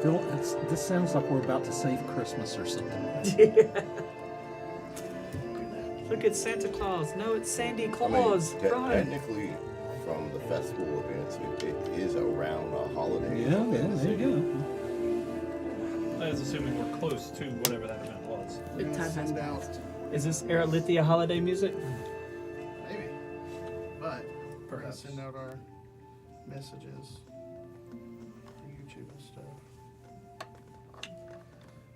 This sounds like we're about to save Christmas or something. Look at Santa Claus. No, it's Sandy Claus. Right. Technically, from the festival events, it is around a holiday. Yeah, there you I was assuming we're close to whatever that event was. The time has passed. Is this Aerolithia holiday music? Maybe. But we're gonna Perhaps. send out our messages for YouTube and stuff.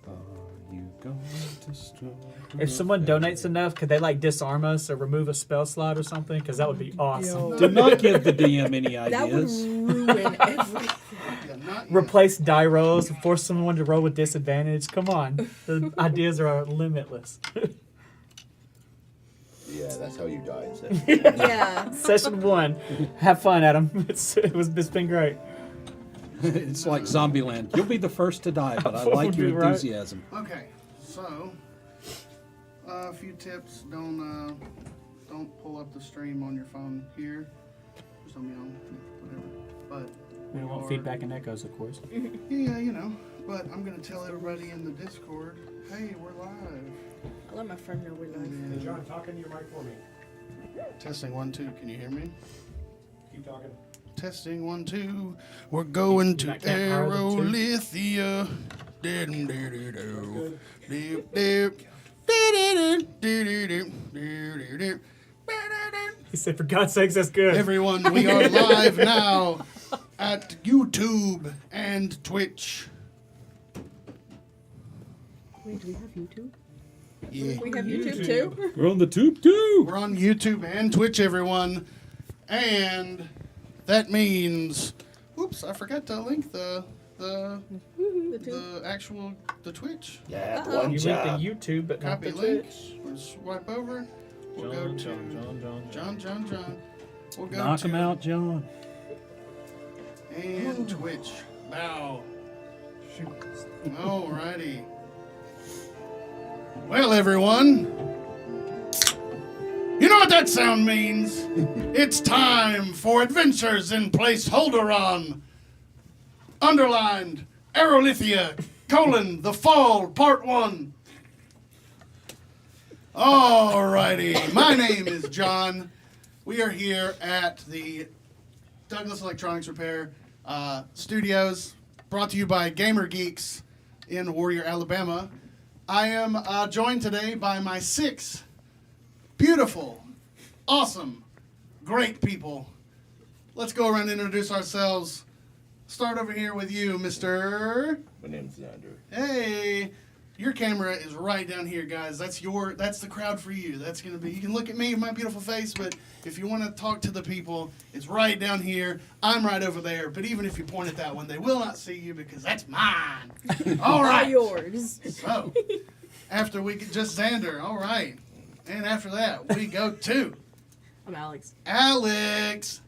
Are you going to struggle? If someone donates enough, could they like disarm us or remove a spell slot or something? Because that would be awesome. Do not give the DM any That would ideas. ruin everything. Yeah, not yet. Replace die rolls and force someone to roll with disadvantage. Come on. The ideas are limitless. Yeah, that's how you died. Seth. Yeah. Session 1. Have fun, Adam. It's been great. It's like Zombieland. You'll be the first to die, but I like your Right. enthusiasm. Okay, so a few tips: don't pull up the stream on your phone here. Just on whatever. But We don't want feedback and echoes, of course. yeah, you know. But I'm gonna tell everybody in the Discord, hey, we're live. I'll let my friend know we're live. And John, talk into your mic for me. testing 1 2. Can you hear me? Keep talking. Testing 1 2. We're going to I can't hire them too. Aerolithia. Dip-dip-dip-dip. Dip-dip-dip-dip-dip-dip-dip. He said, for God's sakes, that's good. Everyone, we are live now at YouTube and Twitch. Wait, do we have YouTube? Yeah. We have YouTube too? We're on the tube too. We're on YouTube and Twitch, everyone. And that means, oops, I forgot to link the The tube? Twitch. Yeah, Uh-oh. one You job. went to YouTube, but not Copy the link. Twitch. We'll swipe over. We'll go to John. We'll go Knock to him out, John. and Twitch. Bow. Alrighty. Well, everyone, you know what that sound means? It's time for Adventures in Placeholderon. Underlined, Aerolithia, the Fall, Part 1. Alrighty, my name is John. We are here at the Douglas Electronics Repair Studios, brought to you by Gamer Geeks in Warrior, Alabama. I am joined today by my 6 beautiful, awesome, great people. Let's go around and introduce ourselves. Start over here with you, Mr. My name's Xander. Hey, your camera is right down here, guys. That's the crowd for you. That's gonna be. You can look at me, my beautiful face, but if you want to talk to the people, it's right down here. I'm right over there. But even if you point at that one, they will not see you because that's mine. All All right. yours. So, after we get just Xander, all right, and after that we go to I'm Alex. Alex.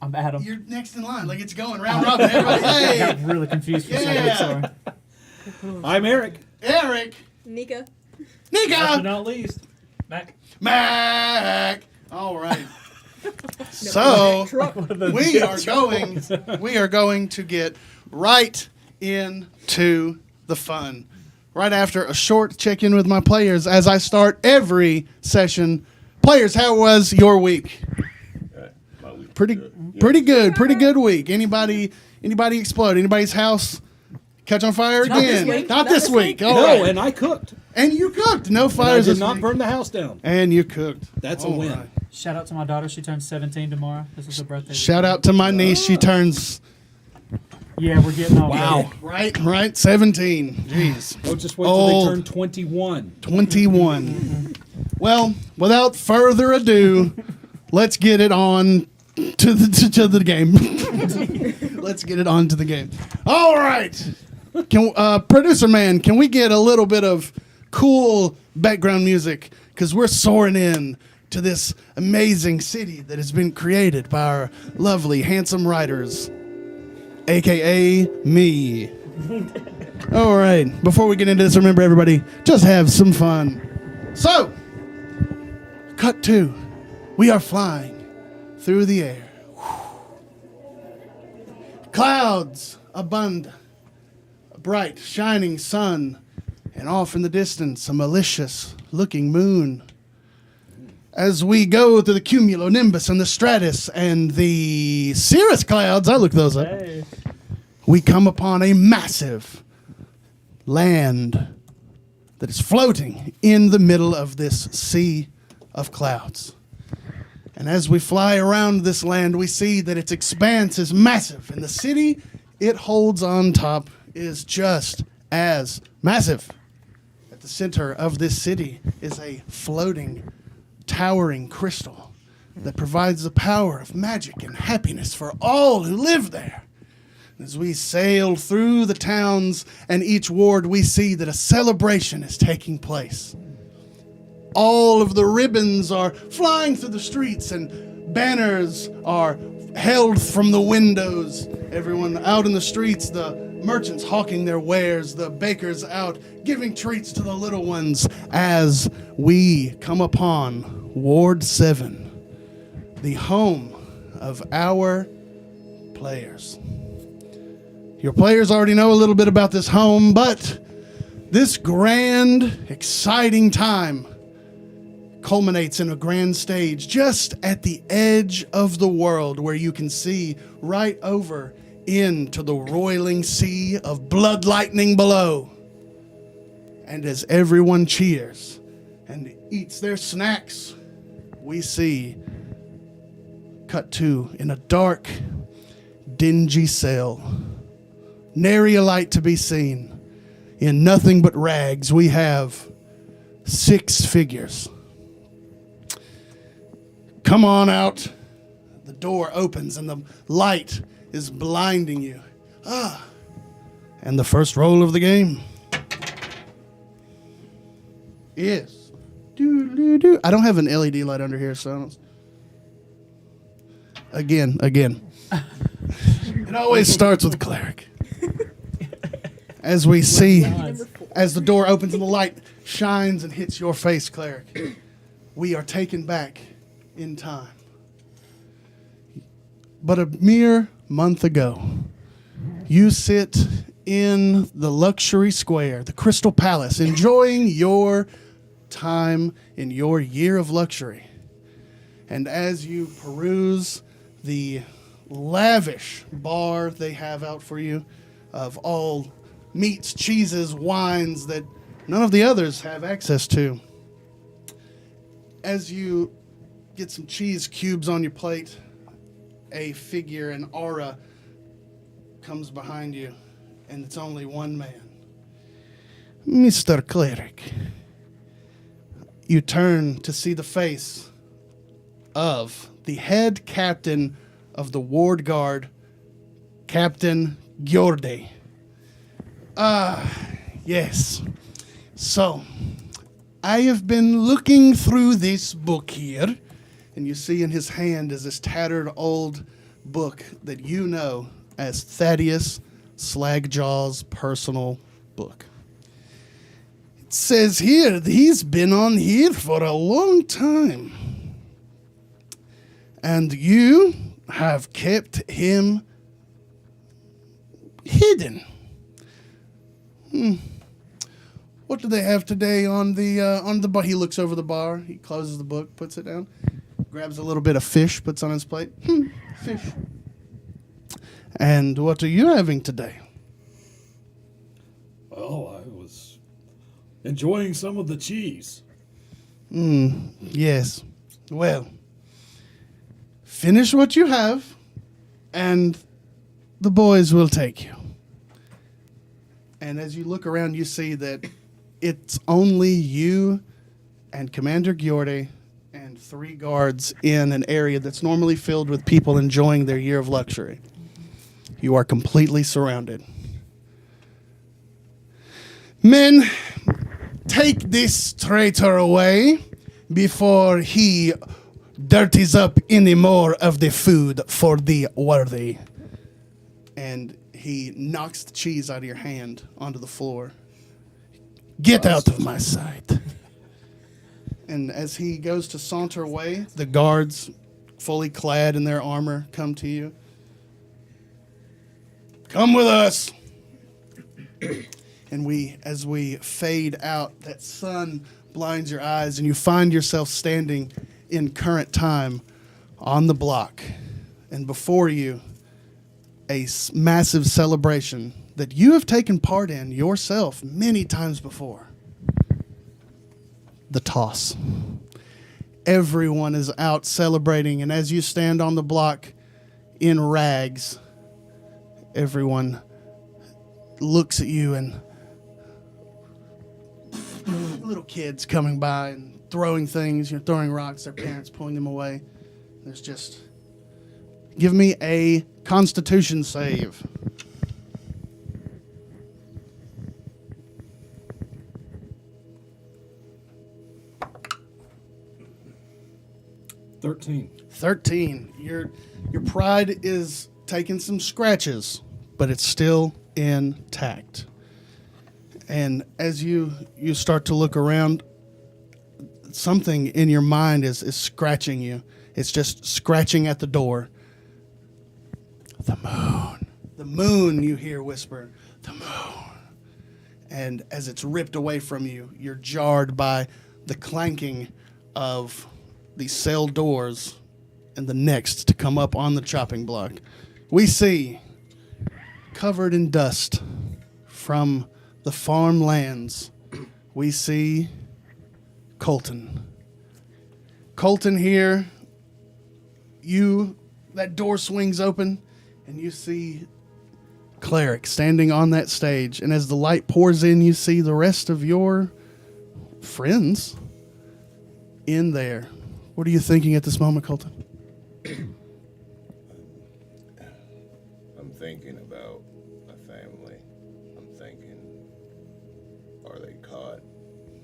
I'm Adam. You're next in line. Like it's going round robin. Everybody, I hey, got really confused for a second. Yeah. Sorry. I'm Eric. Eric, Nika. Last but Nika, not least, Mac. Mac. All right. So Truck. we are going to get right into the fun. Right after a short check-in with my players, as I start every session. Players, how was your week? My week. Pretty good week. Anybody explode? Anybody's house catch on fire Not this again? week. Not this week. All No, right. and I cooked. And you cooked. No And I fires did this not week. burn the house down. And you cooked. That's a All win. right. Shout out to my daughter. She turns 17 tomorrow. This is her birthday. Shout out to my niece. She turns Yeah, we're getting on. Wow. right 17. Jeez. Oh, just wait till Old. they turn 21. 21. Well, without further ado, let's get it on to the game. Let's get it on to the game. All right. Producer man, can we get a little bit of cool background music? Because we're soaring in to this amazing city that has been created by our lovely, handsome writers, a.k.a. me. All right. Before we get into this, remember, everybody, just have some fun. So, cut 2. We are flying through the air. Clouds abund, a bright, shining sun, and off in the distance, a malicious-looking moon. As we go to the cumulonimbus and the stratus and the cirrus clouds, I looked those up, Hey. we come upon a massive land that is floating in the middle of this sea of clouds. And as we fly around this land, we see that its expanse is massive, and the city it holds on top is just as massive. At the center of this city is a floating, towering crystal that provides the power of magic and happiness for all who live there. As we sail through the towns and each ward, we see that a celebration is taking place. All of the ribbons are flying through the streets and banners are held from the windows. Everyone out in the streets, the merchants hawking their wares, the bakers out giving treats to the little ones as we come upon Ward 7, the home of our players. Your players already know a little bit about this home, but this grand, exciting time culminates in a grand stage just at the edge of the world where you can see right over into the roiling sea of blood lightning below. And as everyone cheers and eats their snacks, we see cut to in a dark, dingy cell. Nary a light to be seen. In nothing but rags, we have 6 figures. Come on out. The door opens and the light is blinding you. And the first roll of the game is... doo-doo-doo. I don't have an LED light under here, so I don't... Again. It always starts with cleric. As we see, as the door opens and the light shines and hits your face, cleric, we are taken back in time. But a mere month ago, you sit in the luxury square, the Crystal Palace, enjoying your time in your year of luxury. And as you peruse the lavish bar they have out for you of all meats, cheeses, wines that none of the others have access to, as you get some cheese cubes on your plate, a figure, an aura, comes behind you, and it's only one man. Mr. Cleric. You turn to see the face of the head captain of the ward guard, Captain Gjorde. Yes. So, I have been looking through this book here, and you see in his hand is this tattered old book that you know as Thaddeus Slagjaw's personal book. It says here that he's been on here for a long time, and you have kept him hidden. What do they have today on the bar? He looks over the bar. He closes the book, puts it down, grabs a little bit of fish, puts on his plate. Fish. And what are you having today? Well, I was enjoying some of the cheese. Yes. Well, finish what you have, and the boys will take you. And as you look around, you see that it's only you and Commander Gjorde and 3 guards in an area that's normally filled with people enjoying their year of luxury. You are completely surrounded. Men, take this traitor away before he dirties up any more of the food for the worthy. And he knocks the cheese out of your hand onto the floor. Get out of my sight. And as he goes to saunter away, the guards, fully clad in their armor, come to you. Come with us. And as we fade out, that sun blinds your eyes, and you find yourself standing in current time on the block. And before you, a massive celebration that you have taken part in yourself many times before. The toss. Everyone is out celebrating, and as you stand on the block in rags, everyone looks at you, and little kids coming by and throwing things, throwing rocks, their parents pulling them away. There's just... Give me a Constitution save. $13. 13. Your pride is taking some scratches, but it's still intact. And as you start to look around, something in your mind is scratching you. It's just scratching at the door. The moon. The moon, you hear whisper. The moon. And as it's ripped away from you, you're jarred by the clanking of the cell doors and the next to come up on the chopping block. We see, covered in dust from the farmlands, we see Colton. Colton here, that door swings open, and you see Cleric standing on that stage. And as the light pours in, you see the rest of your friends in there. What are you thinking at this moment, Colton? I'm thinking about my family. I'm thinking, are they caught?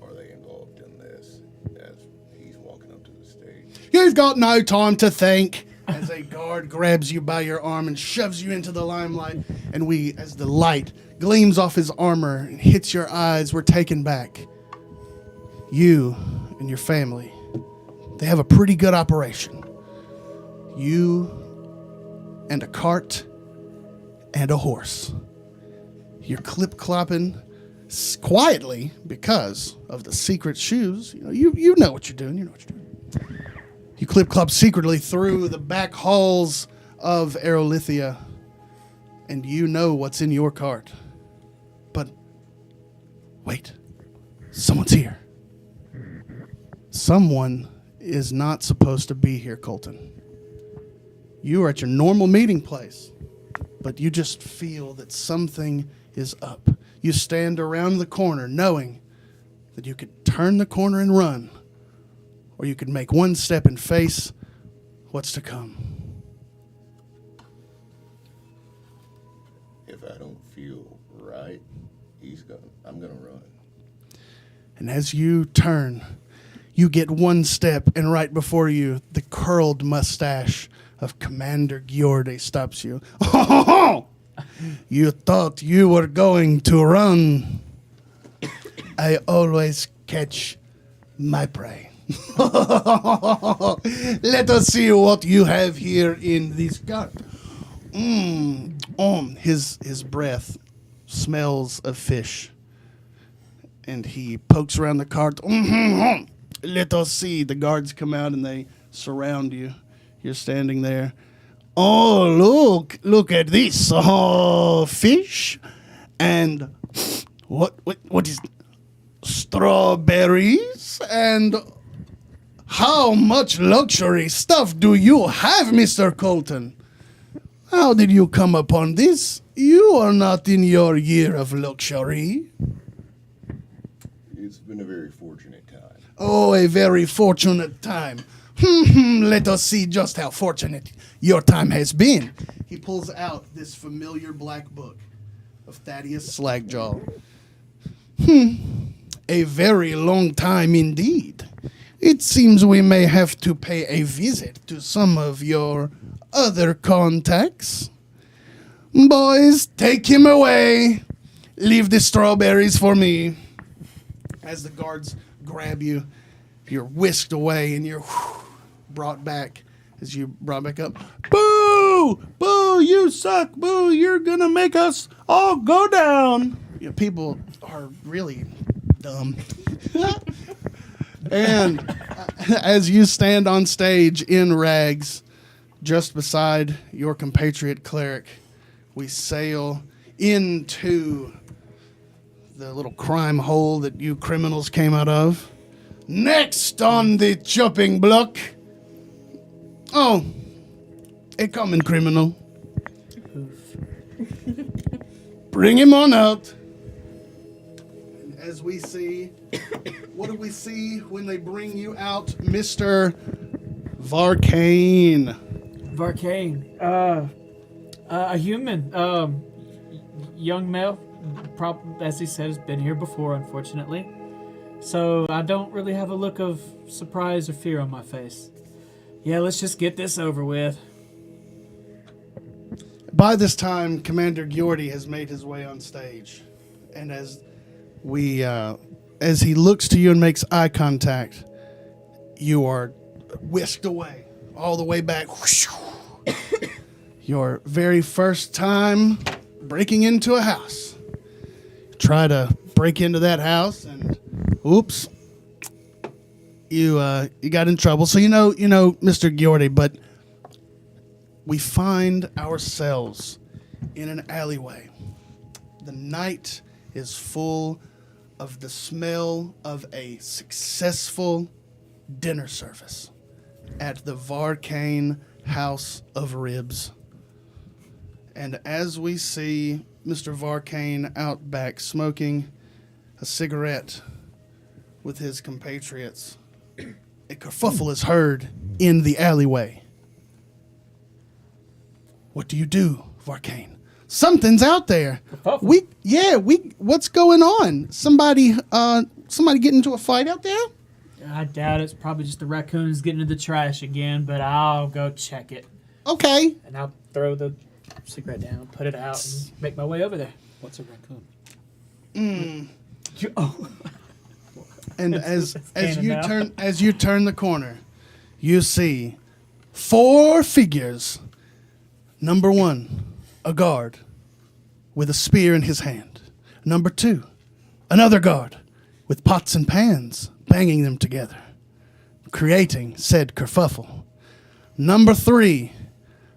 Are they involved in this? As he's walking up to the stage. You've got no time to think. As a guard grabs you by your arm and shoves you into the limelight, and as the light gleams off his armor and hits your eyes, we're taken back. You and your family, they have a pretty good operation. You and a cart and a horse. You're clip-clopping quietly because of the secret shoes. You know what you're doing. You know what you're doing. You clip-clop secretly through the back halls of Aerolithia, and you know what's in your cart. But wait, someone's here. Someone is not supposed to be here, Colton. You are at your normal meeting place, but you just feel that something is up. You stand around the corner knowing that you could turn the corner and run, or you could make one step and face what's to come. If I don't feel right, I'm gonna run. And as you turn, you get one step, and right before you, the curled mustache of Commander Giorde stops you. You thought you were going to run. I always catch my prey. Let us see what you have here in this cart. His breath smells of fish, and he pokes around the cart. Let us see. The guards come out and they surround you. You're standing there. Oh, look at this. Oh, fish. And what is strawberries? And how much luxury stuff do you have, Mr. Colton? How did you come upon this? You are not in your year of luxury. It's been a very fortunate time. Oh, a very fortunate time. Let us see just how fortunate your time has been. He pulls out this familiar black book of Thaddeus Slagjaw. A very long time indeed. It seems we may have to pay a visit to some of your other contacts. Boys, take him away. Leave the strawberries for me. As the guards grab you, you're whisked away and you're brought back. As you brought back up, boo! Boo! You suck, boo, you're gonna make us all go down. You know, people are really dumb. And as you stand on stage in rags, just beside your compatriot cleric, we sail into the little crime hole that you criminals came out of. Next on the chopping block. Oh, a common criminal. Bring him on out. And as we see, what do we see when they bring you out, Mr. Varkane? Varkane. A human. Young male. As he said, has been here before, unfortunately. So I don't really have a look of surprise or fear on my face. Yeah, let's just get this over with. By this time, Commander Gyordy has made his way on stage, and as he looks to you and makes eye contact, you are whisked away, all the way back. Your very first time breaking into a house. Try to break into that house, and oops, you got in trouble. So you know, Mr. Gyordy, but we find ourselves in an alleyway. The night is full of the smell of a successful dinner service at the Varkane House of Ribs. And as we see Mr. Varkane out back smoking a cigarette with his compatriots, a kerfuffle is heard in the alleyway. What do you do, Varkane? Something's out there. Kerfuffle? What's going on? Somebody getting into a fight out there? I doubt it's probably just the raccoons getting into the trash again, but I'll go check it. Okay. And I'll throw the cigarette down, put it out, and make my way over there. What's a raccoon? And It's as you turn the corner, you see 4 figures. Number 1, a guard with a spear in his hand. Number 2, another guard with pots and pans, banging them together, creating said kerfuffle. Number 3,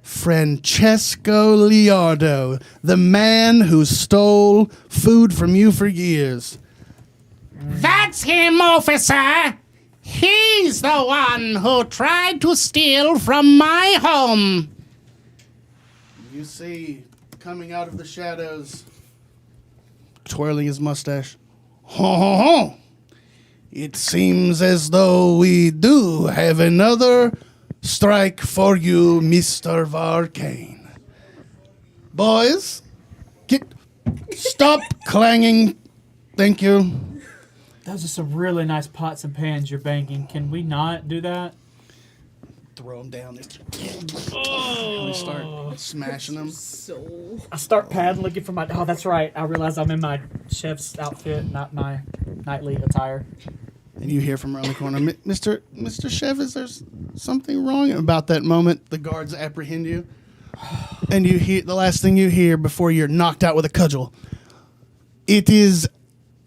Francesco Liardo, the man who stole food from you for years. That's him, officer. He's the one who tried to steal from my home. You see, coming out of the shadows, twirling his mustache. Ho, ho, ho. It seems as though we do have another strike for you, Mr. Varkane. Boys, stop clanging. Thank you. Those are some really nice pots and pans you're banging. Can we not do that? Throw them down. We start smashing them. So. I start padding, looking for my... Oh, that's right. I realize I'm in my chef's outfit, not my nightly attire. And you hear from around the corner, Mr. Chef, is there something wrong? About that moment, the guards apprehend you. And you hear the last thing you hear before you're knocked out with a cudgel. It is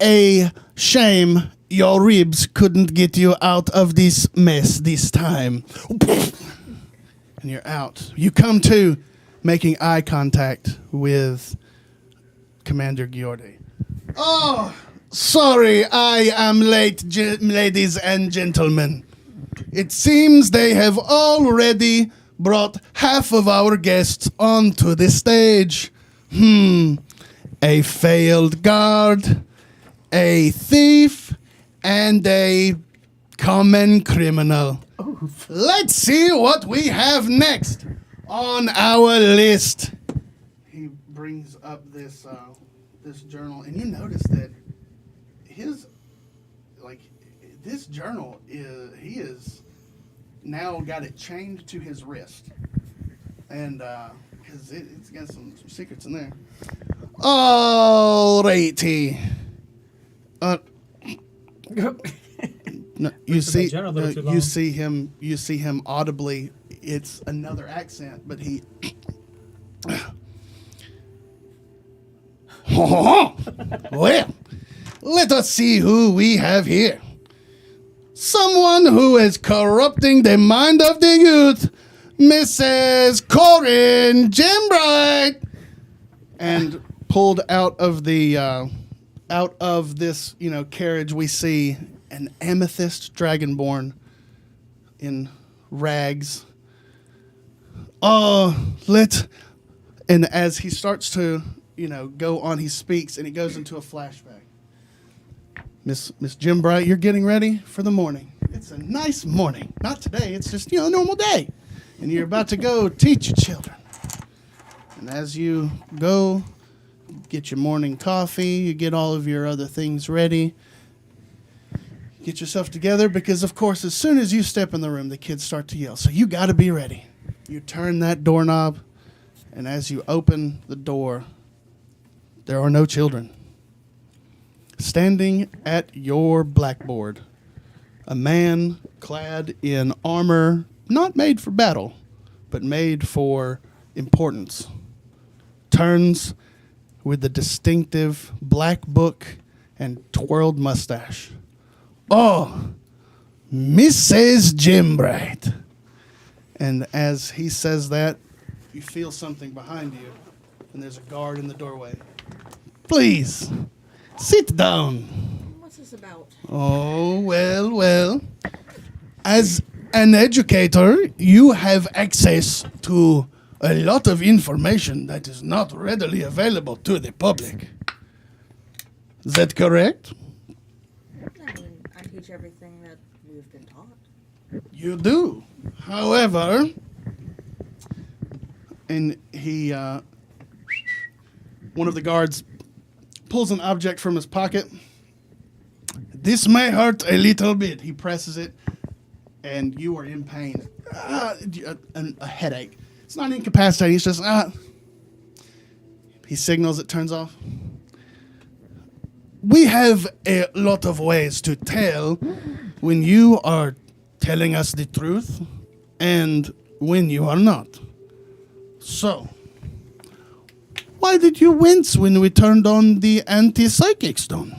a shame your ribs couldn't get you out of this mess this time. And you're out. You come to, making eye contact with Commander Gyordy. Oh, sorry, I am late, ladies and gentlemen. It seems they have already brought half of our guests onto the stage. A failed guard, a thief, and a common criminal. Oof. Let's see what we have next on our list. He brings up this journal, and you notice that this journal he is now got it chained to his wrist, and because it's got some secrets in there. Alrighty. No, you see him audibly. It's another accent, but he Well, let us see who we have here. Someone who is corrupting the mind of the youth, Mrs. Corin Jimbright. And pulled out of this, carriage, we see an amethyst dragonborn in rags. And as he starts to, go on, he speaks and he goes into a flashback. Miss Jimbright, you're getting ready for the morning. It's a nice morning. Not today. It's just, a normal day. And you're about to go teach your children. And as you go, get your morning coffee, you get all of your other things ready. Get yourself together because, of course, as soon as you step in the room, the kids start to yell. So you got to be ready. You turn that doorknob, and as you open the door, there are no children. Standing at your blackboard, a man clad in armor not made for battle, but made for importance, turns with the distinctive black book and twirled mustache. Oh, Mrs. Jimbright. And as he says that, you feel something behind you, and there's a guard in the doorway. Please, sit down. What's this about? Oh, well. As an educator, you have access to a lot of information that is not readily available to the public. Is that correct? I teach everything that we've been taught. You do. However, and he, one of the guards pulls an object from his pocket. This may hurt a little bit. He presses it, and you are in pain. A headache. It's not incapacitating. It's just, He signals, it turns off. We have a lot of ways to tell when you are telling us the truth and when you are not. So, why did you wince when we turned on the anti-psychic stone?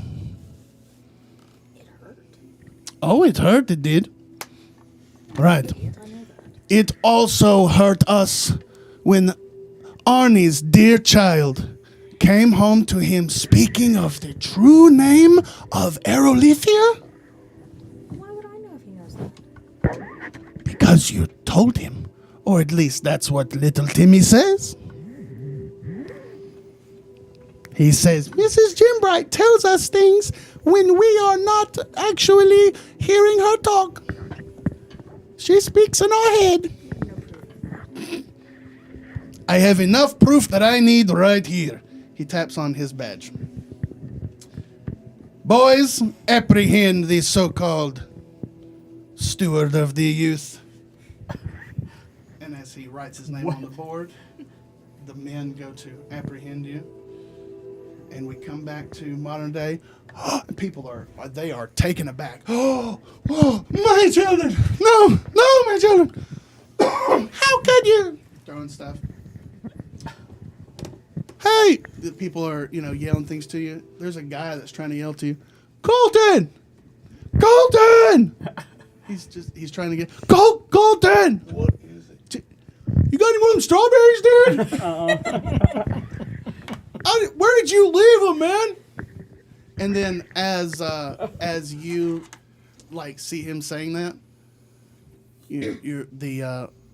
It hurt. Oh, it hurt, it did. Right. I know that. It also hurt us when Arnie's dear child came home to him speaking of the true name of Aerolithia. Why would I know if he knows that? Because you told him. Or at least that's what little Timmy says. He says, Mrs. Jimbright tells us things when we are not actually hearing her talk. She speaks in our head. No proof. I have enough proof that I need right here. He taps on his badge. Boys, apprehend the so-called steward of the youth. And as he writes his name on the board, the men go to apprehend you. And we come back to modern day. And people are taken aback. Oh, my children! No, my children! How could you? Throwing stuff. Hey! The people are, yelling things to you. There's a guy that's trying to yell to you. Colton! He's trying to get, Colton! What is it? You got any more of them strawberries, dude? Where did you leave them, man? And then as you see him saying that,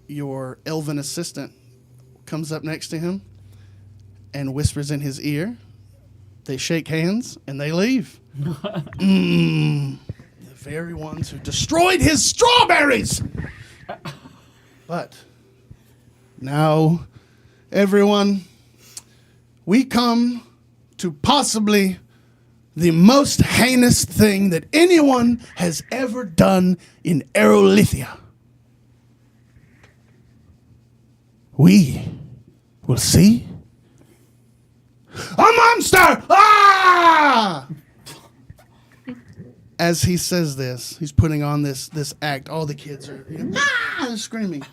your elven assistant comes up next to him and whispers in his ear. They shake hands and they leave. The very ones who destroyed his strawberries. But now, everyone, we come to possibly the most heinous thing that anyone has ever done in Aerolithia. We will see a monster! Ah! As he says this, he's putting on this act. All the kids are screaming.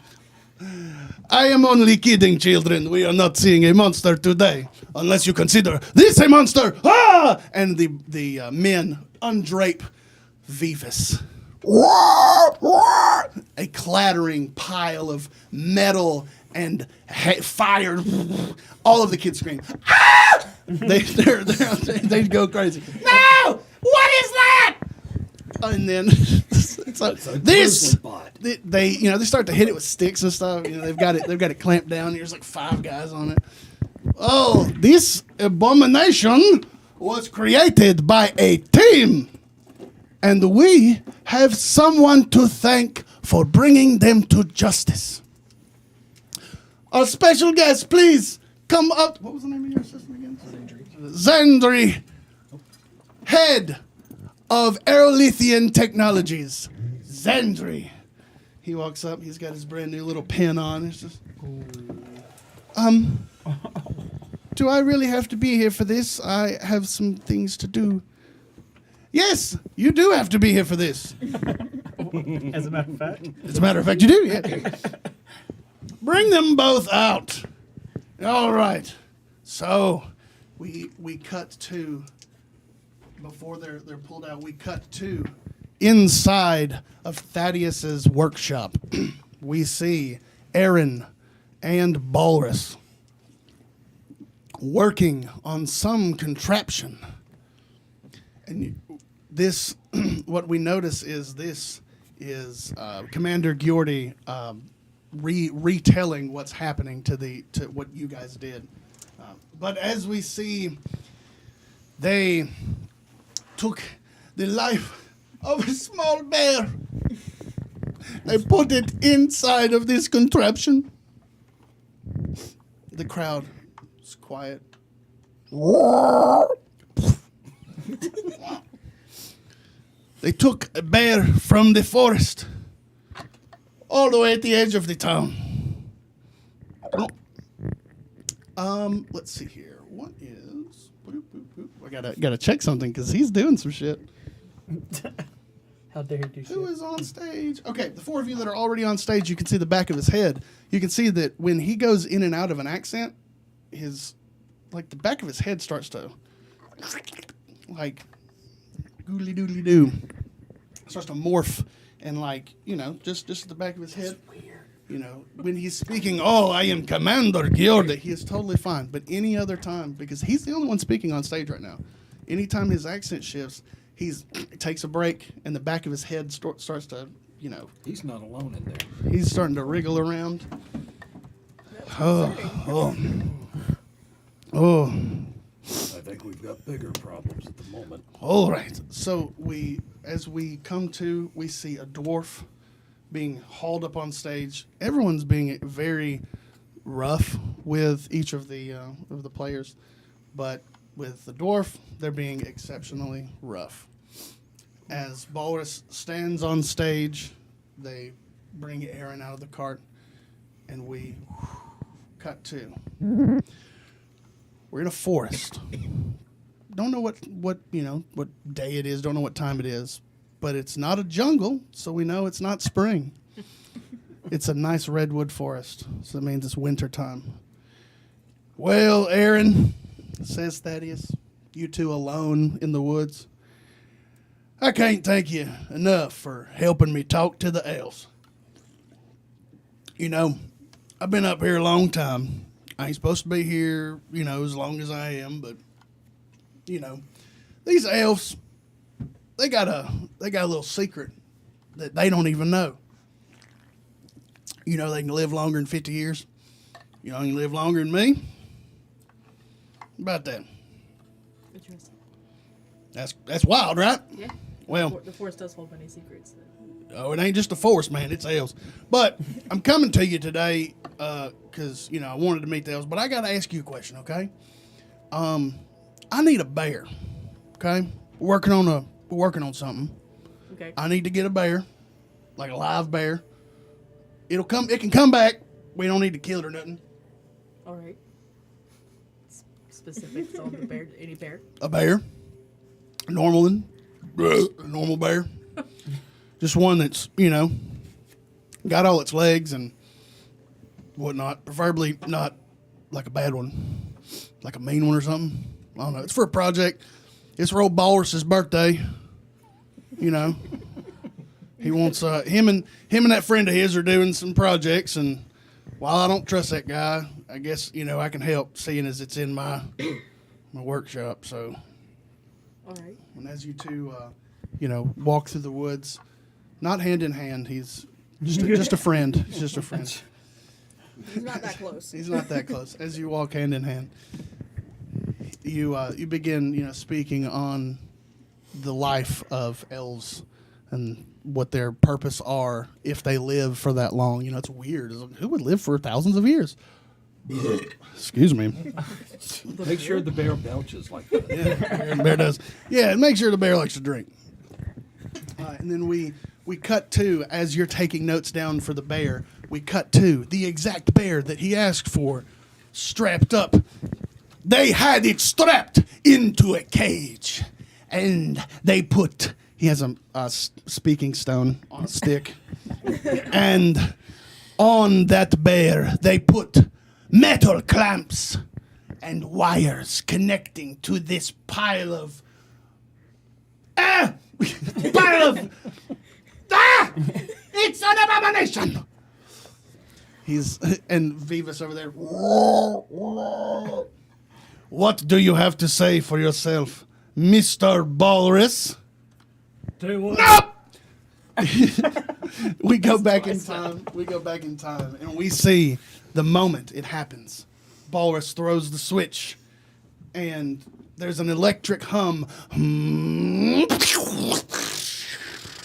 I am only kidding, children. We are not seeing a monster today, unless you consider this a monster. Ah! And the men undrape Vivus. A clattering pile of metal and fire. All of the kids scream. Ah! They go crazy. No! What is that? And then so this they start to hit it with sticks and stuff. They've got it clamped down. There's like 5 guys on it. Oh, this abomination was created by a team, and we have someone to thank for bringing them to justice. Our special guest, please come up. What was the name of your assistant again? Zandri, head of Aerolithian Technologies. Zandri. He walks up. He's got his brand new little pen on. It's just, do I really have to be here for this? I have some things to do. Yes, you do have to be here for this. As a matter of fact. As a matter of fact, you do, yeah. Bring them both out. All right. So, we cut to, before they're pulled out, we cut to inside of Thaddeus's workshop. We see Aaron and Balrus working on some contraption. And this, what we notice is this is Commander Giordi retelling what's happening to what you guys did. But as we see, they took the life of a small bear. They put it inside of this contraption. The crowd is quiet. They took a bear from the forest all the way at the edge of the town. Let's see here. What is? Boop, boop, boop. I gotta check something because he's doing some shit. How dare he do Who shit? is on stage? Okay, the 4 of you that are already on stage, you can see the back of his head. You can see that when he goes in and out of an accent, the back of his head starts to goodly doodly doo. Starts to morph and just the back of his head. When he's speaking, oh, I am Commander Giordi, he is totally fine. But any other time, because he's the only one speaking on stage right now, anytime his accent shifts, he takes a break and the back of his head starts to, He's not alone in there. he's starting to wriggle around. Oh. I think we've got bigger problems at the moment. All right. So as we come to, we see a dwarf being hauled up on stage. Everyone's being very rough with each of the players, but with the dwarf, they're being exceptionally rough. As Balrus stands on stage, they bring Aaron out of the cart, and we cut to. We're in a forest. Don't know what day it is. Don't know what time it is. But it's not a jungle, so we know it's not spring. It's a nice redwood forest, so that means it's winter time. Well, Aaron, says Thaddeus, you two alone in the woods. I can't thank you enough for helping me talk to the elves. I've been up here a long time. I ain't supposed to be here, as long as I am, but, these elves, they got a little secret that they don't even know. They can live longer than 50 years. They can live longer than me. About that. Interesting. That's wild, right? Yeah. Well, The force does hold many secrets. oh, it ain't just a force, man. It's elves. But I'm coming to you today because, I wanted to meet the elves. But I got to ask you a question, okay? I need a bear, okay? We're working on something. Okay. I need to get a bear, like a live bear. It can come back. We don't need to kill it or nothing. All right. Specifics on the bear. Any bear. A bear. A normal one. A normal bear. Just one that's, got all its legs and, whatnot. Preferably not like a bad one, like a mean one or something. I don't know. It's for a project. It's for old Walrus's birthday. You know, he wants him and that friend of his are doing some projects, and while I don't trust that guy, I guess I can help, seeing as it's in my workshop. So, All right. and as you two, walk through the woods, not hand in hand. He's just a friend. He's just a friend. He's not that close. He's not that close. As you walk hand in hand, you begin speaking on the life of elves and what their purpose are if they live for that long. It's weird. It's like, who would live for thousands of years? Excuse me. Make sure the bear belches like that. Yeah, the bear does. Yeah, make sure the bear likes to drink. And then we cut to, as you're taking notes down for the bear, we cut to the exact bear that he asked for, strapped up. They had it strapped into a cage, and they put, he has a speaking stone on a stick, and on that bear they put metal clamps and wires connecting to this pile of it's an abomination. And Vivus over there. What do you have to say for yourself, Mr. Walrus? Tell you what. No! We go back in time. We go back in time, and we see the moment it happens. Walrus throws the switch, and there's an electric hum.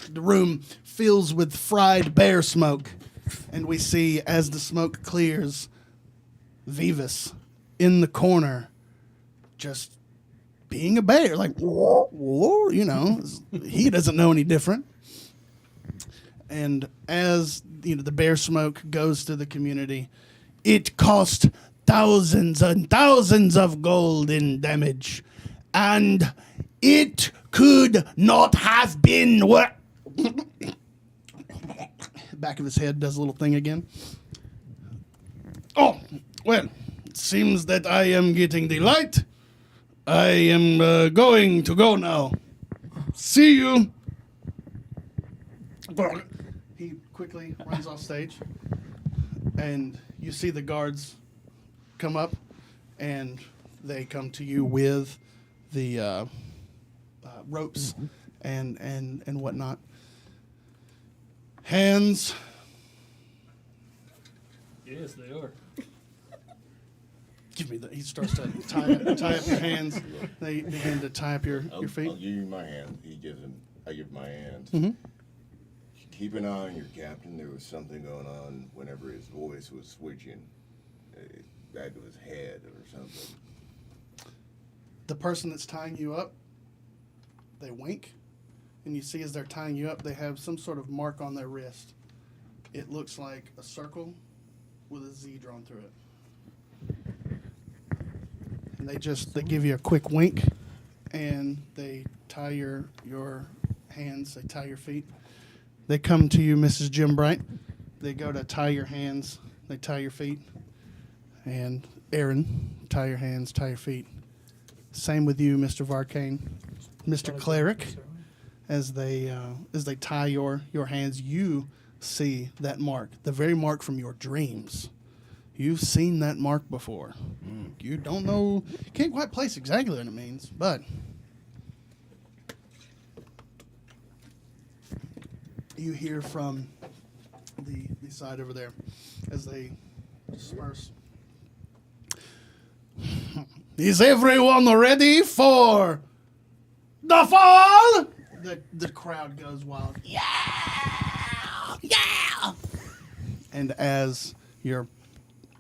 The room fills with fried bear smoke, and we see, as the smoke clears, Vivus in the corner, just being a bear, like, he doesn't know any different. And as the bear smoke goes to the community, it cost thousands and thousands of gold in damage, and it could not have been worth. Back of his head does a little thing again. Oh, well, it seems that I am getting the light. I am going to go now. See you. He quickly runs off stage, and you see the guards come up, and they come to you with the ropes and whatnot. Hands. Yes, they are. Give me the. He starts to tie up your hands. They begin to tie up your feet. I'll give you my hand. He gives him. I give my hand. Mm-hmm. Keep an eye on your captain. There was something going on whenever his voice was switching. Back of his head or something. The person that's tying you up, they wink, and you see as they're tying you up, they have some sort of mark on their wrist. It looks like a circle with a Z drawn through it. And they give you a quick wink, and they tie your hands, they tie your feet. They come to you, Mrs. Jim Bright. They go to tie your hands, they tie your feet. And Aaron, tie your hands, tie your feet. Same with you, Mr. Varkane. Mr. Cleric, as they tie your hands, you see that mark, the very mark from your dreams. You've seen that mark before. You don't know, can't quite place exactly what it means, but you hear from the side over there as they disperse. Is everyone ready for the fall? The crowd goes wild. Yeah! Yeah! And as you're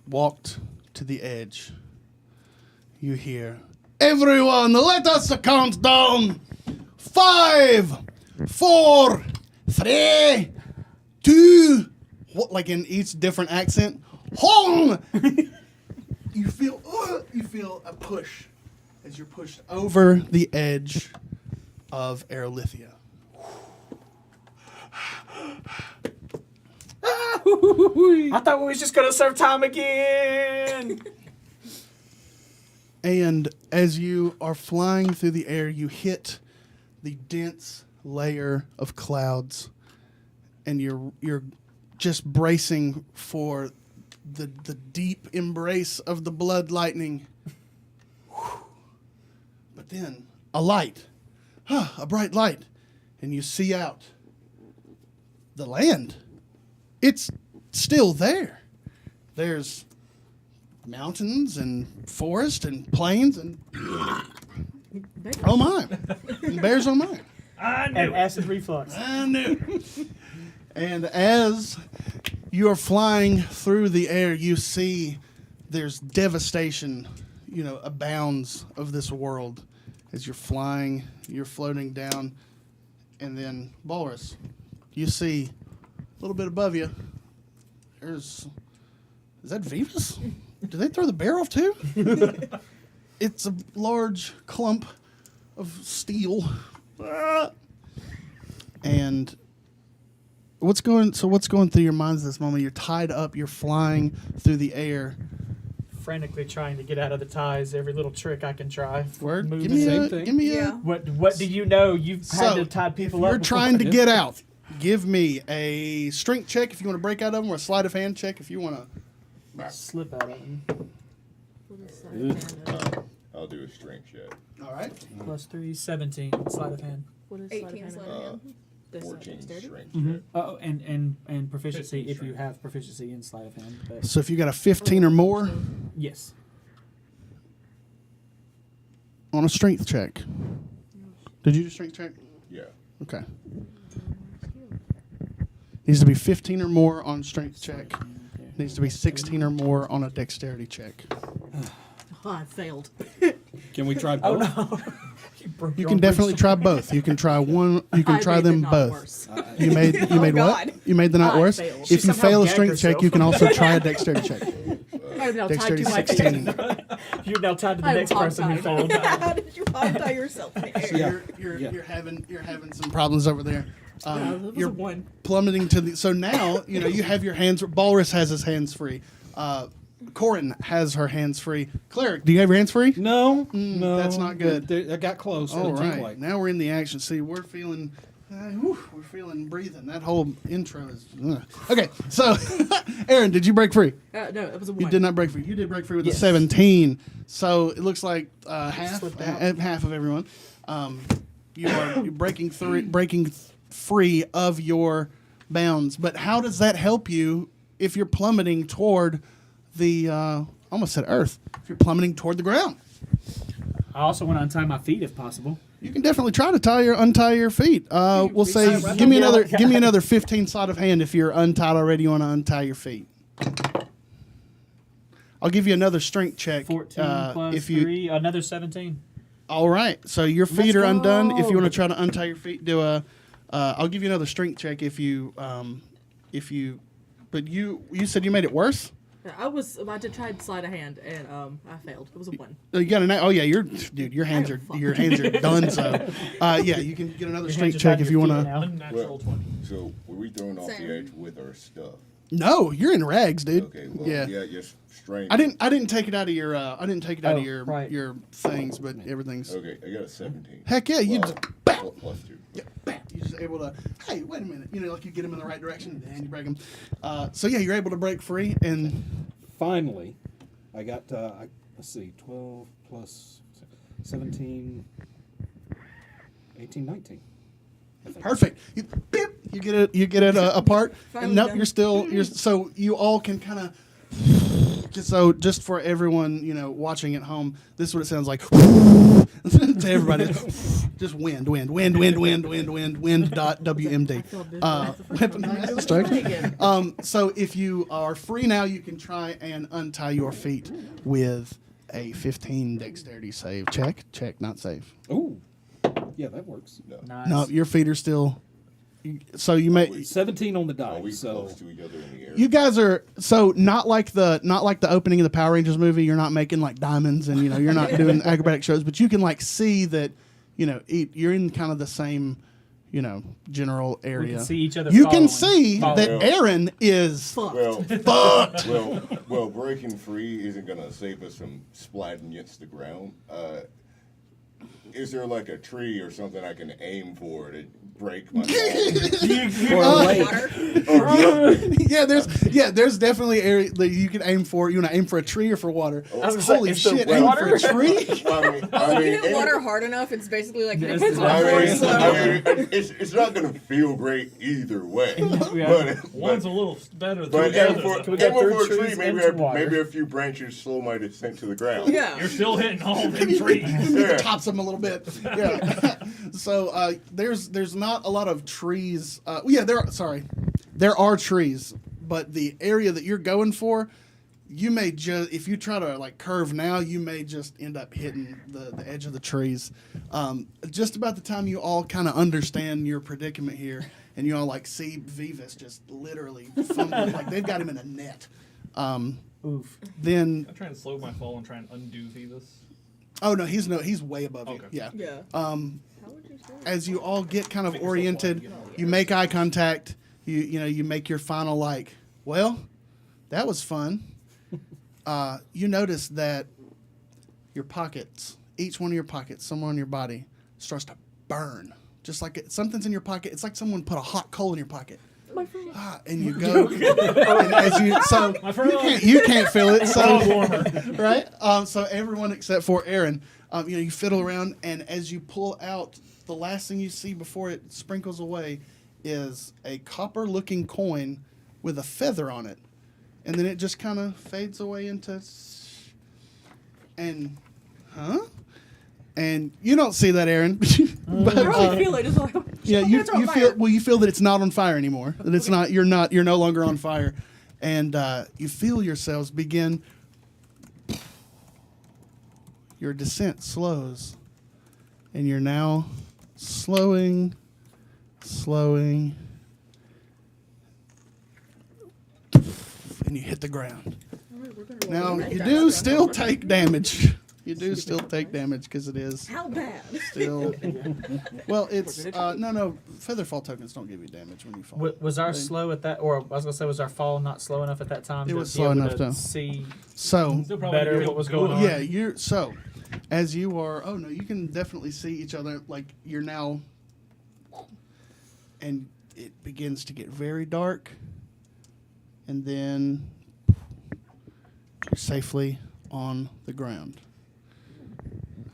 walked to the edge, you hear, everyone, let us count down. 5, 4, 3, 2, what, like in each different accent? Home! You feel a push as you're pushed over the edge of Aerolithia. I thought we was just gonna serve time again. And as you are flying through the air, you hit the dense layer of clouds, and you're just bracing for the deep embrace of the blood lightning. But then a light, a bright light, and you see out the land. It's still there. There's mountains and forest and plains and oh my, and bears on mine. I knew And it. acid reflux. I knew. And as you are flying through the air, you see there's devastation, abounds of this world. As you're flying, you're floating down, and then Walrus, you see a little bit above you. Is that Vivas? Did they throw the bear off too? It's a large clump of steel. And what's going through your minds at this moment? You're tied up, you're flying through the air. Frantically trying to get out of the ties. Every little trick I can try. Word? Move Give me same a thing. give me Yeah. a What do you know? You've had to tie people if up. you're before. trying to get out, give me a strength check if you want to break out of them, or a sleight of hand check if you want to. slip out of them. I'll do a strength check. All right. +3, 17. Sleight of hand. What is 18 sleight of hand? 14 strength Mm-hmm. check. Oh, and proficiency 15 if you strength. have proficiency in sleight of hand. But So if you got a 15 or more yes. on a strength check, did you do strength check? Yeah. Okay. Needs to be 15 or more on strength check. Needs to be 16 or more on a dexterity check. Oh, I failed. Can we try both? No. You can definitely try both. You can try one. You can I try made them it not both. worse. You made what? God. You made the not I worse. failed. If She you somehow fail a gagged strength check, herself. you can also try a dexterity check. I'm now tied Dexterity to my 16. You're now tied to the I'm next person who hog-tied. failed. How did you hog-tie yourself in the air? Yeah. You're having some problems over there. That was You're a 1. plummeting to the. So now you have your hands. Balrus has his hands free. Corin has her hands free. Cleric, do you have your hands free? No, no. that's not good. I got close. All It didn't right, like- now we're in the action. See, we're feeling breathing. That whole intro is okay. So, Aaron, did you break free? No, it was a 1. You did not break free. You did break free with Yes. a 17. So it looks like half Slipped out. half of everyone. You're breaking free of your bounds. But how does that help you if you're plummeting toward the I almost said Earth? If you're plummeting toward the ground, I also want to untie my feet if possible. you can definitely try to untie your feet. We'll say right give me now. another 15 sleight of hand if you're untied already. You want to untie your feet. I'll give you another strength check. 14 plus if you 3, another 17. All right, so your feet Let's are undone. If you go. want to try to untie your feet, do a. I'll give you another strength check if you. But you said you made it worse. I was about to try sleight of hand, and I failed. It was a 1. You got an. Oh yeah, your hands are done. So, yeah, you can get another Your strength hands are check tied if to you your want feet to. now. Unnatural 20. So were we thrown off Same. the edge with our stuff? No, you're in rags, dude. Okay. Well, yeah. just strength. I didn't take it out of your. I didn't take it out of your right. your things, but everything's. Okay, I got a 17. Heck yeah, you Well, just. Bam! plus 2. Yeah, bam. You're just able to. Hey, wait a minute. Like you get them in the right direction and you break them. So yeah, you're able to break free and. Finally, I got, let's see, 12 plus 17, 18, 19. I think. Perfect. You get it apart. Finally And nope, done. you're so you all can kind of. So just for everyone, watching at home, this is what it sounds like to everybody. Just wind. Dot WMD. Weapon master strike. So if you are free now, you can try and untie your feet with a 15 dexterity save. Check, not save. Ooh, yeah, that works. Nice. No, your feet are still. So you may. 17 on the Are we die, so close to each other in the air? You guys are so not like the opening of the Power Rangers movie. You're not making like diamonds, and you're not doing acrobatic shows. But you can like see that, you're in kind of the same general area. We can see each other. You can following. see Following. that Aaron is Well, fucked. well, breaking free isn't gonna save us from splatting against the ground. Is there like a tree or something I can aim for to break my fall? Or a lake. Water. there's definitely area that you can aim for. You want to aim for a tree or for water? was gonna say, Holy it's the shit! Aim for a water. tree? I If you hit mean, water hard enough, it's basically like Yes, hitting it's it's not gonna feel great either way. Yeah. One's a little better than But the aim other. for, Can we get aim for through a tree, trees maybe into water? maybe a few branches slow my descent to the ground. Yeah. You're still hitting all them trees. Yeah. Tops them a little bit. Yeah. So there's not a lot of trees. There are trees, but the area that you're going for, you may just if you try to like curve now, you may just end up hitting the edge of the trees. Just about the time you all kind of understand your predicament here, and you all like see Vivas just literally fumbling, like they've got him in a net. Oof. Then I'm trying to slow my fall and try and undo Vivas. oh no, he's way above you. Okay. Yeah. Yeah. Um, How would you say that? as you all get kind of Make yourself oriented, fly, you make eye contact. You make your final like, well, that was fun. You notice that your pockets, each one of your pockets, somewhere on your body, starts to burn. Just like something's in your pocket. It's like someone put a hot coal in your pocket. And you go, and as you can't feel it. So right. So everyone except for Aaron, you fiddle around, and as you pull out, the last thing you see before it sprinkles away is a copper-looking coin with a feather on it, and then it just kind of fades away into, and you don't see that, Aaron. But, I really feel it. It's like, yeah, I'm you gonna throw you fire. feel that it's not on fire anymore. That it's not you're no longer on fire, and you feel yourselves begin. Your descent slows, and you're now slowing, and you hit the ground. Now you do still take damage. You do still take damage because it is How bad? still. Well, it's no. Featherfall tokens don't give you damage when you fall. Was our slow at that, or I was gonna say, was our fall not slow enough at that time? It to was be slow able enough to to- see So Still probably better feel what was good. going on. yeah, as you are. Oh no, you can definitely see each other. Like you're now, and it begins to get very dark, and then you're safely on the ground.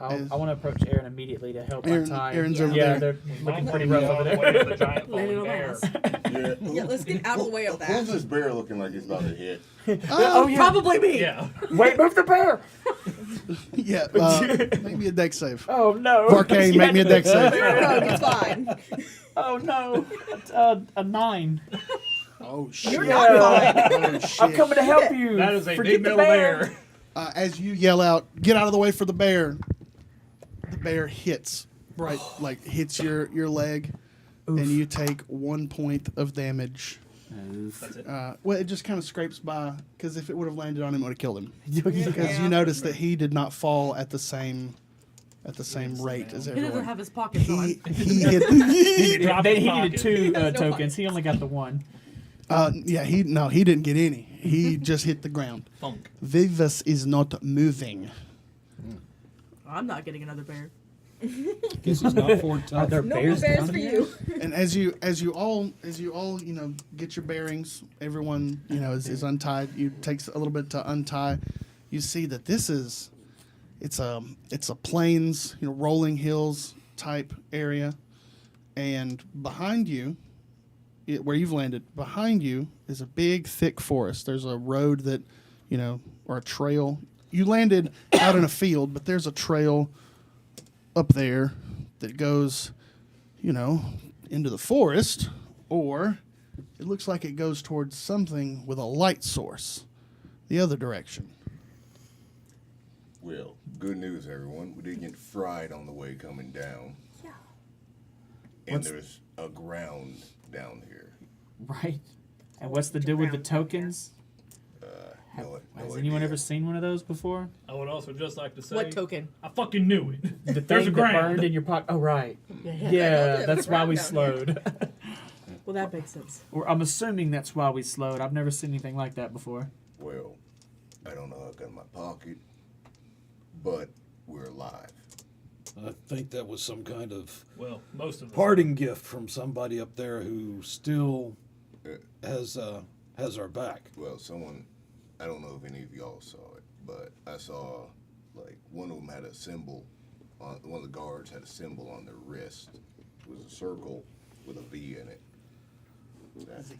I want to approach Aaron immediately to help Aaron- untie. Aaron's over yeah, there. they're looking pretty rough over there. The giant Landing falling on bear. us. Yeah. Yeah, let's get out of the way of that. Who's this bear looking like he's about to hit? Probably me. Yeah. Wait, move the bear! Yeah, make me a deck save. Oh no! Arcane, make me a deck save. No, it's fine. Oh no! A 9. Oh shit! You're not fine. Oh, shit. I'm coming to help you. That is a Forget big the metal bear. As you yell out, "Get out of the way for the bear!" The bear hits hits your leg, and you take 1 point of damage. That's it. Well, it just kind of scrapes by because if it would have landed on him, it would have killed him. Because you notice that he did not fall at the same rate as He doesn't everyone. have his pockets on. He hit. He dropped He his needed pocket. 2 no tokens. points. He only got the 1. He didn't get any. He just hit the ground. Thunk. Vivas is not moving. I'm not getting another bear. Guess he's not Ford tough. there No bears more bears down for here? you. And as you all get your bearings, everyone is untied. It takes a little bit to untie. You see that it's a plains, rolling hills type area, and behind you, where you've landed, behind you is a big thick forest. There's a road that, or a trail. You landed out in a field, but there's a trail up there that goes, into the forest, or it looks like it goes towards something with a light source, the other direction. Well, good news, everyone. We didn't get fried on the way coming down. Yeah. And there's a ground down here. Right. And what's the deal with the tokens? Has anyone ever seen one of those before? I would also just like to say, What token? I fucking knew it. The There's a thing that ground. burned in your pocket. Oh, right. Yeah, Yeah, that's why we down slowed. Well, that makes sense. Or I'm assuming that's why we slowed. I've never seen anything like that before. Well, I don't know how I got it in my pocket, but we're alive. I think that was some kind of Well, most of us. parting gift from somebody up there who still has our back. Well, someone, I don't know if any of y'all saw it, but I saw, like, one of them had a symbol, one of the guards had a symbol on their wrist. It was a circle with a V in it.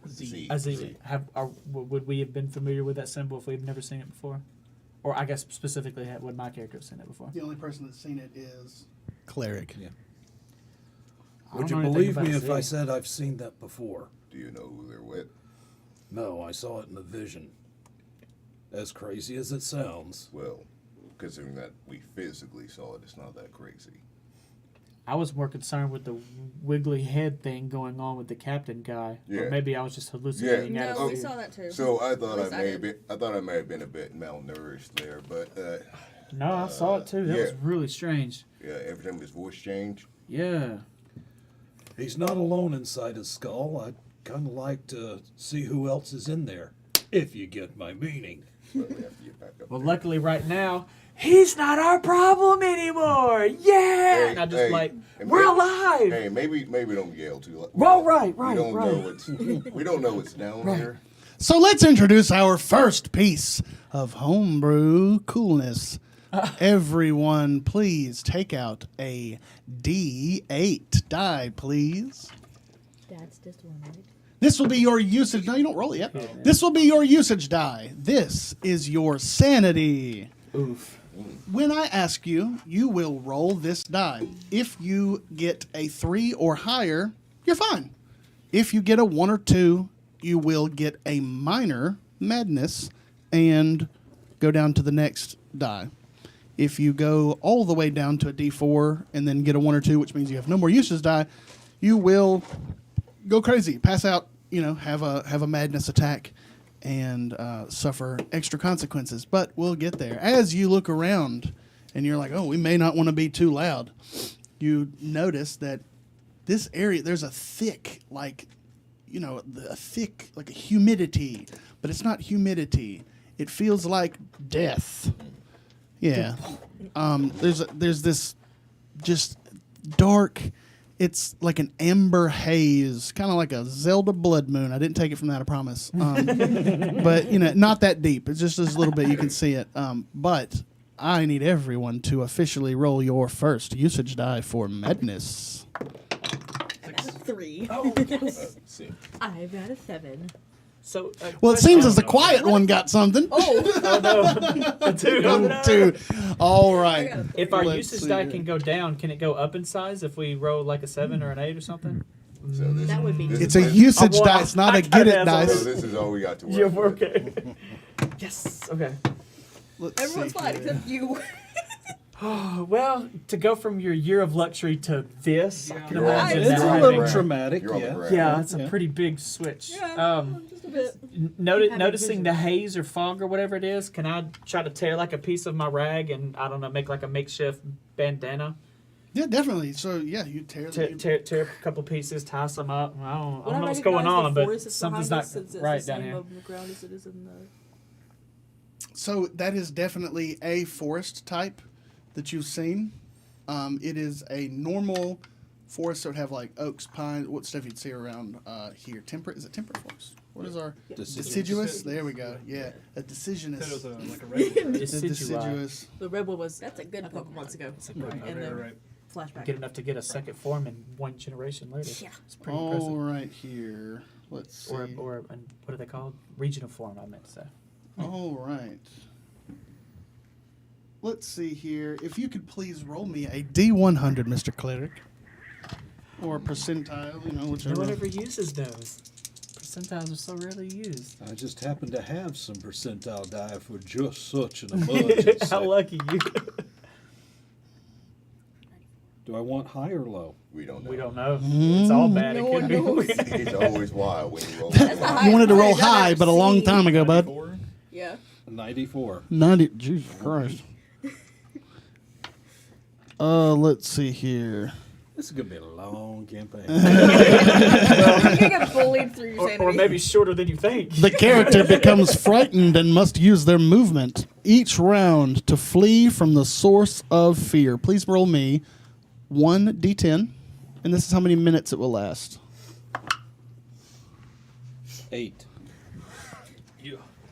Z. Would we have been familiar with that symbol if we've never seen it before? Or I guess specifically, would my character have seen it before? The only person that's seen it is Cleric. Yeah. I Would don't you know anything believe about me if I Z. said I've seen that before? Do you know who they're with? No, I saw it in a vision. As crazy as it sounds. Well, considering that we physically saw it, it's not that crazy. I was more concerned with the wiggly head thing going on with the captain guy. Yeah. Or maybe I was just hallucinating. Yeah. out of No, we fear. saw that too. So I thought At least I thought I may have been a bit malnourished there, but No, I saw it too. That was yeah. really strange. yeah, every time his voice changed, Yeah. He's not alone inside his skull. I'd kind of like to see who else is in there, if you get my meaning. but we have to get back up. Well, there. luckily, right now, he's not our problem anymore. Yeah. And I'm just like, hey, we're hey, alive. Hey, maybe don't yell too loud. Well, right. We don't know what's down here. So let's introduce our first piece of homebrew coolness. Everyone, please take out a D8 die, please. That's just one, right? This will be your usage. No, you don't roll it yet. This will be your usage die. This is your sanity. Oof. When I ask you, you will roll this die. If you get a 3 or higher, you're fine. If you get a 1 or 2, you will get a minor madness and go down to the next die. If you go all the way down to a D4 and then get a 1 or 2, which means you have no more usage die, you will go crazy, pass out, have a madness attack, and suffer extra consequences. But we'll get there. As you look around and you're like, oh, we may not want to be too loud, you notice that this area, there's a thick, like a humidity, but it's not humidity. It feels like death. Yeah. There's this just dark, it's like an amber haze, kind of like a Zelda blood moon. I didn't take it from that, I promise. But, not that deep. It's just a little bit, you can see it. But I need everyone to officially roll your first usage die for madness. I got a 3. Oh, See. I got a 7. So, Well, it seems as the quiet one got something. Oh no, dude. Two. All right. If our Let's usage see die here. can go down, can it go up in size if we roll like a 7 or an 8 or something? So this, That would be. this It's is- a usage I want- dice, not I a get it kinda have So dice. this is all we got to work Yeah, with. we're okay. Yes. Okay. Let's Everyone's see fine here. except you. Well, to go from your year of luxury to this, I can You're on imagine the It's that a ground. little having- traumatic, You're on the yeah. ground. Yeah, it's a Yeah. pretty big switch. Yeah, just a bit. Noticing vision. the haze or fog or whatever it is, can I try to tear like a piece of my rag and I don't know, make like a makeshift bandana? Yeah, definitely. So yeah, you tear Tear a couple pieces, tie some up. I don't Would know I what's going recognize the on, but forest that's something's behind not us since it's right the down same here. on the ground as it is in the. So that is definitely a forest type that you've seen. It is a normal forest that would have like oaks, pines, what stuff you'd see around here. Is it temperate forest? What is our deciduous? There we go. Yeah, a Said it was deciduous. like a regular. The Decidui. deciduous. The red one was. That's a good couple months ago. Right, And right, the right. flashback. Get enough to get a second form in one generation later. Yeah. It's pretty All impressive. right, here. Let's see. Or what are they called? Regional form, I meant to say. All right. Let's see here. If you could please roll me a D100, Mr. Cleric. Or a percentile, No whichever. one ever uses those. Percentiles are so rarely used. I just happen to have some percentile die for just such an emergency. How lucky you. Do I want high or low? We don't know. We don't know. It's all bad. No It one could knows. be. It's always wild when you roll. That's the You wanted to roll highest I've high, ever but a long seen. time ago, bud. 94? Yeah. 94. 90. Jesus Christ. Let's see here. This is going to be a long campaign. You're gonna get bullied through your sanity. Or maybe shorter than you think. The character becomes frightened and must use their movement each round to flee from the source of fear. Please roll me 1d10, and this is how many minutes it will last. 8.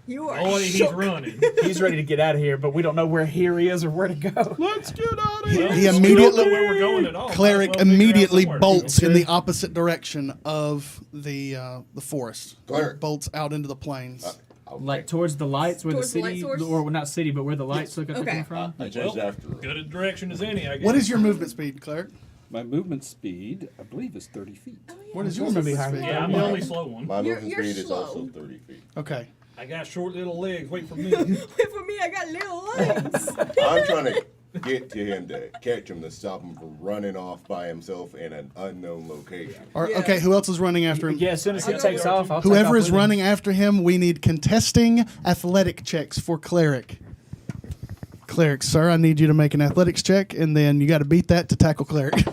You are Oh, he's shook. running. He's ready to get out of here, but we don't know where here he is or where to go. Let's get out of Well, here. He we don't know immediately, where we're going at all. Might as cleric well figure out immediately somewhere. bolts in Okay. the opposite direction of the forest. Cleric. Bolts out into the plains. Like towards the lights where Towards the the light city, source? or not city, but where the lights look up Okay. coming from. I changed Well, after. Good a direction as any, I guess. What is your movement speed, cleric? My movement speed, I believe, is 30 feet. What is your Supposed to be movement higher speed? than Yeah, I'm the only slow one. My You're- movement you're speed is slow. also 30 feet. Okay. I got short little legs. Wait for me. Wait for me, I got little legs. I'm trying to get to him to catch him to stop him from running off by himself in an unknown location. Yeah. Okay, who else is running after him? Yeah, as soon as he I'll go takes with off, I'll take Whoever off is with him. running after him, we need contesting athletic checks for cleric. Cleric, sir, I need you to make an athletics check, and then you got to beat that to tackle cleric.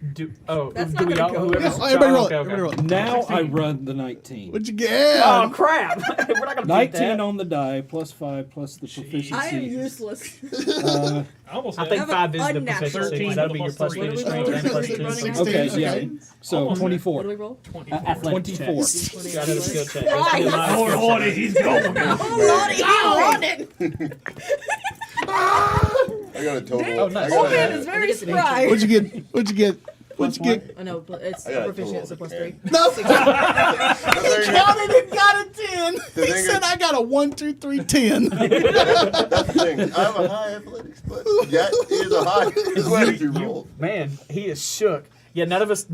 That's do not we gonna all? go. Whoever's Yeah, everybody roll it. okay, okay. Everybody roll it. Now I run the 19. What'd you get? Oh crap! We're not gonna beat 19 that. on the die, plus 5, plus the proficiency. I am useless. Uh, I almost I had think have a 5 is the unnatural proficiency. 13 So that'll be your plus plus 3. 3 to What strength are we and plus rolling? 2. Running So Okay, okay, yeah. okay. So Almost. 24. What do we roll? 24. athletic 24. checks. You gotta have a skill check. Right. It's gonna be a Oh, skill Lordy, check. he's going. Oh, Lordy, he's running. I got a total. Oh, nice. I Oh got man, a, it's very spry. What'd you get? What'd you get? What'd you get? Oh no, but it's I got a proficient, total so of plus 10. 3. No, the thing is- counted and got a 10. The He thing said is- I got a 1, 2, 3, 10. that's the thing. I have a high athletics, but that is a high athletics roll. Man, he is shook. Yeah, none of us.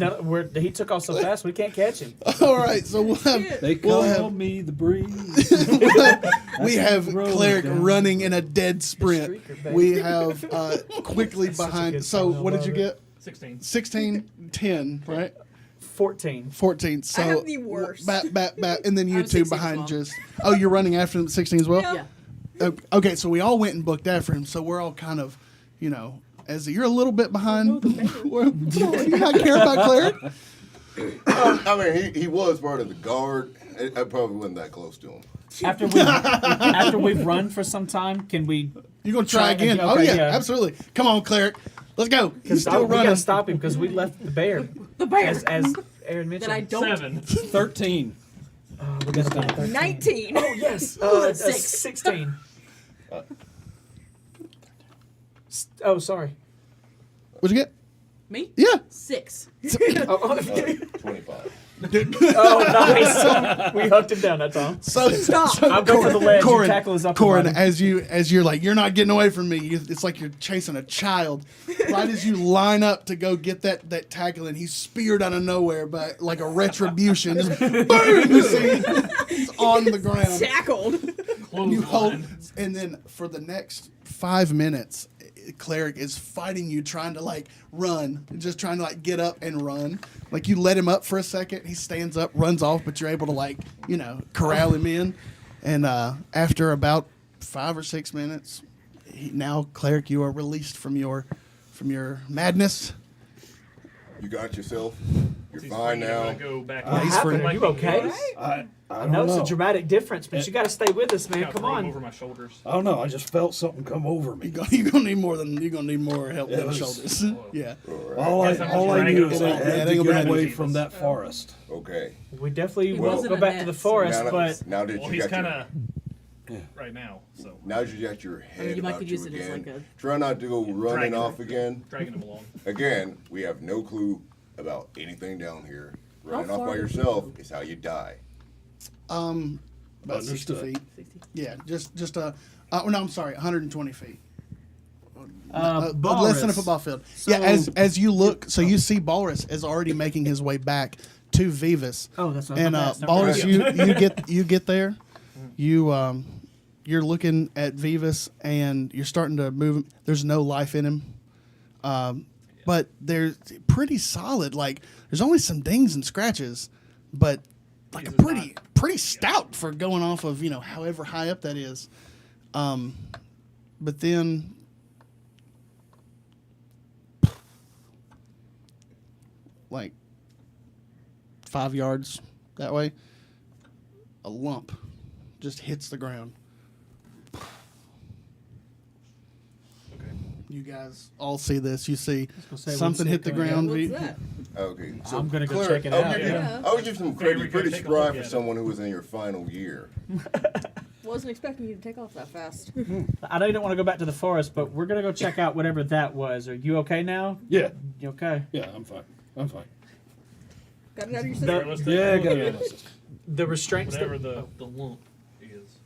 He took off so fast we can't catch him. All right, so we'll have They We'll call have- me the breeze. we have rolling cleric down. running in a dead sprint. streaker, baby. We have quickly Such a behind. good So song, I what did love you it. get? 16. 16, 10, right? 14. 14. So I have the worst. Bat, and then you I'm two 16 as behind well. just. Oh, you're running after him at 16 as well. Yeah. Okay, so we all went and booked after him. So we're all kind of, as you're a little bit behind. We're- you not care about cleric? I mean, he was part of the guard. I probably wasn't that close to him. After we've run for some time, can we? You're gonna try Try again? again, Oh okay, yeah, yeah. absolutely. Come on, cleric. Let's go. He's Because still we running. gotta stop him because we left the bear. The bear. As Aaron mentioned. That I don't. 7. 13. We gotta stop 13. 19. Oh Yes. That's 16. Oh, sorry. What'd you get? Me? Yeah. 6. Oh, 25. nice. We hooked him down that time. So, I'll go for the ledge. Corin, you tackle his upper Corin, body. as you're like, you're not getting away from me. It's like you're chasing a child. Right as you line up to go get that tackle, and he's speared out of nowhere by like a retribution. Just boom! You see, he's on the ground. Tackled. You hold, Clothesline. and then for the next 5 minutes, cleric is fighting you, trying to like run, just trying to like get up and run. Like you let him up for a second, he stands up, runs off, but you're able to like corral him in. And after about 5 or 6 minutes, now cleric, you are released from your madness. You got yourself. You're He's fine free, now. I'm gonna go back. What he's happened? free. Are you okay? I I don't know it's know. a dramatic difference, but you got to stay with us, man. Got Come thrown on. over my shoulders. I don't know. I just felt something come over me. You're gonna need more help Yeah, than the it was- shoulders. Yeah. All I Guess I'm just knew dragging is him I along. had Yeah, to they gonna get be away Jesus. from that forest. Okay. We definitely He will wasn't go a back to the net, so- forest, Now, but now that Well, you he's got kind your, of right now, so now that you got your head you might about could you use it as again, like a- try not to go running Dragging off him. again. dragging him along. Again, we have no clue about anything down here. Running off far by is yourself is how you die. About 60 Understood. feet. Yeah, just no, I'm sorry, 120 feet. Less than a Balrus. football field. So- Yeah, as you look, so you see Balrus is already making his way back to Vivas. Oh, that's what I And thought. Balrus, you get there, you're looking at Vivas and you're starting to move. There's no life in him, but they're pretty solid. Like there's only some dings and scratches, but like He's a pretty stout for going off of however high up that is. But then like 5 yards that way, a lump just hits the ground. You guys all see this. You see gonna say, something what's hit the it gonna ground. What's that? Okay, so I'm gonna go Claire, check it out, yeah. I would give some credit. You're pretty Take a spry look for at it. someone who was in your final year. Wasn't expecting you to take off that fast. I know you don't want to go back to the forest, but we're gonna go check out whatever that was. Are you okay now? Yeah, You okay? yeah, I'm fine. I'm fine. Got it out of your The- system. Let's take Yeah, a I look got at it. it. The restraints Whatever that the lump is.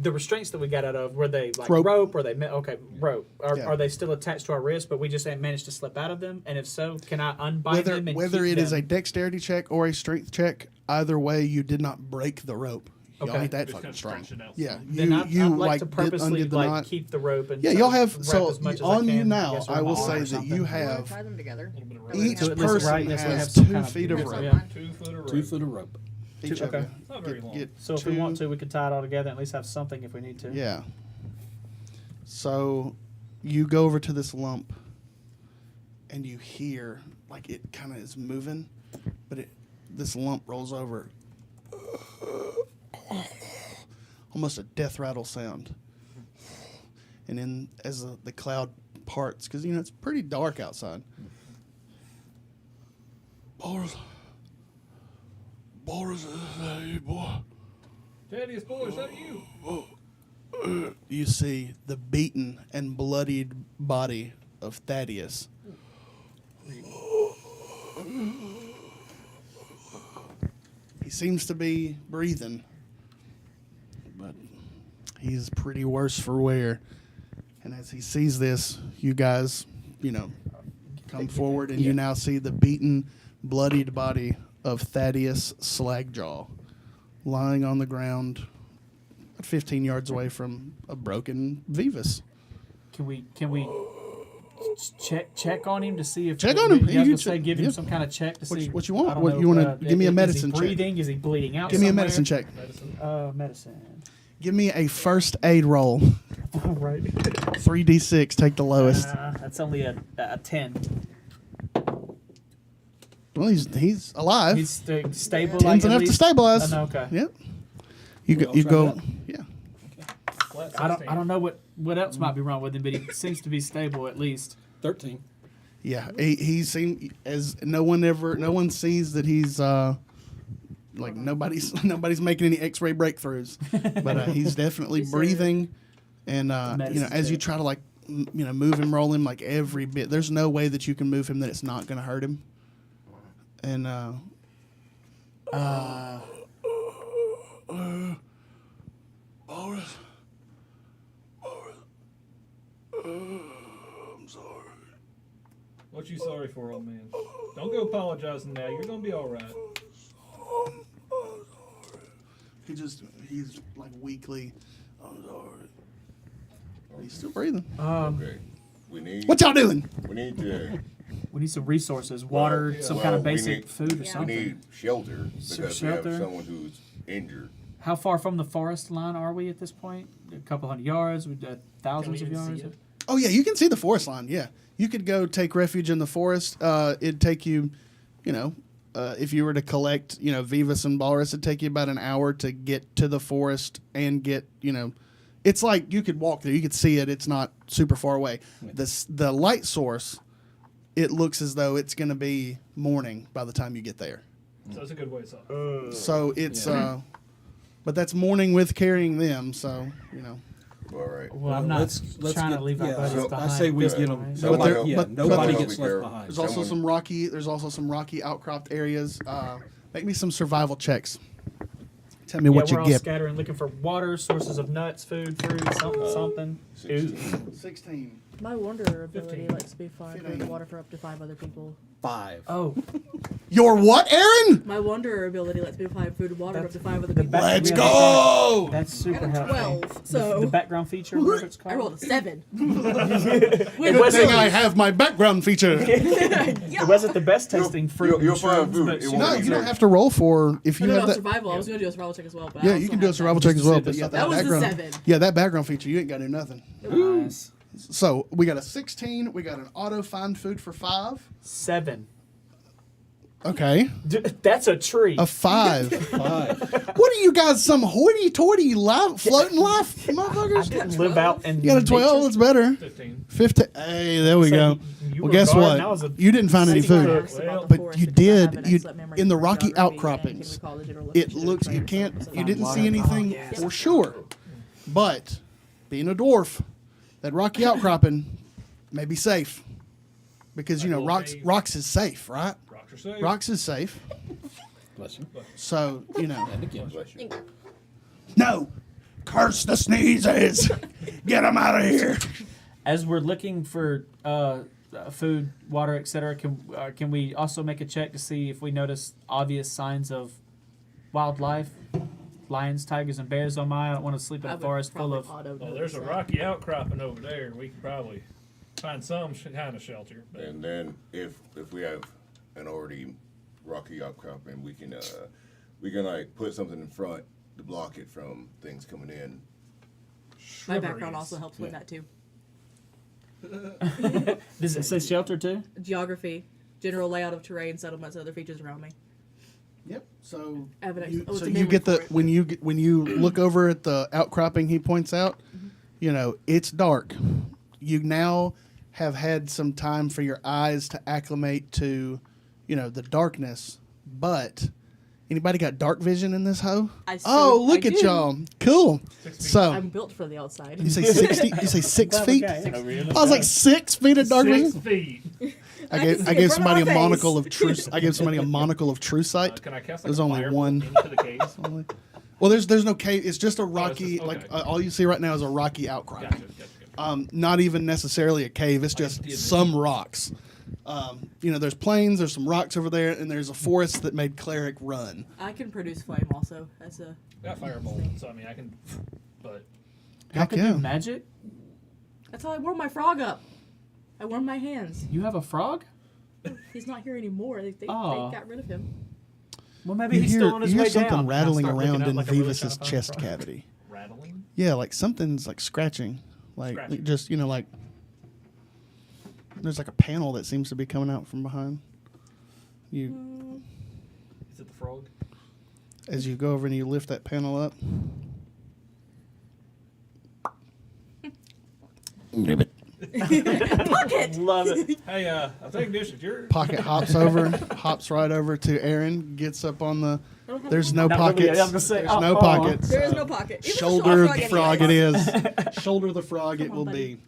the restraints that we got out of, were they like Rope. rope or they rope? Yeah. Are they still attached to our wrists, but we just ain't managed to slip out of them? And if so, can I unbind them and Whether keep it is a them? dexterity check or a strength check, either way, you did not break the rope. Y'all Okay. ain't that Just fucking kinda strong. stretch it out. Yeah, Then I'd you like to did purposely undid the like knot. keep the rope and Yeah, try y'all to have wrap so as much as on I you can, now. guess, I around will my arm say or that something. you Tie have them together. A little bit of each So at least person right, yes, we have has some 2 kind of- feet of That's rope. not mine. 2 foot of rope. 2 foot of rope. Each of Okay. you. Not very long. So if we want to, we could tie it all together and at least have something if we need to. Yeah. So you go over to this lump and you hear like it kind of is moving, but this lump rolls over. Almost a death rattle sound. And then as the cloud parts, because it's pretty dark outside. Boris, is that you, boy? Thaddeus, boy, is that you? You see the beaten and bloodied body of Thaddeus. He seems to be breathing, but he's pretty worse for wear. And as he sees this, you guys, come forward and you now see the beaten, bloodied body of Thaddeus Slagjaw lying on the ground 15 yards away from a broken Vivus. Can we check on him to see if Check on him. You guys You gonna check- say give him yeah. some kind of check to see What you want? I don't What know, you wanna- give me a medicine Is check. he breathing? Is he bleeding out? Give me a somewhere? medicine check. Medicine. Give me a first aid roll. All right. 3d6. Take the lowest. That's only a 10. Well, he's alive. He's stable. Ten's like, at enough to least? stabilize. Oh, no, okay. Yep. You We go. all You try go. that? Yeah. Flat I 16. don't know what else might be wrong with him, but he seems to be stable at least. 13. Yeah. He seemed as no one sees that he's like nobody's making any X-ray breakthroughs, but he's definitely breathing, and Medicine as you check. try to like move him, roll him like every bit. There's no way that you can move him that it's not going to hurt him, and Boris, I'm sorry. What you sorry for, old man? Don't go apologizing now. You're gonna be all right. He's like weakly. I'm sorry. He's still breathing. Okay. We need. What y'all doing? We need to. We need some resources, water, some kind of Well, we basic need- food or Yeah. We something. need shelter because we shelter? have someone who's injured. How far from the forest line are we at this point? A couple hundred yards? Thousands of even see yards? it? Oh yeah, you can see the forest line. Yeah, you could go take refuge in the forest. It'd take you, if you were to collect, Vivus and Walrus, it'd take you about an hour to get to the forest and get, it's like you could walk there, you could see it. It's not super far away. The light source, it looks as though it's going to be morning by the time you get there. So that's a good ways off. So it's, but that's morning with carrying them. So All right. Well, I'm not let's trying get- to leave our yeah, buddies so I behind. say we at this get 'em- point. Somebody there- over- Yeah, but- nobody somebody gets over left there- behind. There's also some rocky outcropped areas. Make me some survival checks. Tell me what we're you all get. scattering, looking for water, sources of nuts, food, fruit, something. Ooh. 16. My wanderer ability 15. lets me find food and water for up to 5 other people. 5. Oh, Your what, Aaron? My wanderer ability lets me find food and water for up to 5 other the people. back- Let's yeah, go! that's I super got a helpful. 12, so The background feature, whatever it's called. I rolled a 7. It Good wasn't, thing I have my background feature. it wasn't the best tasting fruit. you'll and find shrooms, food. but It she won't No, knows you don't that. have to roll for if you No, have no, that. survival. I was going to do a survival check as well. But I Yeah, also you can do a have survival that. check as well. Just to But see yeah, if that That was the background. 7. Yeah, that background feature, you ain't got to do nothing. Nice. So we got a 16. We got an auto find food for 5. 7. Okay, That's a tree. a 5. 5. What are you guys? Some hoity-toity floating life, motherfuckers? Didn't live out in You got a 12. That's better. 15. 15. Hey, there we So go. you Well, were guess guarding, I was what? a You didn't find any city food. clerk. Well, But you did. You in the rocky outcroppings. It looks. You can't. You didn't see anything for sure. But being a dwarf, that rocky outcropping may be safe because you know Well, rocks. hey. Rocks is safe, right? Rocks are safe. Rocks is safe. Bless you. So you know. And again. Bless you. No, curse the sneezes. Get them out of here. As we're looking for food, water, etc., can we also make a check to see if we notice obvious signs of wildlife, lions, tigers, and bears on my? I don't want to sleep in a forest full of. Well, there's a rocky outcropping over there. We could probably find some kind of shelter. But And then if we have an already rocky outcropping, we can like put something in front to block it from things coming in. My background shrubberies. also helps with that too. Does it say shelter too? Geography, general layout of terrain, settlements, and other features around me. Yep. So Evidence. you, Oh, it's so a you memory get the for it. when you look over at the outcropping he points out, you know it's dark. You now have had some time for your eyes to acclimate to, you know, the darkness. But anybody got dark vision in this hoe? I Oh, see- look I at do. y'all! Cool. So I'm built for the outside. you say 60? You say 6 feet? Okay. I was like 6 feet of dark 6 vision. feet. I can gave see I in gave front of somebody a my face. monocle of true. I gave somebody a monocle of true sight. Can I cast There's like a only firebolt one. into the cave? Well, there's no cave. It's just a rocky. okay. Like all you see right now is a rocky outcropping. Gotcha. Not even necessarily a cave. It's just some rocks. You know, there's plains. There's some rocks over there, and there's a forest that made Cleric run. I can produce flame also as a. Got firebolt, so I mean I can. But Y'all Heck can yeah. do magic. That's how I warm my frog up. I warm my hands. You have a frog? He's not here anymore. They Aw. got rid of him. Well, maybe You he's hear, still on his you hear way something down. rattling Start looking around out in like a really Beavis's trying to find chest a frog. cavity. rattling. Yeah, like something's like scratching. Like Scratching. just, you know, like there's like a panel that seems to be coming out from behind. You Is it the frog? as you go over and you lift that panel up. Love it. Hey, I think this is yours. Pocket hops over, hops right over to Aaron, gets up on the. There's no Not really, pockets. I was gonna say, There's oh, no oh. pockets. There is no pocket. Even Shoulder a the frog it is. Shoulder the frog it Come on, will buddy. be.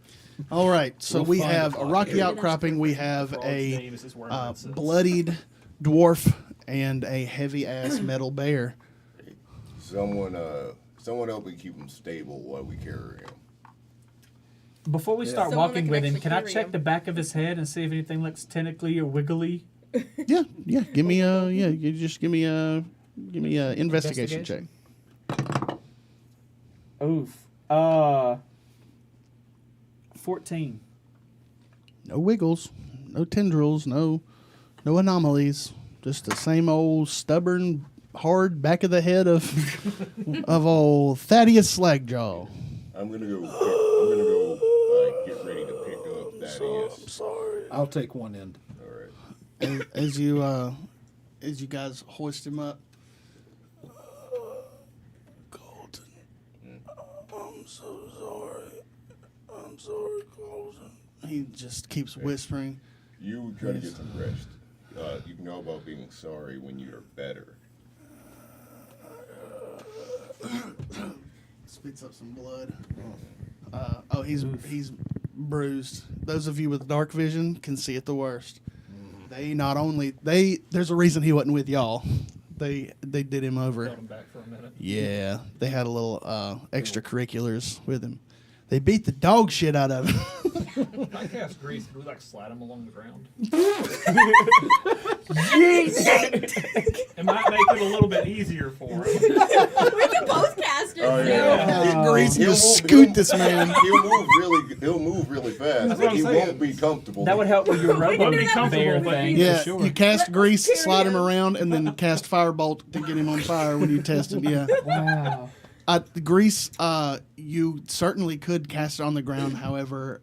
All right, so We'll we find a have a pocket. rocky Yeah, outcropping. We have Frog's a name is his word, it says. bloodied dwarf and a heavy ass metal bear. Someone help me keep him stable while we carry him. Before we start Someone walking that with can him, actually can I carry check him. the back of his head and see if anything looks tentacly or wiggly? Yeah. Give me a You just give me a investigation check. Oof. 14. No wiggles, no tendrils, no anomalies. Just the same old stubborn, hard back of the head of old Thaddeus Slagjaw. I'm gonna go get ready to pick up Thaddeus. I'll take one end. All right. As you guys hoist him up. Colton, I'm so sorry. I'm sorry, Colton. He just keeps whispering. You try to get some rest. You know about being sorry when you're better. Spits up some blood. He's bruised. Those of you with dark vision can see it the worst. There's a reason he wasn't with y'all. They did him over. Held him back for a minute. Yeah, they had a little extracurriculars with him. They beat the dog shit out of him. If I cast grease, do we like slide him along the ground? It might make it a little bit easier for him. We can both cast it. Oh yeah. Get Grease and He'll just move- scoot this man. He'll move really fast, That's but what he I'm saying. won't be comfortable. That would help with your robo Wouldn't be comfortable, bear but thing Yeah, for sure. you cast Grease, carry slide him him. around, and then cast Firebolt to get him on fire when you test it. Yeah. Wow. Grease, you certainly could cast it on the ground. However,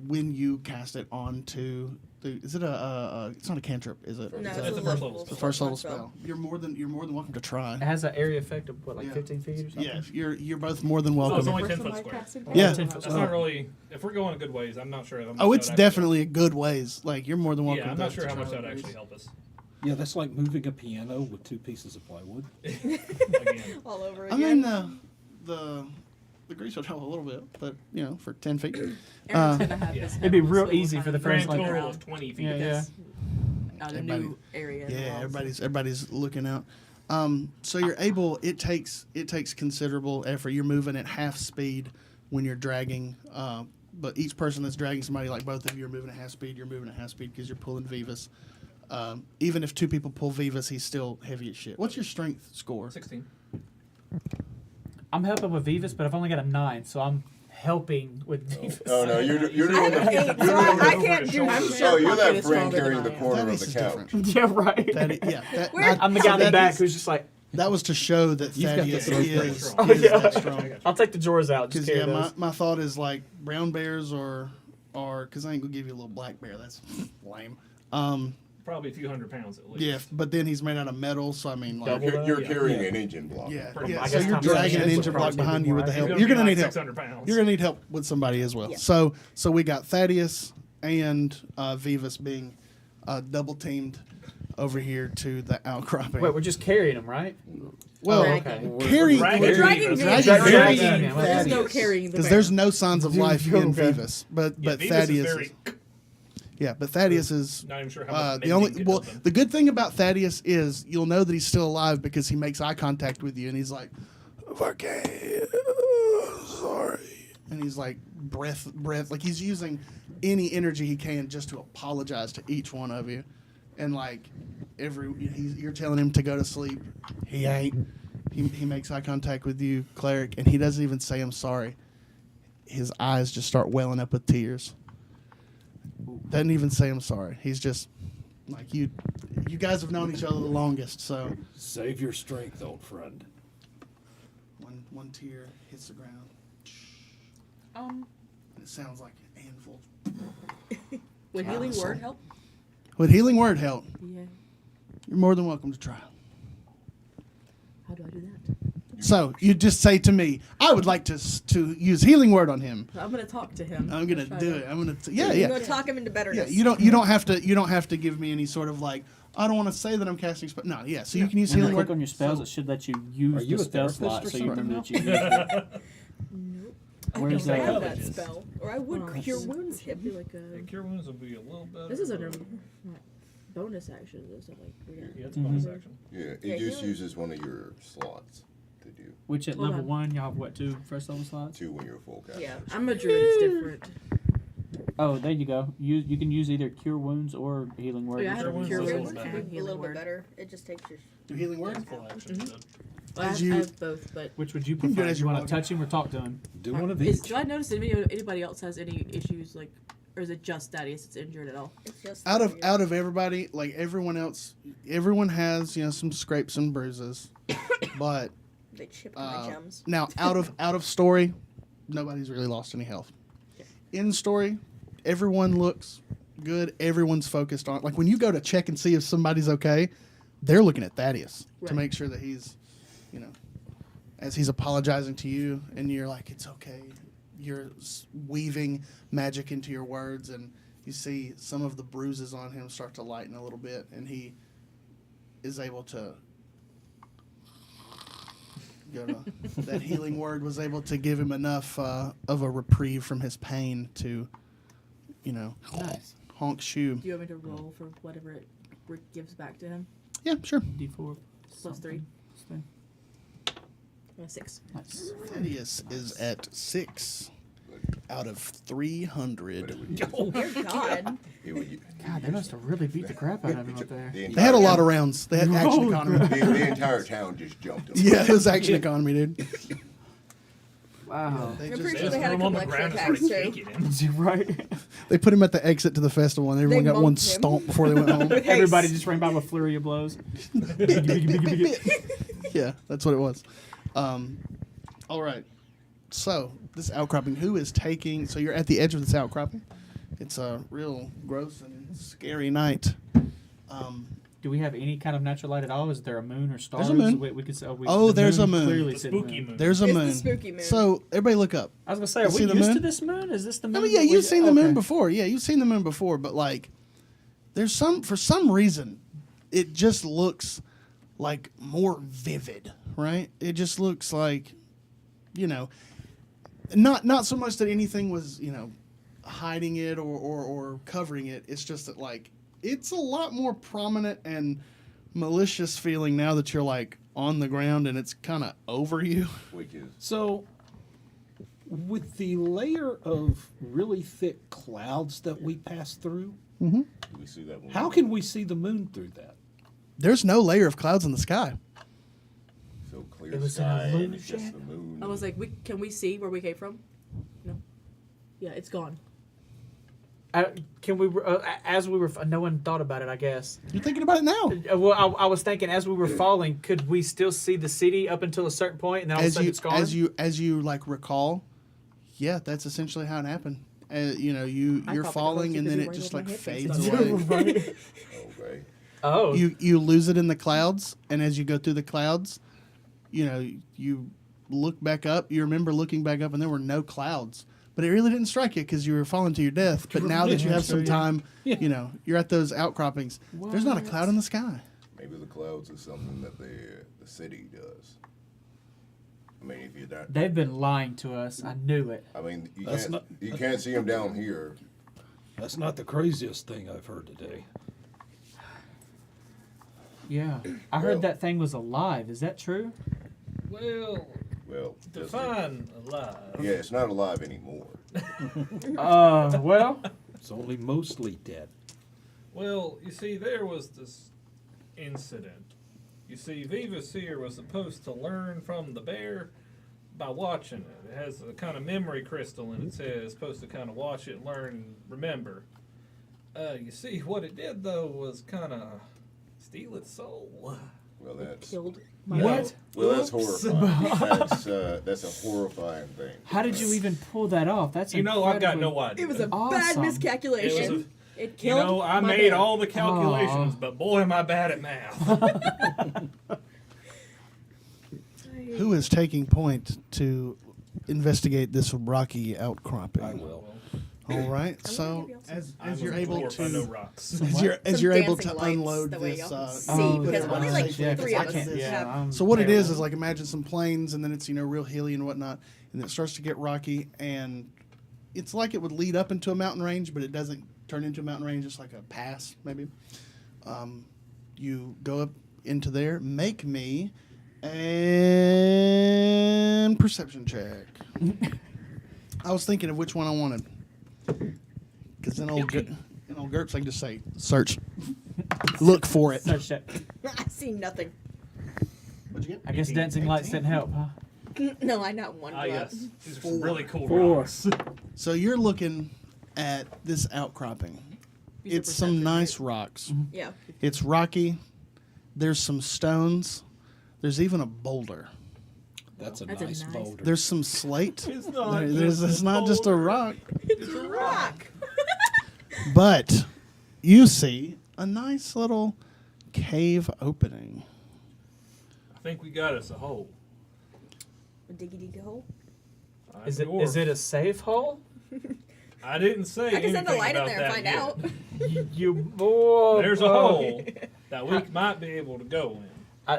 when you cast it onto is it it's not a cantrip, is it? No, Is it's that the a first level. level the first level spell. You're more than welcome to try. It has an area effect of what, like Yeah. 15 feet or something? Yeah, you're both more than Oh, it's welcome. only 10 First foot one I square. casted? Yeah. 10 foot That's not really. If we're going a good ways, I'm not sure. How much Oh, it's that would actually definitely a good ways. Like you're more than welcome. Yeah, I'm to not sure to how much try that would Grease. actually help us. Yeah, that's like moving a piano with 2 pieces of plywood. Again. All over I again. mean, the grease would help a little bit, but for 10 feet. Aaron's gonna have yeah. this It'd be have real mostly easy what for the kind first, of Grand like, total around of 20 feet. Yeah, yeah. this, a Everybody- new area. Yeah, as well, so. everybody's looking out. So you're able. It takes considerable effort. You're moving at half speed when you're dragging. But each person that's dragging somebody, like both of you, are moving at half speed. You're moving at half speed because you're pulling Vivas. Even if 2 people pull Vivas, he's still heavy as shit. What's your strength score? 16. I'm helping with Vivas, but I've only got a 9, so I'm helping with Vivas. Oh no, you're doing I have the. an 8, so I can't do I'm shit. sure Oh, you're Pocket that is friend stronger carrying than the I am. corner of Thaddeus the is couch. different. Yeah, right. Where- I'm the guy in the that back is- who's just like, That was to show that You've got Thaddeus the throat is, pretty is strong. Oh, yeah. that strong. I'll take the drawers out. Just Because carry yeah, those. my thought is like brown bears or because I ain't gonna give you a little black bear. That's lame. Probably a few hundred pounds at least. Yeah, but then he's made out of metal, so I mean, like, Double You're Yeah. carrying Yeah. an engine block. yeah, Pretty yeah. much. So I guess you're Tom dragging Cruise an would engine block probably be behind you with the more help. He's You're gonna be need like help. 600 pounds. You're gonna need help with somebody as well. Yeah. So we got Thaddeus and Vivas being double teamed over here to the outcropping. Wait, we're just carrying them, right? well, Dragging. carrying Dragging Dragging Vivas. Vivas. Dragging Thaddeus. There's no Thaddeus. carrying the because bear. there's no signs of life in Okay. Vivas, but Yeah, but Vivas Thaddeus is very. is, yeah, but Thaddeus is Not even sure how much the only mending well. could help him. The good thing about Thaddeus is you'll know that he's still alive because he makes eye contact with you and he's like, "Okay, sorry," and he's like breath, like he's using any energy he can just to apologize to each one of you, and like you're telling him to go to sleep, he ain't. He makes eye contact with you, cleric, and he doesn't even say I'm sorry. His eyes just start welling up with tears. Doesn't even say I'm sorry. He's just like you. You guys have known each other the longest, so Save your strength, old friend. one tear hits the ground, and it sounds like an anvil. Would healing Awesome. word help? Would healing word help? Yeah. You're more than welcome to try. How do I do that? So you just say to me, "I would like to use healing word on him." I'm gonna talk to him. I'm gonna Try do that. it. I'm gonna. You're Yeah. gonna talk him into Yeah, betterness. you don't have to give me any sort of like I don't want to say that I'm casting spell. No, yeah. So you can use When you healing click word. on your spells, So- it should let you Are use you the a spell therapist slot or so you something remember now? that you used it. Nope. Where's I don't have that? that spell. Or I would Oh, cure this wounds should be him. like Yeah, a. cure wounds would be a little better. This is under bonus action. This like we got. Yeah, it's a bonus Mhm. action. Yeah, it Yeah, just healing. uses one of your slots to do Which at Hold level on. 1, y'all have what, 2 first level slots? 2 when you're full cast. Yeah. I'm a druid. It's different. Oh, there you go. You can use either cure wounds or healing word. Oh, yeah, I whichever have one's cure the Cure wounds. best. wounds better. would be a Healing little bit word. better. It just takes your. Do healing word. Full action. Mhm. so- Well, I, Did you- I have both, but Which would you can do prefer? it as Do you you're want to walking. touch him or talk to him? Do one of is, each. do I notice if anybody else has any issues like, or is it just Thaddeus that's injured at all? It's just out of weird. everybody, like everyone else, everyone has some scrapes and bruises, but They chipped my gems. now out of story, nobody's really lost any health. In story, everyone looks good. Everyone's focused on like when you go to check and see if somebody's okay, they're looking at Thaddeus to Right. make sure that he's, as he's apologizing to you, and you're like, it's okay. You're weaving magic into your words, and you see some of the bruises on him start to lighten a little bit, and he is able to go to that healing word was able to give him enough of a reprieve from his pain to, Nice. honk shoe. Do you want me to roll for whatever it gives back to him? Yeah, sure. D4 Plus 3. 6. Nice. Thaddeus is at 6 out of 300. Dear God. God, they must have really beat the crap out of him up there. They had a lot of rounds. They had action economy. The entire town just jumped him. Yeah, it was action economy, dude. Wow. They, I'm just, pretty They sure just they had a threw him on couple the extra ground and started attacks too. kicking him. Right. they put him at the exit to the festival, and everyone They got one mugged him. stomp before they went home. Everybody just ran by with flurry of blows. Yeah, that's what it was. All right. So this outcropping, who is taking? So you're at the edge of this outcropping. It's a real gross and scary night. Do we have any kind of natural light at all? Is there a moon or stars? There's a moon. We could say, Oh, the there's a moon. Clearly The said spooky moon. There's a It's moon. the spooky moon. So everybody look up. I was gonna say, You are see we the used moon? to this moon? Is this the moon? I mean, yeah, that you've seen the moon okay. before. Yeah, you've seen the moon before, but like, there's for some reason, it just looks like more vivid, right? It just looks like, not so much that anything was, hiding it or covering it. It's just that like it's a lot more prominent and malicious feeling now that you're like on the ground and it's kind of over you. Which is So, with the layer of really thick clouds that we pass through, do we see that one? how can we see the moon through that? There's no layer of clouds in the sky. So clear It was an sky and it's just illusion. the moon. I was like, can we see where we came from? No. Yeah, it's gone. Can we? As we were, no one thought about it. I guess. You're thinking about it now. Well, I was thinking as we were falling, could we still see the city up until a certain point, and then all of a sudden it's gone? As you like recall, yeah, that's essentially how it happened. You're thought falling because and then you it were just wearing like my fades headphones. away. Okay. Oh, You lose it in the clouds, and as you go through the clouds, you look back up. You remember looking back up, and there were no clouds. But it really didn't strike you because you were falling to your death. But now that you have some time, you're at those outcroppings. There's not a cloud in the sky. Maybe the clouds is something that the city does. I mean, if you don't, they've been lying to us. I knew it. I mean, you That's can't not- you can't see them down here. That's not the craziest thing I've heard today. Yeah, I heard Well- that thing was alive. Is that true? Well, Well, does it- define alive. yeah, it's not alive anymore. Well, It's only mostly dead. Well, you see, there was this incident. You see, Vivus here was supposed to learn from the bear by watching it. It has a kind of memory crystal in its head. It's supposed to kind of watch it, learn, and remember. You see, what it did, though, was kind of steal its soul. Well, that's Killed. what? well, that's horrifying. That's a horrifying thing. How did you even pull that off? That's You know, I've got incredibly- no idea. It was a bad Awesome. miscalculation. It You killed. know, I my made bear. all the calculations, Aw. but boy, am I bad at math. Who is taking point to investigate this rocky outcropping? I will. All right. I'm So gonna give you as I was you're able dwarf, I know to rocks. as Some you're able dancing to lights, unload that way this, y'all can see, Oh, because put it only on like stage, yeah, 3 I of us can't. have. I'm So what it terrible. is like imagine some plains and then it's real hilly and whatnot, and it starts to get rocky and it's like it would lead up into a mountain range, but it doesn't turn into a mountain range. It's like a pass maybe. You go up into there. Make me a perception check. I was thinking of which one I wanted because then old Gertz I can just say search, look for it. Search that. I see nothing. What'd you get? I guess dancing lights didn't help, huh? No, I not one. Ah, drop. yes. These are some really cool Four. rocks. So you're looking at this outcropping. Use your It's some perception, nice rocks. Yeah. It's rocky. There's some stones. There's even a boulder. That's a That's a nice nice- boulder. There's some slate. It's not It's not just a rock. It's a rock. But you see a nice little cave opening. I think we got us a hole. A diggy diggy hole. I'm Is it dwarf. a safe hole? I didn't say I can send a anything light in about there and that find yet. out. You boy. There's a hole that we might be able to go in.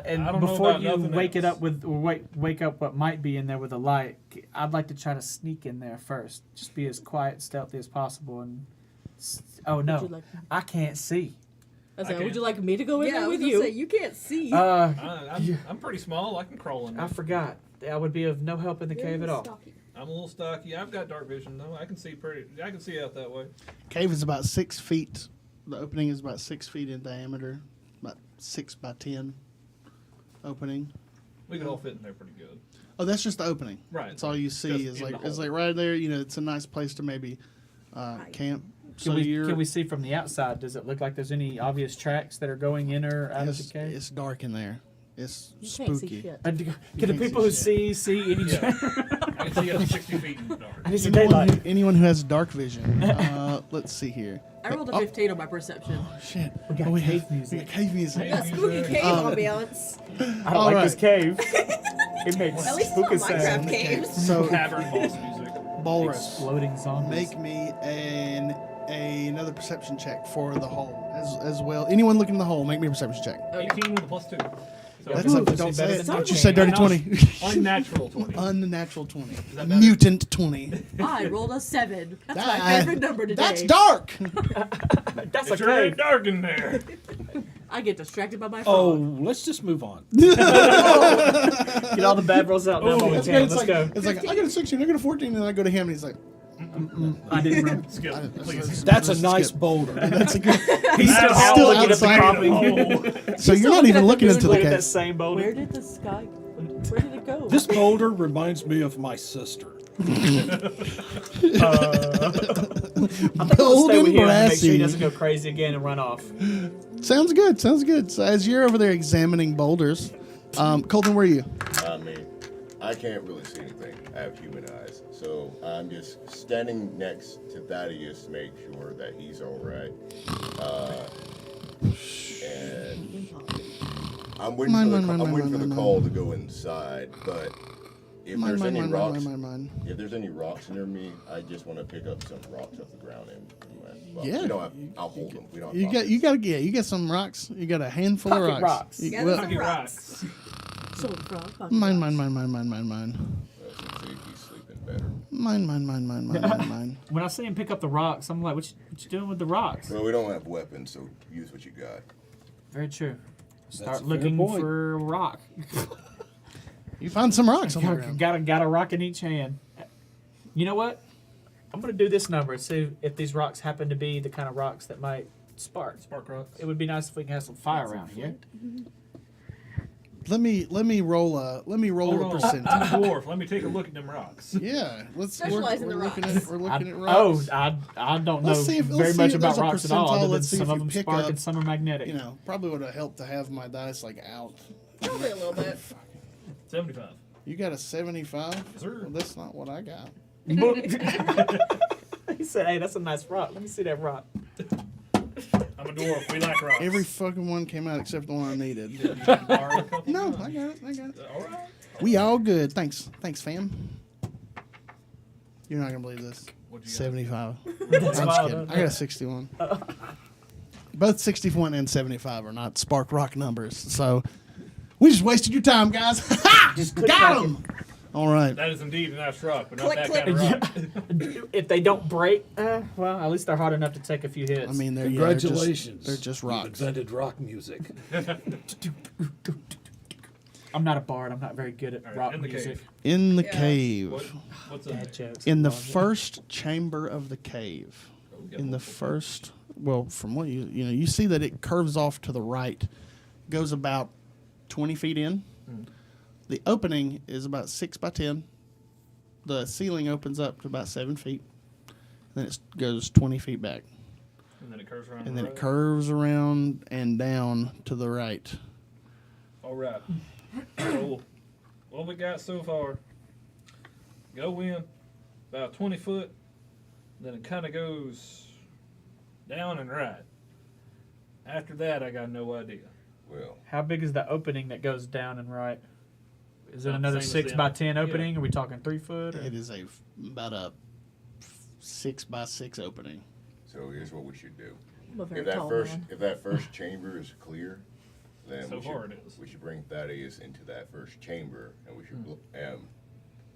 And I don't know before about you nothing wake it else. up with, or wake up what might be in there with a light, I'd like to try to sneak in there first. Just be as quiet, stealthy as possible. And oh Would no, you like- I can't see. I was like, Okay. would you like me to go in Yeah, I there was with gonna you? say, you can't see. I'm pretty small. I can crawl in there. I forgot. I would be of no help in the cave at all. I'm a little stocky. I've got dark vision though. I can see out that way. Cave is about 6 feet. The opening is about 6 feet in diameter, about 6 by 10 opening. We could all fit in there pretty good. Oh, that's just the opening. Right. That's all you see Just is in like the it's hole. like right there. You know, it's a nice place to maybe camp. So Can we see from the outside? Does it look like there's any obvious tracks that are going in or out of the cave? It's dark in there. It's You can't see spooky. shit. Can the people who see any? Yeah. I can see up to 60 feet in the dark. I need some daylight. Anyone who has dark vision. Let's see here. I rolled a 15 on my perception. Shit. We got we cave have, music. We got cave music. That spooky cave ambiance. I don't like Alright. this cave. It makes At least spooky it's not Minecraft sound. caves. So, Tavern boss music. Walrus, Exploding zombies. make me another perception check for the hole as well. Anyone looking in the hole, make me a perception check. 18 with a +2. So That's Ooh, a, does don't it say better it. than Don't you mine? say dirty No. 20. Unnatural 20. Unnatural 20. that better? Mutant 20. I rolled a 7. That's my That- favorite number today. That's dark. That's a It sure ain't cave. dark in there. I get distracted by my Oh, frog. let's just move on. Get all the bad rolls out now while we It's can. like, Let's go. it's like I got a 16, I got a 14, and I go to him, and he's like, I didn't roll. Skip, please. That's a Let's nice skip. boulder. That's a good. He's still, still looking at outside. the coffee. So you're not even looking into the Look at that cave. same boulder. Where did the sky? Where did it go? This boulder reminds me of my sister. I'm gonna stay Golden with him to make sure he brassy. doesn't go crazy again and run off. Sounds good. Sounds good. So as you're over there examining boulders, Colton, where are you? I mean, I can't really see anything. I have human eyes. So I'm just standing next to Thaddeus to make sure that he's all right. And I'm waiting Mine, for the mine. call to go inside, but if there's any rocks, Mine. if there's any rocks near me, I just want to pick up some rocks off the ground and well, Yeah. we don't have. I'll hold them. We don't. You have got, you pockets. got, you got some rocks. You got a handful of Pocket rocks. rocks. You- Yeah, well, there's some rocks. Sword frog. mine. Let's see if he's sleeping better. Mine. When I see him pick up the rocks, I'm like, what you doing with the rocks? Well, we don't have weapons, so use what you got. Very true. That's Start a fair looking point. for a rock. You find some rocks on the ground. Got a rock in each hand. You know what? I'm gonna do this number and see if these rocks happen to be the kind of rocks that might spark. Spark rocks. It would be nice if we can have some fire around here. Let me roll a Hold on. percentage. I'm a dwarf. Let me take a look at them rocks. Yeah, let's. Specialize in we're the looking rocks. at we're I, looking at rocks. I don't know Let's see if- very let's much see if about there's a rocks at all, percentile. other than Let's see some if of you them pick spark up, and some are magnetic. You know, probably would have helped to have my dice like out. Probably a little bit. 75. You got a 75? Yes, sir. Well, that's not what I got. He said, "Hey, that's a nice rock. Let me see that rock." I'm a dwarf. We like rocks. Every fucking one came out except the one I needed. Borrow a couple No, times. I got it. All right. We all good. Thanks, fam. You're not gonna believe this. What'd you got? 75. That's I'm just wild, kidding. huh? I got a 61. Both 61 and 75 are not Spark Rock numbers, so we just wasted your time, guys. Ha! Just click Got back him. All right. That is indeed a nice rock, but not Click, that click. kind of rock. If they don't break, well, at least they're hard enough to take a few hits. I mean, Congratulations. They're just You've rocks. invented rock music. I'm not a bard. I'm not very good at All right, rock in the music. cave. In the Yeah. cave. What's in Dad there? jokes. In the Love it. first chamber of the cave. Oh, we got In the multiple first, well, from what you see that it curves off to the right, goes about 20 feet in. The opening is about 6 by 10. The ceiling opens up to about 7 feet. Then it goes 20 feet back. And then it curves around. And the then right. it curves around and down to the right. All right. So, what we got so far? Go in about 20 foot, then it kind of goes down and right. After that, I got no idea. Well, How big is the opening that goes down and right? Is it About the another same as 6 them. by 10 Yeah. opening? Are we talking 3 foot? Or? It is about a 6 by 6 opening. so here's what we should do. I'm a very If that tall first man. if that first chamber is clear, then So we far should, it is. we should bring Thaddeus into that first chamber, and we should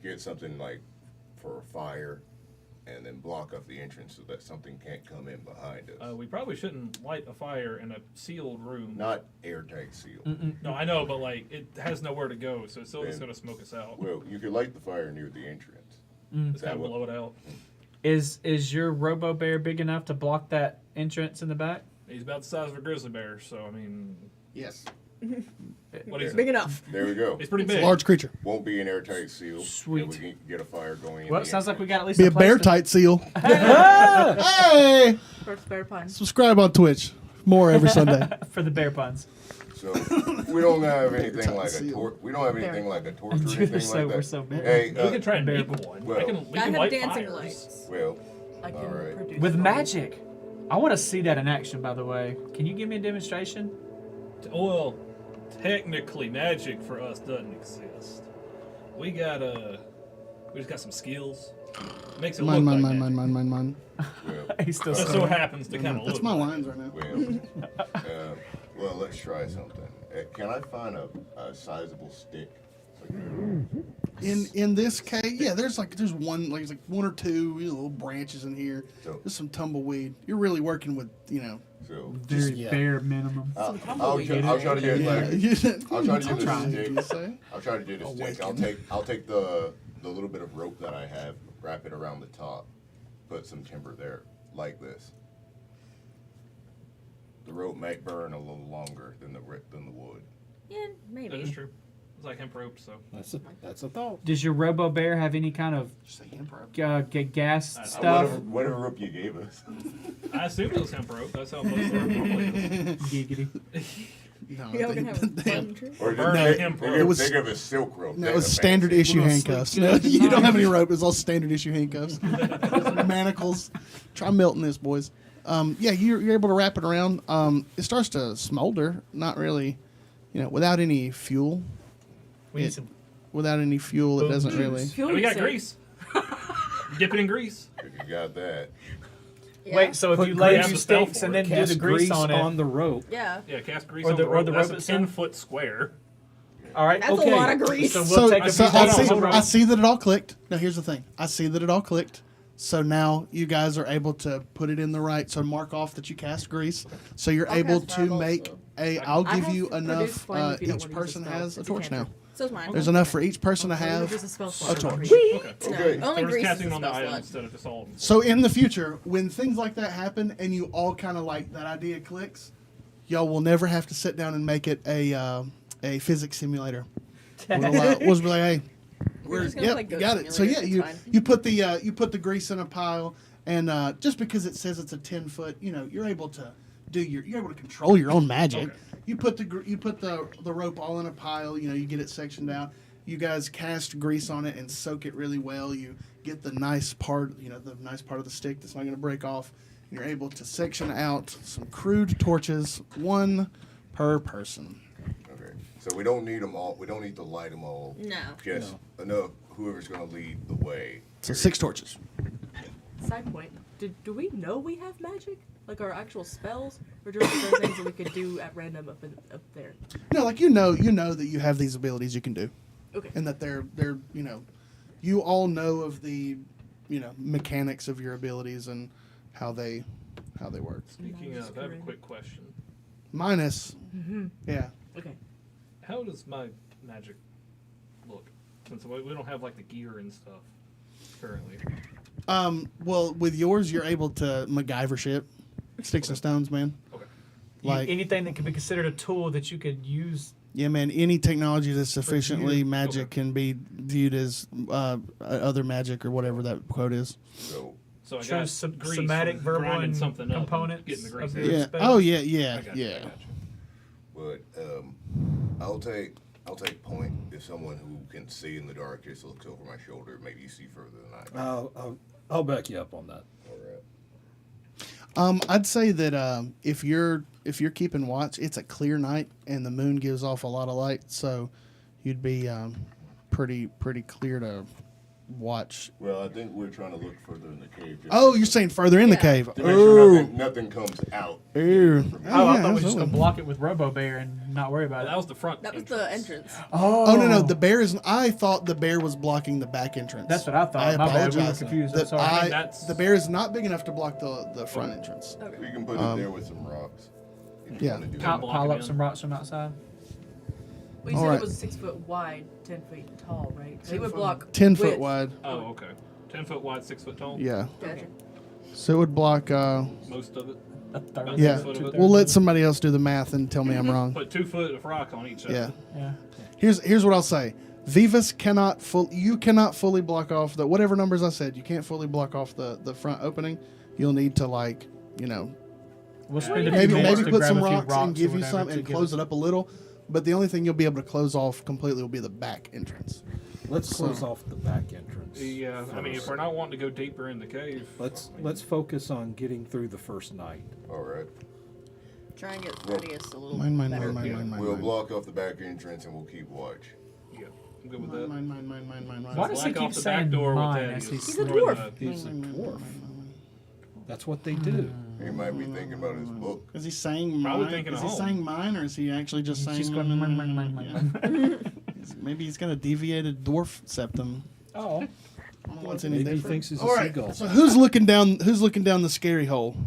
get something like for a fire, and then block off the entrance so that something can't come in behind us. We probably shouldn't light a fire in a sealed room. Not airtight seal. No, I know, but like it has nowhere to go, so it's still just Then- gonna smoke us out. Well, you could light the fire near the entrance. It's Is that gotta what? blow it out. Is your Robo Bear big enough to block that entrance in the back? He's about the size of a grizzly bear, so I mean, Yes. what is Big it? enough. There we go. It's pretty big. Large creature. Won't be an airtight seal. Sweet. And we can get a fire going. Well, in it the sounds like we got at least Be a place bear to- tight seal. Hey! First bear pun. Subscribe on Twitch. More every Sunday. for the bear puns. So we don't have anything like a seal. torch. We don't have anything like a torch or Dude, anything we're so- like that. we're so bad. Hey, We can try and Bear- make one. well- we I can have light dancing fires. lights. well, I can Alright. produce With fire. magic. I want to see that in action, by the way. Can you give me a demonstration? Well, technically, magic for us doesn't exist. We just got some skills. Makes it Mine, look mine, like mine, magic. mine. well, He's still Just so happens to kind of That's look. my like lines right now. well, let's try something. Can I find a sizable stick? In this case, yeah, there's one like one or two little branches in here. So- There's some tumbleweed. You're really working with So very yeah. bare minimum. I'll tumbleweed. try to get like I'll try to get trying, a you stick. say? I'll try to get a stick. Awaken. I'll take the little bit of rope that I have, wrap it around the top, put some timber there, like this. The rope might burn a little longer than the wood. Yeah, That is maybe. true. It's like hemp rope, so. That's a thought. Does your Robo Bear have any kind of Say emperor. gas Uh, stuff? Whatever rope you gave us. I assume it was hemp rope. That's how most of our normally is. Giggity. No, Yeah, we're gonna have a fun trip. Or Burn they, hemp they, rope. give, It was- they give us silk rope. No, They it was have a standard fancy- issue We're gonna handcuffs. sleep No, good you don't have tonight. any rope. It's all standard issue handcuffs. Manacles. Try melting this, boys. Yeah, you're able to wrap it around. It starts to smolder. Not really, without any fuel. We need It- some. Without any fuel, it Boom doesn't juice. really. Fuel And we got usage. grease. Dip it in grease. If you got that. Yeah. Wait, so if Put you lay a grease few on the spell sticks for and it. then do the Cast grease on it. the rope. Yeah. Yeah, cast grease Or on the- the or rope. the That's rope a itself? 10-foot square. All right, That's okay. a lot of grease. So we'll So, take a so piece I of see. the rope. I see that it all clicked. Now here's the thing. I see that it all clicked. So now you guys are able to put it in the right. So mark off that you cast grease. So you're I'll able cast to fireball, make so- a. I'll I give have you produce enough. flame if you don't Each wanna use person a spell. has a It's torch now. cantrip. So's mine. There's enough for each person to Okay, have use a spell a slot. torch. Okay. No, Okay. only So we're grease just is casting a on the spell item slot. instead of just all. So in the future, when things like that happen and you all kind of like that idea clicks, y'all will never have to sit down and make it a physics simulator. We'll be like, hey, We're just gonna yep, play you Goat got it. So yeah, Simulator, it's you put the grease in a pile, and just because it says it's a 10-foot, you're able to you're able to control your own magic. Okay. You put the rope all in a pile. You get it sectioned out. You guys cast grease on it and soak it really well. You get the nice part, the nice part of the stick that's not going to break off. And you're able to section out some crude torches, one per person. Okay. So we don't need them all. We don't need to light them all. No. Just enough. Whoever's going to lead the way. So 6 torches. Side point. Do we know we have magic? Like our actual spells? Or just those things that we could do at random up there? No, like you know that you have these abilities you can do. Okay. And that they're you all know of the mechanics of your abilities and how they work. Speaking of, I have a quick question. Minus, yeah. Okay. How does my magic look? Since we don't have like the gear and stuff currently. Well, with yours, you're able to MacGyver shit, sticks and stones, man. Okay. Like Anything that could be considered a tool that you could use. yeah, man. Any technology that's sufficiently you. magic Okay. can be viewed as other magic or whatever that quote is. So So I Shows got grease somatic, from verbal, grinding and something up and components getting the grease of out. your Yeah. spells. Oh yeah, I yeah, got you, I yeah. got you. but I'll take point if someone who can see in the dark just looks over my shoulder. Maybe you see further than I can. I'll back you up on that. All right. I'd say that if you're keeping watch, it's a clear night and the moon gives off a lot of light, so you'd be pretty clear to watch. Well, I think we're trying to look further in the cave. Oh, you're saying further in the cave. To make sure Oh, nothing comes out. oh, I thought we were just gonna block it with Robo Bear and not worry about That it. was the front. That was the entrance. Oh no, the bear is. I thought the bear was blocking the back entrance. That's what I thought. I My bad. We were apologize. confused. I'm The, sorry. That's- the bear is not big enough to block the front entrance. We can put it there with some rocks. If you yeah. wanna do Pile, that. pile up some rocks from outside. Well, you All said right. it was 6 foot wide, 10 feet tall, right? So it would 10 block 10 foot width. wide. Oh, okay. 10 foot wide, 6 foot tall. Yeah. Gotcha. So it would block. Most of it. A third. Yeah. 6 foot of it. We'll let somebody else do the math and tell me I'm wrong. Put 2 foot of rock on each. Yeah. Yeah. Here's what I'll say. Vivus cannot you cannot fully block off the whatever numbers I said. You can't fully block off the front opening. You'll need to We'll spend a few maybe minutes to put grab some a few rocks and or give you whatever some to and give close us- it up a little. But the only thing you'll be able to close off completely will be the back entrance. Let's close off the back entrance. Yeah, I mean, if we're not wanting to go deeper in the cave, Let's focus on getting through the first night. All right. Try and get Thaddeus a little Mine, better. We'll block off the back entrance and we'll keep watch. yeah, I'm good with that. Mine. Why does he Black keep off the back saying door with mine that. as he's He's a or dwarf. the- He's a dwarf. That's what they do. He might be thinking about his book. Is he saying Probably mine? thinking Is of he home. saying mine, or is he actually just saying? just going, Yeah. Maybe he's got a deviated dwarf septum. Oh. I don't know what's any Maybe he different. thinks he's a All right. seagull. So who's looking down? Who's looking down the scary hole?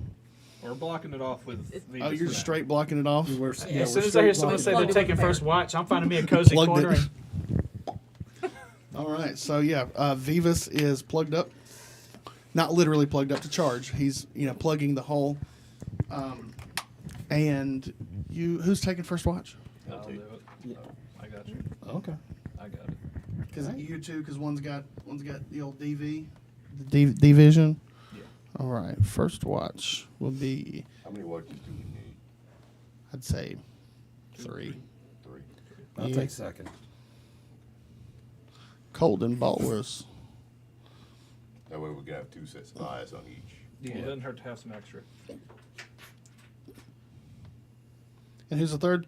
We're blocking it off with. Oh, you're straight blocking it off. We're, yeah, As soon we're as I hear straight someone blocking say it. they're Plugged it taking with a first bear. watch, I'm finding me a cozy Plugged corner. it. All right. So yeah, Vivus is plugged up. Not literally plugged up to charge. He's plugging the hole. And who's taking first watch? I'll do it. I got you. Okay. I got it. Because you two, because one's got the old DV, the D-Vision. Yeah. All right, first watch will be, How many watches do we need? I'd say, 3. 3. I'll Yeah. take second. Colden Balwers. That way we can have 2 sets of eyes on each. Yeah, it doesn't hurt to have some extra. And who's the third?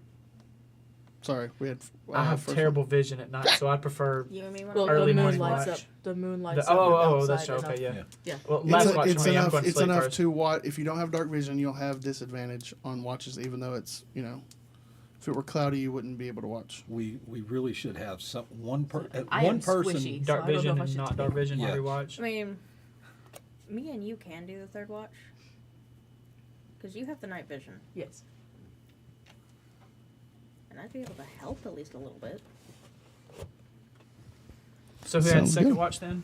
Sorry, we had. I have first terrible vision at night, so I'd prefer. You and me want Well, Early the moon morning lights watch. up. The moon The, lights up. oh, outside that's true. enough. Okay, yeah. Yeah. Yeah. Well, It's, last watch it's for me, I'm enough. going to It's sleep enough first. to watch. If you don't have dark vision, you'll have disadvantage on watches, even though it's if it were cloudy, you wouldn't be able to watch. We really should have one I am person. squishy. Dark So I don't know vision if I and should not take dark it. vision Yeah. every watch. I mean, me and you can do the third watch. Because you have the night vision. Yes. And I'd be able to help at least a little bit. So who had Sounds second good. watch then?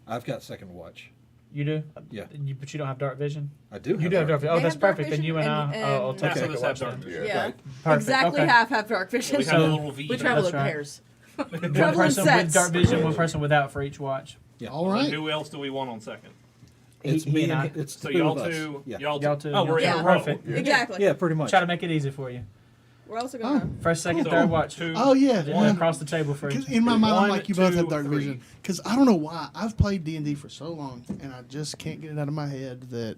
I've got second watch. You do? Yeah. But you don't have dark vision? I do. You do have dark vision. Oh, They that's have dark perfect. Then you and vision I, and- I'll and- take Half of second us watch. have then. dark. Yeah. Right. Perfect. Exactly Okay. half have dark vision. We have a little V. We travel That's in right. pairs. One Travel in person with sets. dark vision, one person without for each watch. Yeah. All So right. who else do we want on second? It's He me and and I. it's So the two y'all of us. two. Yeah. Y'all two. Oh, we're Yeah. in a row. Perfect. Yeah. Exactly. Yeah, pretty much. Try to make it easy for you. We're also gonna. First, second, So, third watch. 2. Oh yeah. One yeah. across the table for each. 'Cause in my mind, I'm 1, like, you both 2, have dark 3. vision. Because I don't know why. I've played D&D for so long, and I just can't get it out of my head that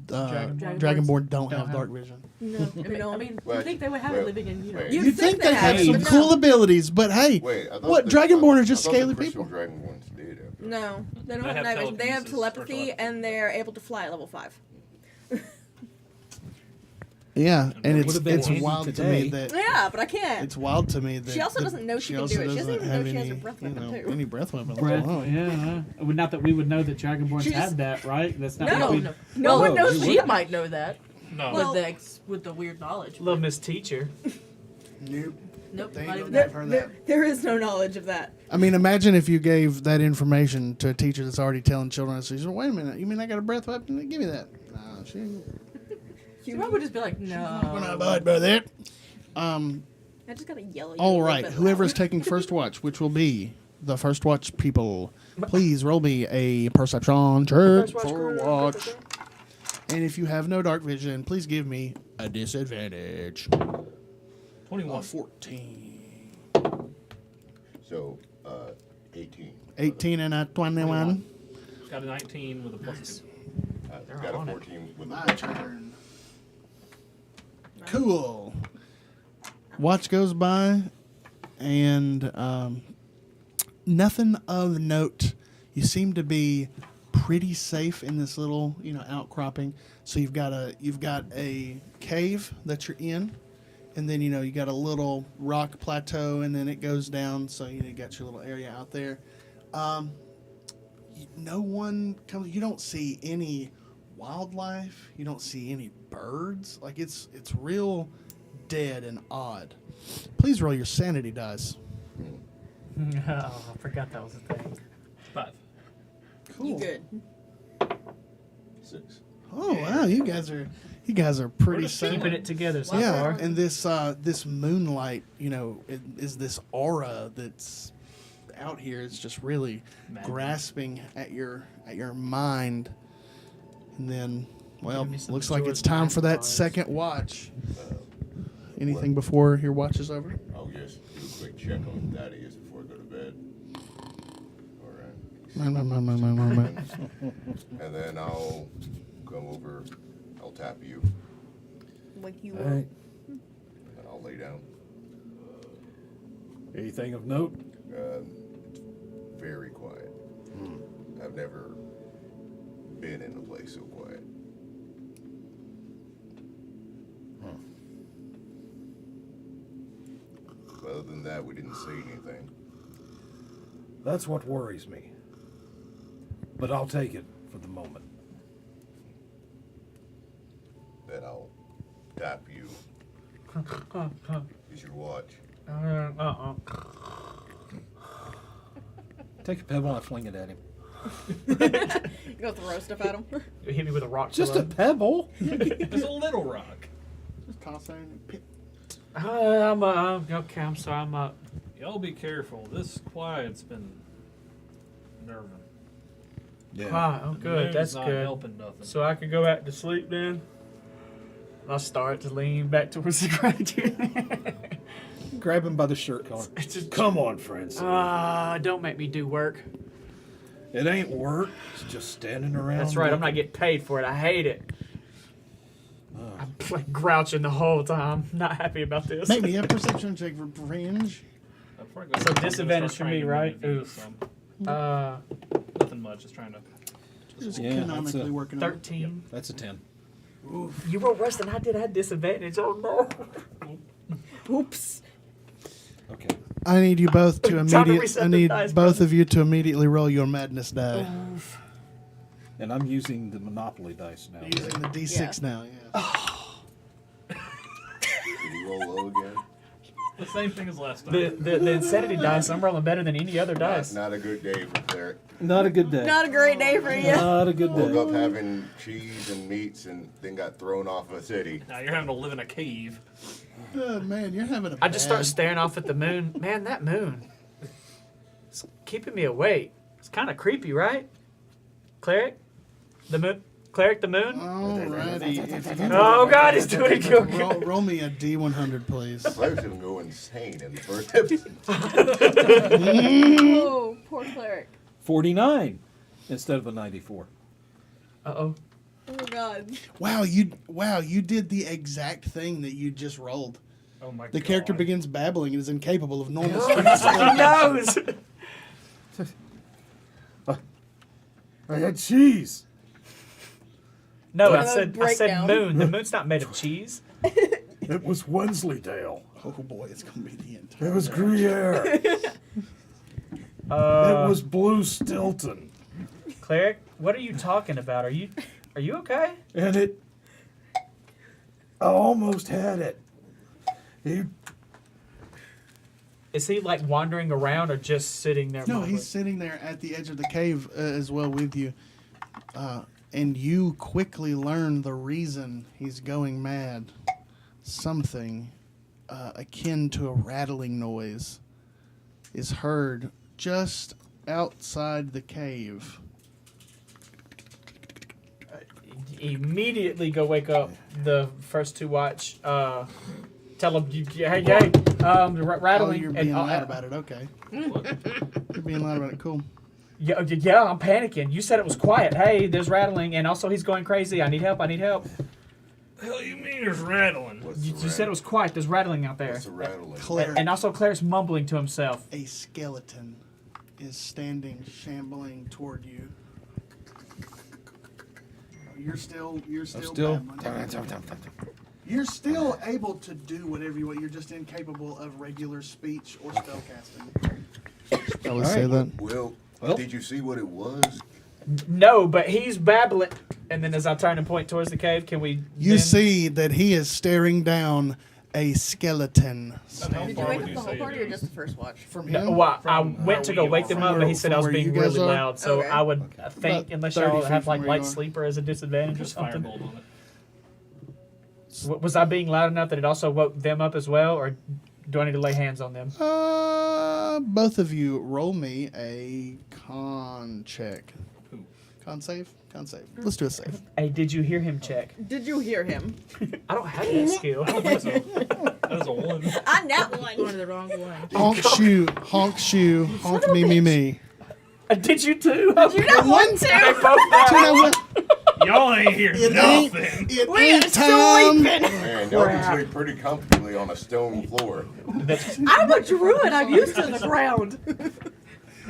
Dragonborn. Dragonborn don't Don't have have- dark vision. No, I we mean, don't. you Wait, think they would have wait, it living in, wait. You You'd think they have have, some but cool no. abilities, but hey, Wait, I thought what? the- Dragonborn are I just thought the scaly crystal people. Dragonborns did have dark. No, they don't They have have night vision. They have telekinesis or telepathy, telepathy. and they're able to fly at level 5. Yeah, and It would've been it's handy wild to today. me that Yeah, but I can't. it's wild to me that She also doesn't know she can also do it. She doesn't even know have she has a any, breath you weapon, know, too. any breath weapons. Breath, Oh. yeah. Not that we would know that Dragonborns She just- have that, right? That's not No, what we. No, No one knows She might know that No. Well- with the weird knowledge. Little Miss Teacher. Nope. Nope, They not don't even have that. her There, that. there is no knowledge of that. I mean, imagine if you gave that information to a teacher that's already telling children. So she's like, wait a minute, you mean I got a breath weapon? Give me that. No, she ain't She probably would just be like, gonna no. abide by that. I just gotta yell at you. All a right, little bit whoever is louder. taking first watch, which will be the first watch people, please roll me a perception check for watch. And if you have no dark vision, please give me a disadvantage. 21. 14. So, 18. 18 and a 21. Got a 19 with a plus 2. Got a on it. 14 with a My plus turn. Cool. Watch goes by, and nothing of note You seem to be pretty safe in this little, outcropping. So you've got a cave that you're in, and then you got a little rock plateau, and then it goes down. So you got your little area out there. No one comes. You don't see any wildlife. You don't see any birds. Like it's real dead and odd. Please roll your sanity dice. Oh, I forgot that was a thing. 5. Cool. You good? 6. Oh wow, you guys are pretty safe. Keeping it together so Yeah, far. and this moonlight, is this aura that's out here. It's just really Magic. grasping at your mind, and then, well, Give me some looks like George it's time for that vibes. second watch. Anything before your watch is over? I'll just do a quick check on Thaddeus before I go to bed. All right. And then I'll come over, I'll tap you, Wake you All up. right. and I'll lay down. Anything of note? It's very quiet. I've never been in a place so quiet. Other than that, we didn't see anything. That's what worries me. But I'll take it for the moment. Then I'll tap you. Is your watch? Take a pebble and I fling it at him. You go throw stuff at him. Hit me with a rock. Just a pebble. It's a little rock. Just toss it. Okay, I'm sorry. I'm up. Y'all be careful. This quiet's been nerving. Yeah. Ah, oh, The good. moon's That's not good. helping nothing. So I can go back to sleep then. I'll start to lean back towards the ground. Grab him by the shirt collar. It's just- Come on, Francis. Don't make me do work. It ain't work. It's just standing around. That's right. I'm not looking. getting paid for it. I hate it. I'm like grouching the whole time. Not happy about this. Make me a perception check for range. Before I go So to bed, I'm gonna disadvantage start for me, training right? maybe Oof. some- Nothing much. Just trying to. Just Yeah, that's canonically a- working on it. 13. That's a 10. You rolled worse than I did. I had disadvantage. Oh no. Oops. Okay. I need you both to Time to immediately. reset I the need dice, both brother. of you to immediately roll your madness die. And I'm using the Monopoly dice now. Using the D6 now. Yeah. Did you roll low again? The same thing as last time. The insanity dice. I'm rolling better than any other That's dice. not a good day for Cleric. Not a good day. Not a great day for you. Not a good Woke day. up having cheese and meats and then got thrown off a city. Now you're having to live in a cave. Oh, man, you're having a I just start bad- staring off at the moon. Man, that moon. It's keeping me awake. It's kind of creepy, right? Cleric? The moon? Cleric, the moon? Alrighty. If you Oh, God, he's doing it. roll me a D100, please. Cleric's gonna go insane in the first episode. Oh, poor cleric. 49 instead of a 94. Uh-oh. Oh God. Wow, you did the exact thing that you just rolled. Oh my god. The character begins babbling and is incapable of normal speech. He knows! I had cheese. No, I Have a said breakdown. moon. The moon's not made of cheese. It was Wensleydale. Oh boy, it's gonna be the entire. It was Gruyere. It was Blue Stilton. Cleric, what are you talking about? Are you okay? And I almost had it. Is he like wandering around or just sitting there? No, mumbling? he's sitting there at the edge of the cave as well with you, and you quickly learn the reason he's going mad. Something akin to a rattling noise is heard just outside the cave. Immediately go wake up the first two watch. Tell them, hey, rattling. Oh, you're and, being loud about it. Okay. You're being loud about it. Cool. Yeah, I'm panicking. You said it was quiet. Hey, there's rattling, and also he's going crazy. I need help. The hell you mean there's rattling? You said it was quiet. There's rattling out there. What's a rattling? Cleric, And also Claire's mumbling to himself. a skeleton is standing, shambling toward you. You're still babbling. You're still able to do whatever you want. You're just incapable of regular speech or spell casting. I would say that. Well, Well. did you see what it was? No, but he's babbling. And then as I turn and point towards the cave, can we? You then- see that he is staring down a skeleton. Did you wake up the whole party or just the first watch? From No, him? well, I From went to go where wake we them are. up, but he said I was From where being you guys really are? loud. So Okay. I would think, About unless 30 y'all feet have from like where you light are. sleeper as a disadvantage or Just something. firebolt on it. Was I being loud enough that it also woke them up as well, or do I need to lay hands on them? Both of you roll me a con check. Who? Con save? Con save. Let's do a save. Hey, did you hear him check? Did you hear him? I don't have that skill. I don't think so. That is a 1. I nat Going one. to the wrong one. Honk shoe, honk me. Did you too? You nat one They too. both know. Y'all ain't hear nothing. It We ain't are time. Man, y'all can sleep pretty comfortably on a stone floor. I'm a druid. I'm used to the ground.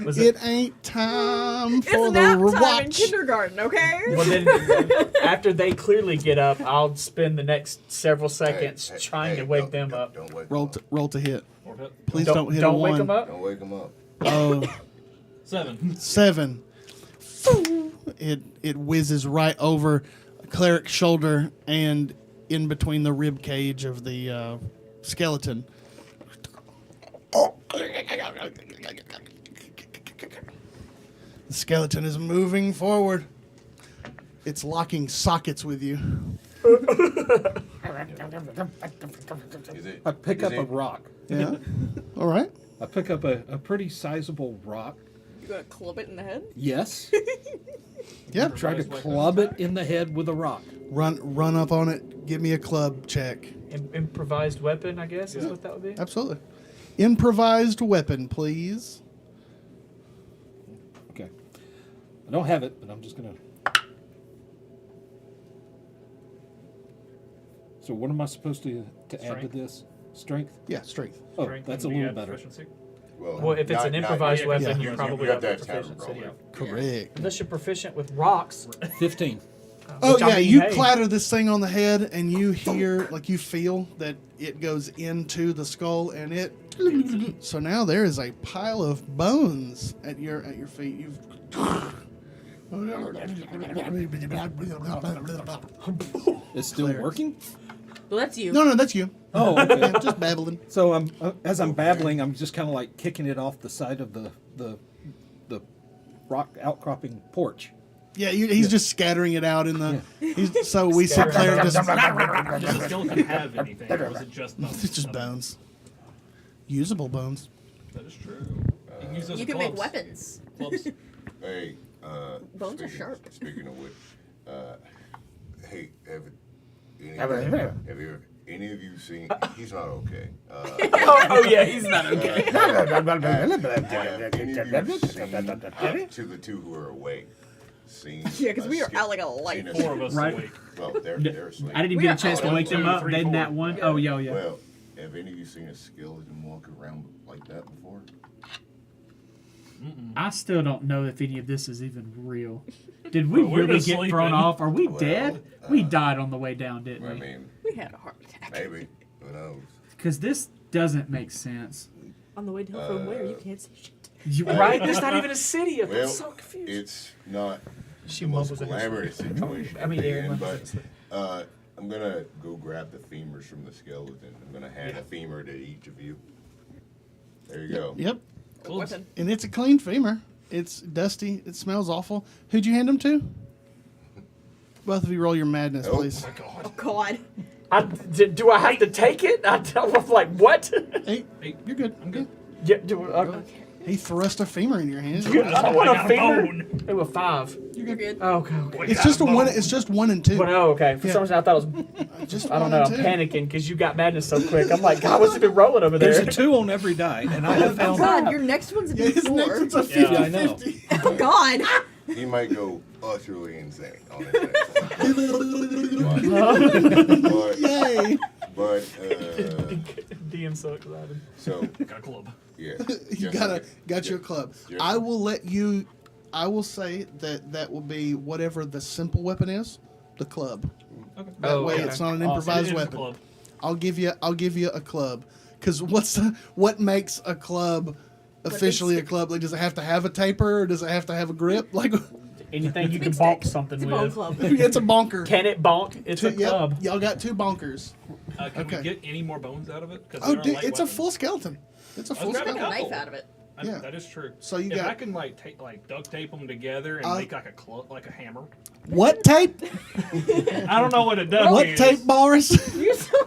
Was it? It ain't time It's for the nap time in watch. kindergarten, okay? Well, then, after they clearly get up, I'll spend the next several seconds Hey, trying hey, to wake don't- them don't- up. Don't wake Roll them up. roll to hit. Okay. Please don't hit a wake one. them up. Don't wake them up. Oh, 7. 7. It whizzes right over Cleric's shoulder and in between the rib cage of the skeleton. The skeleton is moving forward. It's locking sockets with you. Is it? I pick is up a it- rock. Yeah. All right. I pick up a pretty sizable rock. You gonna club it in the head? Yes. Yeah. Try to Improvise club weapon it in the head with a rock. Run up on it. Give me a club check. Improvised weapon, I guess, is Yeah. what that would be. Absolutely. Improvised weapon, please. Okay. I don't have it, but I'm just gonna. So what am I supposed to add to Strength. this? Strength? Yeah, strength. Oh, Strength that's a and little add better. proficiency. Well, if it's not- an not- improvised yeah, weapon, you- you you probably got have that proficiency. tavern Yeah. brawler. Correct. Unless you're proficient with rocks. 15. Oh which, I yeah, mean, you hey. clatter this thing on the head, and you hear, like, you feel that it goes into the skull, and it. So now there is a pile of bones at your feet. You've. It's still Clerics. working? Well, that's you. No, that's you. Oh, okay. Yeah, just babbling. So I'm as I'm babbling, I'm just kind of like kicking it off the side of the rock outcropping porch. Yeah, he's just scattering it out in the. So we see Claire just. Does the skeleton have anything, or was it just bones? It's just bones. Usable bones. That is true. You can use those You as can make clubs. weapons. Clubs. Hey, Bones are speaking, sharp. Speaking of which, hey, have any of you seen? He's not okay. Oh yeah, he's not okay. Have any of you seen, to the two who are awake, seen? Yeah, because we a are out like a light. seen a- 4 of us Right. awake. Well, they're asleep. I didn't even We get a got chance to all wake them 2, up. 3, Then 4. that one. Oh yeah, yeah. Well, have any of you seen a skeleton walk around like that before? I still don't know if any of this is even real. Did we Well, we're really just get thrown sleeping. off? Are we Well, dead? We died on the way down, didn't I we? mean, We had a heart attack. maybe. Who knows? Because this doesn't make sense. On the way down from where? You can't see shit. You, right? There's not even a city. I'm Well, so confused. it's not She the most mumbles in her glamorous sleep. situation I mean, to be Aaron in, mumbles in but her sleep. I'm gonna go grab the femurs from the skeleton. I'm gonna hand a femur to each of you. There you go. Yep. Clubs. Weapon. And it's a clean femur. It's dusty. It smells awful. Who'd you hand them to? Both of you roll your madness, Oh. please. Oh God. Do I have to take it? I'm like, what? Hey, you're good. I'm good. Yeah, He thrust a femur in your hand. I don't want I a got a finger. bone. Ooh, a 5. You're good. Oh, okay, okay. It's just a one. It's just 1 and 2. But oh, okay. For Yeah. some reason, I thought it was. Just I don't 1 know. and I'm 2. panicking because you got madness so quick. I'm like, God, what's it been rolling over There's there? a 2 on every die, and I have Oh found God, your next one's a Yeah, his next D4. one's a Yeah, 50 I know. 50. Oh God. He might go utterly insane on his next one. but, Yay. but DM's so excited. so Got a club. yeah. You got your club. Yes. I will let you. I will say that will be whatever the simple weapon is, the club. Okay. That way, okay. it's not an Awesome. improvised It is a weapon. club. I'll give you a club. Because what makes a club officially a club? Like, does it have to have a taper or does it have to have a grip? Like, Anything you can big bonk stick. something It's a bone with. club. it's a bonker. Can it bonk? It's a Yep, club. y'all got 2 bonkers. Can Okay. we get any more bones out of it? 'Cause Oh, they're dude, light it's a weapons. full skeleton. It's a full grab a Make a skeleton. couple. knife out of it. Yeah. That is true. So you if got- I can like duct tape them together and make like a like a hammer. What tape? I don't know what it does. What tape, Boris?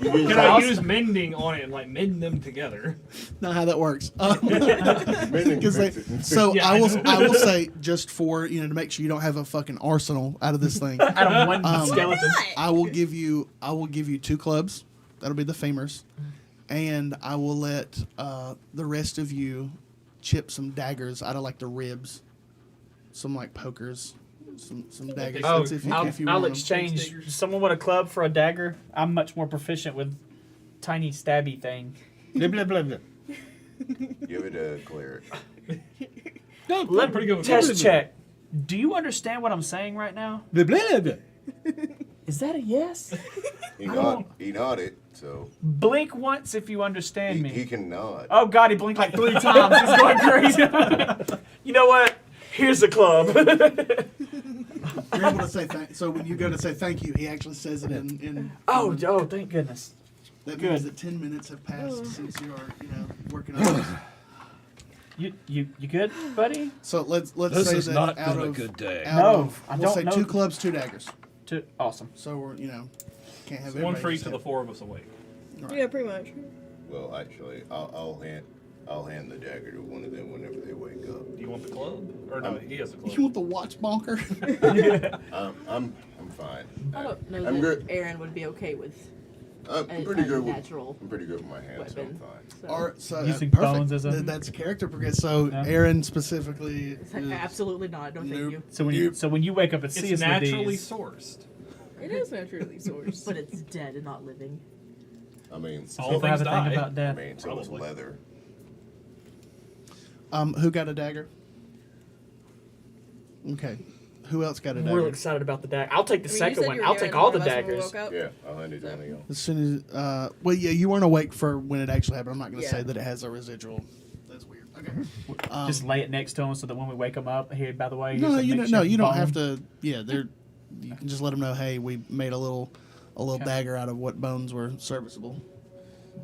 Can I use mending on it and like mend them together? Not how that works. Mending 'Cause they- fix it. so Yeah, I I will know. I will say, just for to make sure you don't have a fucking arsenal out of this thing, Out of one skeleton. I will give you 2 clubs. That'll be the femurs, and I will let the rest of you chip some daggers out of like the ribs, some like pokers, some daggers. Oh, That's if you I'll want 'em. exchange someone with a club for a dagger. I'm much more proficient with tiny stabby thing. Blah, blah, blah, blah. Give it a cleric. Let pretty good with test clubs. check. Do you understand what I'm saying right now? Blah, blah, blah. Is that a yes? He nodded, so Blink once if you understand me. he can nod. Oh God, he blinked like 3 times. He's going crazy. You know what? Here's the club. You're able to say so when you go to say thank you, he actually says it in oh, thank goodness. that good. means that 10 minutes have passed since you are working on this. You good, buddy? So let's This say has that not out been a of good day. out No, of, I we'll don't say know. 2 clubs, 2 daggers. Awesome. So we're can't have One everybody for each just of the have- 4 of us awake. Yeah, pretty much. Well, actually, I'll hand the dagger to one of them whenever they wake up. Do you want the club? Or no, he has a club. You want the watch bonker? I'm fine. I don't know I'm that good. Aaron would be okay with I'm a pretty good with natural I'm pretty good with my hands, so I'm weapon. fine. So. Or so Using perfect. bones as a- That's character progress. So Yeah. Aaron specifically. It's like, is- absolutely not. No, thank Nope. you. So when you wake up and see It's us with naturally these, sourced. It is naturally sourced. But it's dead and not living. I mean, All people have things a thing die. about I death. mean, so is Probably. leather. Who got a dagger? Okay. Who else got a I'm dagger? real excited about the dagger. I'll take the I mean, you second said one. you were I'll giving take all one the of us when we daggers. woke up. Yeah, I'll hand it to Neil. As soon as, well, yeah, you weren't awake for when it actually happened. I'm not going to Yeah. say that it has a residual. That's weird. Okay. Just lay it next to them so that when we wake them up, here, by the way, here's No, a you don't. makeshift No, you don't bone. have to. Yeah, they're. You can just let them know. Hey, we made a little Okay. dagger out of what bones were serviceable.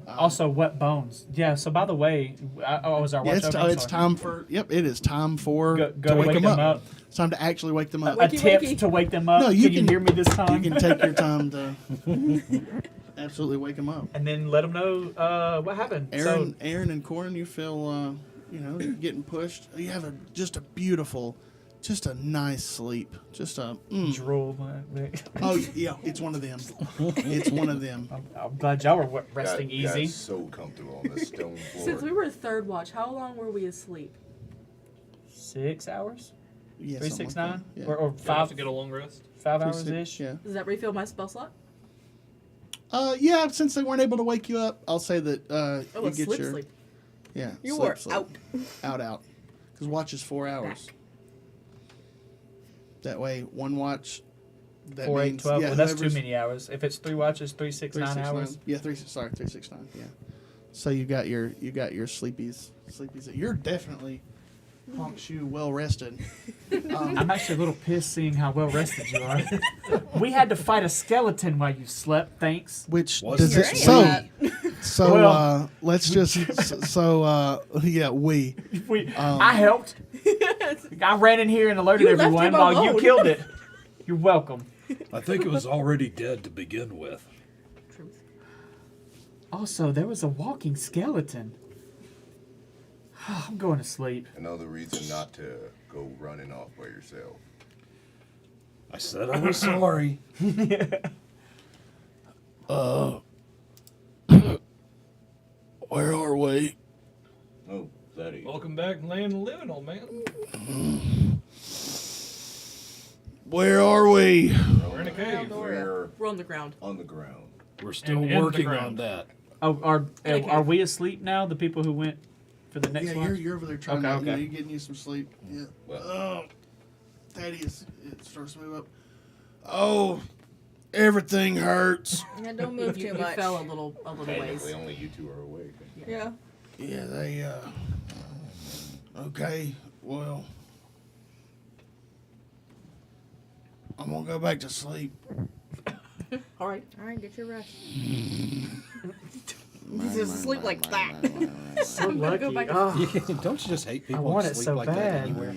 Also, what bones? Yeah. So by the way, was our Yeah, watch it's, over? I'm it's sorry. time for. Yep, it is time for Go to wake them up. up. It's time to actually wake them up. A Wakey, tip wakey. to wake them up. No, you can can- hear me this time? You can take your time to absolutely wake them up. and then let them know what happened. Aaron and Corin, you feel you're getting pushed. You have just a beautiful, just a nice sleep. Just a. So drool. Oh yeah, it's one of them. It's one of them. I'm glad y'all were resting Got easy. so comfortable on the stone floor. Since we were third watch, how long were we asleep? 6 hours, Yeah, 3, something 6, like 9, that. or Do I have 5, to get a long rest? 5 Yeah. hours ish. Yeah. Does that refill my spell slot? Yeah. Since they weren't able to wake you up, I'll say that Oh, you a get sleep, your sleep. yeah. You sleep, were sleep. out. Because watch is 4 hours. That way, one watch. That 4, 8, means 12. yeah, well, that's too whoever's- many hours. If it's 3 watches, 3, 6, 9 hours. Yeah, 369. Yeah. So you got your sleepies. You're definitely honk shoe well rested. I'm actually a little pissed seeing how well rested you are. We had to fight a skeleton while you slept. Thanks. Which Wasn't does You're it, right. so Well- let's just yeah we I helped. I ran in here and alerted You left everyone him while you alone. killed it. You're welcome. I think it was already dead to begin with. Truth. Also, there was a walking skeleton. I'm going to sleep. Another reason not to go running off by yourself. I said I was sorry. where are we? Oh, that he. Welcome back to land of the living, old man. Where are we? We're in a cave. We're We're on the ground. on the ground. We're still in the working on ground. that. Oh, are Okay. we asleep now? The people who went for the next Yeah, one? you're over there trying Okay, to, okay. you're getting you some sleep. Yeah. Well, Thaddeus, it starts to move up. Oh, everything hurts. Yeah, don't move You too much. fell a little ways. technically only you two are awake. Yeah. Yeah, they, okay, well, I'm gonna go back to sleep. All right. All right, get your rest. He's just asleep like that. So lucky. Go back- Oh, Don't you just hate people want who it sleep so like bad. that anywhere?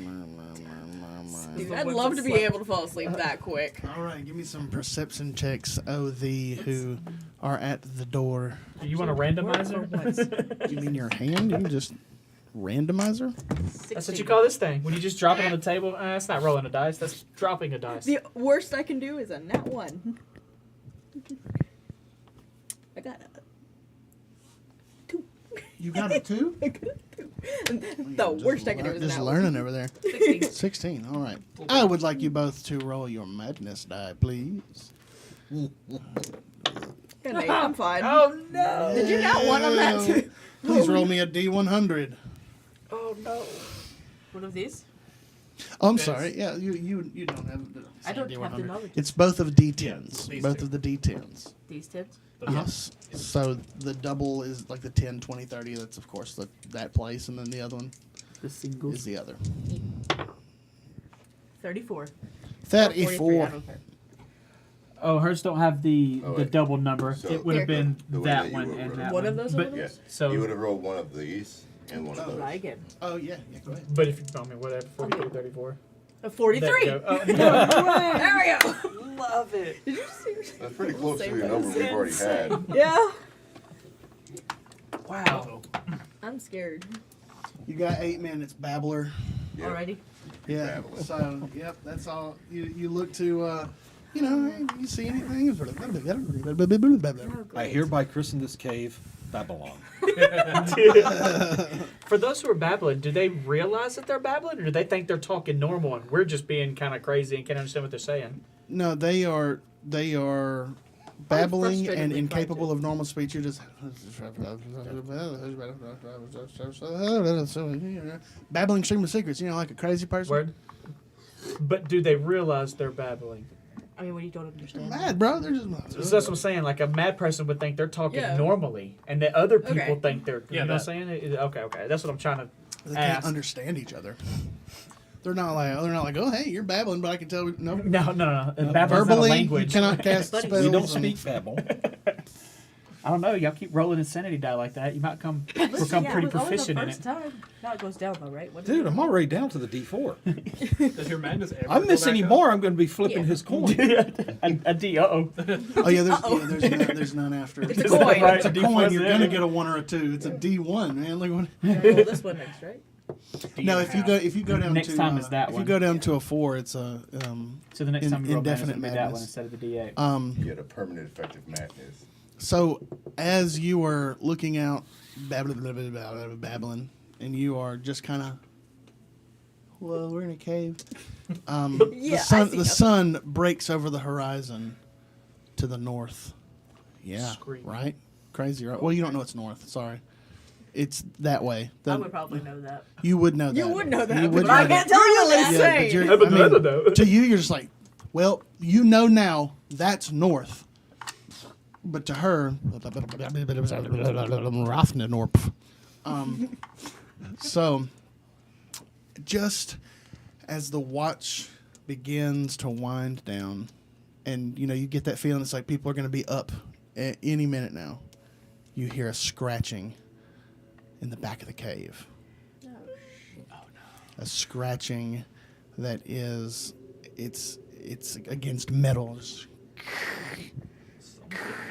Dude, I'd love to be able to fall asleep that quick. All right, give me some perception checks, oh, thee who are at the door. do you want a randomizer? You mean your hand? You can just randomizer? That's what you call this thing. When you just drop it on the table, that's not rolling a dice. That's dropping a dice. The worst I can do is a nat 1. I got a 2. You got it too? The worst I can do is a Just nat learning over there. 16. 16, all right. I would like you both to roll your madness die, please. 1. Good night, I'm fine. Oh no! Did you not want on that too? Please roll me a D100. Oh no! One of these? Oh, I'm sorry. Yeah, you don't have the I don't have the D100. knowledge. It's both of D10s. these Both two. of the D10s. These tips? Yes. So the double is like the 10, 20, 30. That's, of course, that place. And then the other one The singles. is the other. 34. 34. I don't care. Oh, hers don't have the wait. double number. So- it would have been The way that that you one were and rolling. that One one. of those But, over Yeah. those? So, You would have rolled one of these and one of those. Try again. Oh, yeah. Yeah, go ahead. but if you, I mean, whatever, 42, 34. A 43. There you go. Oh, There we go. love it. Did you see? That's pretty close to Same the number we've already had. Yeah. Wow. I'm scared. You got 8 minutes, babbler. Yeah. Alrighty. Yeah. Babbler. So, yep, that's all. You look to, you know, you see anything? Oh, I hereby christen this cave Babylon. For those who are babbling, do they realize that they're babbling, or do they think they're talking normal and we're just being kind of crazy and can't understand what they're saying? No, they are babbling and frustratedly incapable frightened. of normal speech. You're just babbling stream of secrets. You know, like a crazy person. Word. But do they realize they're babbling? I mean, when you don't understand. Mad, bro. They're just. So that's what I'm saying. Like a mad person would think they're talking Yeah. normally, and that other people Okay. think they're. You Yeah, know what that- I'm saying? Okay. That's what I'm trying to They can't ask. understand each other. They're not like, oh hey, you're babbling, but I can tell. No, No. Babbling's not a verbally, you language. cannot cast Buddy. spells. We don't and- speak Babel. I don't know. Y'all keep rolling insanity die like that. You might become pretty proficient in it. Time. Now it goes down though, right? What Dude, I'm already down to the D4. Does your madness ever I go miss back any up? more, I'm going to be flipping his coin. a D. Uh-oh. Oh yeah, there's none after. It's a Is that coin. right? It's a D coin. plus You're there? gonna get a 1 or a 2. It's a D1, man. Look what. roll this one next, right? No, if you go down Next to time is that if one. you go down to a 4, it's a So the next time you roll madness, indefinite it'll be that one madness. instead of the D8. You had a permanent effective madness. So as you were looking out, babbling, and you are just kind of, well, we're in a cave. Yeah, The sun breaks over the horizon to the north. Yeah, Scream. right. Crazy, right? Well, you don't know it's north. Sorry, it's that way. I would probably know that. You would know that. You would know that, You would but I know can't that. tell you what it's Yeah, saying. but you're, Yeah, but I mean, I don't know. to you, you're just like, well, you know now that's north. But to her, so just as the watch begins to wind down, and you know you get that feeling, it's like people are going to be up at any minute now. You hear a scratching in the back of the cave. A scratching that is, it's against metal.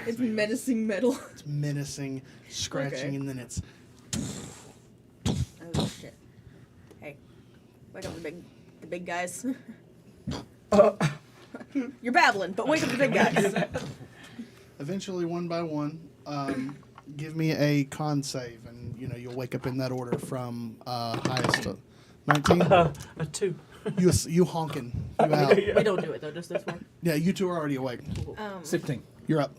It's menacing metal. It's menacing, scratching, Okay. and then it's Oh shit! Hey, wake up the big guys. You're babbling, but wake up the big guys. eventually one by one. Give me a con save, and you know you'll wake up in that order from highest to 19. A 2. You honking. You out. We don't do it though, just this one. Yeah, you two are already awake. 16. You're up.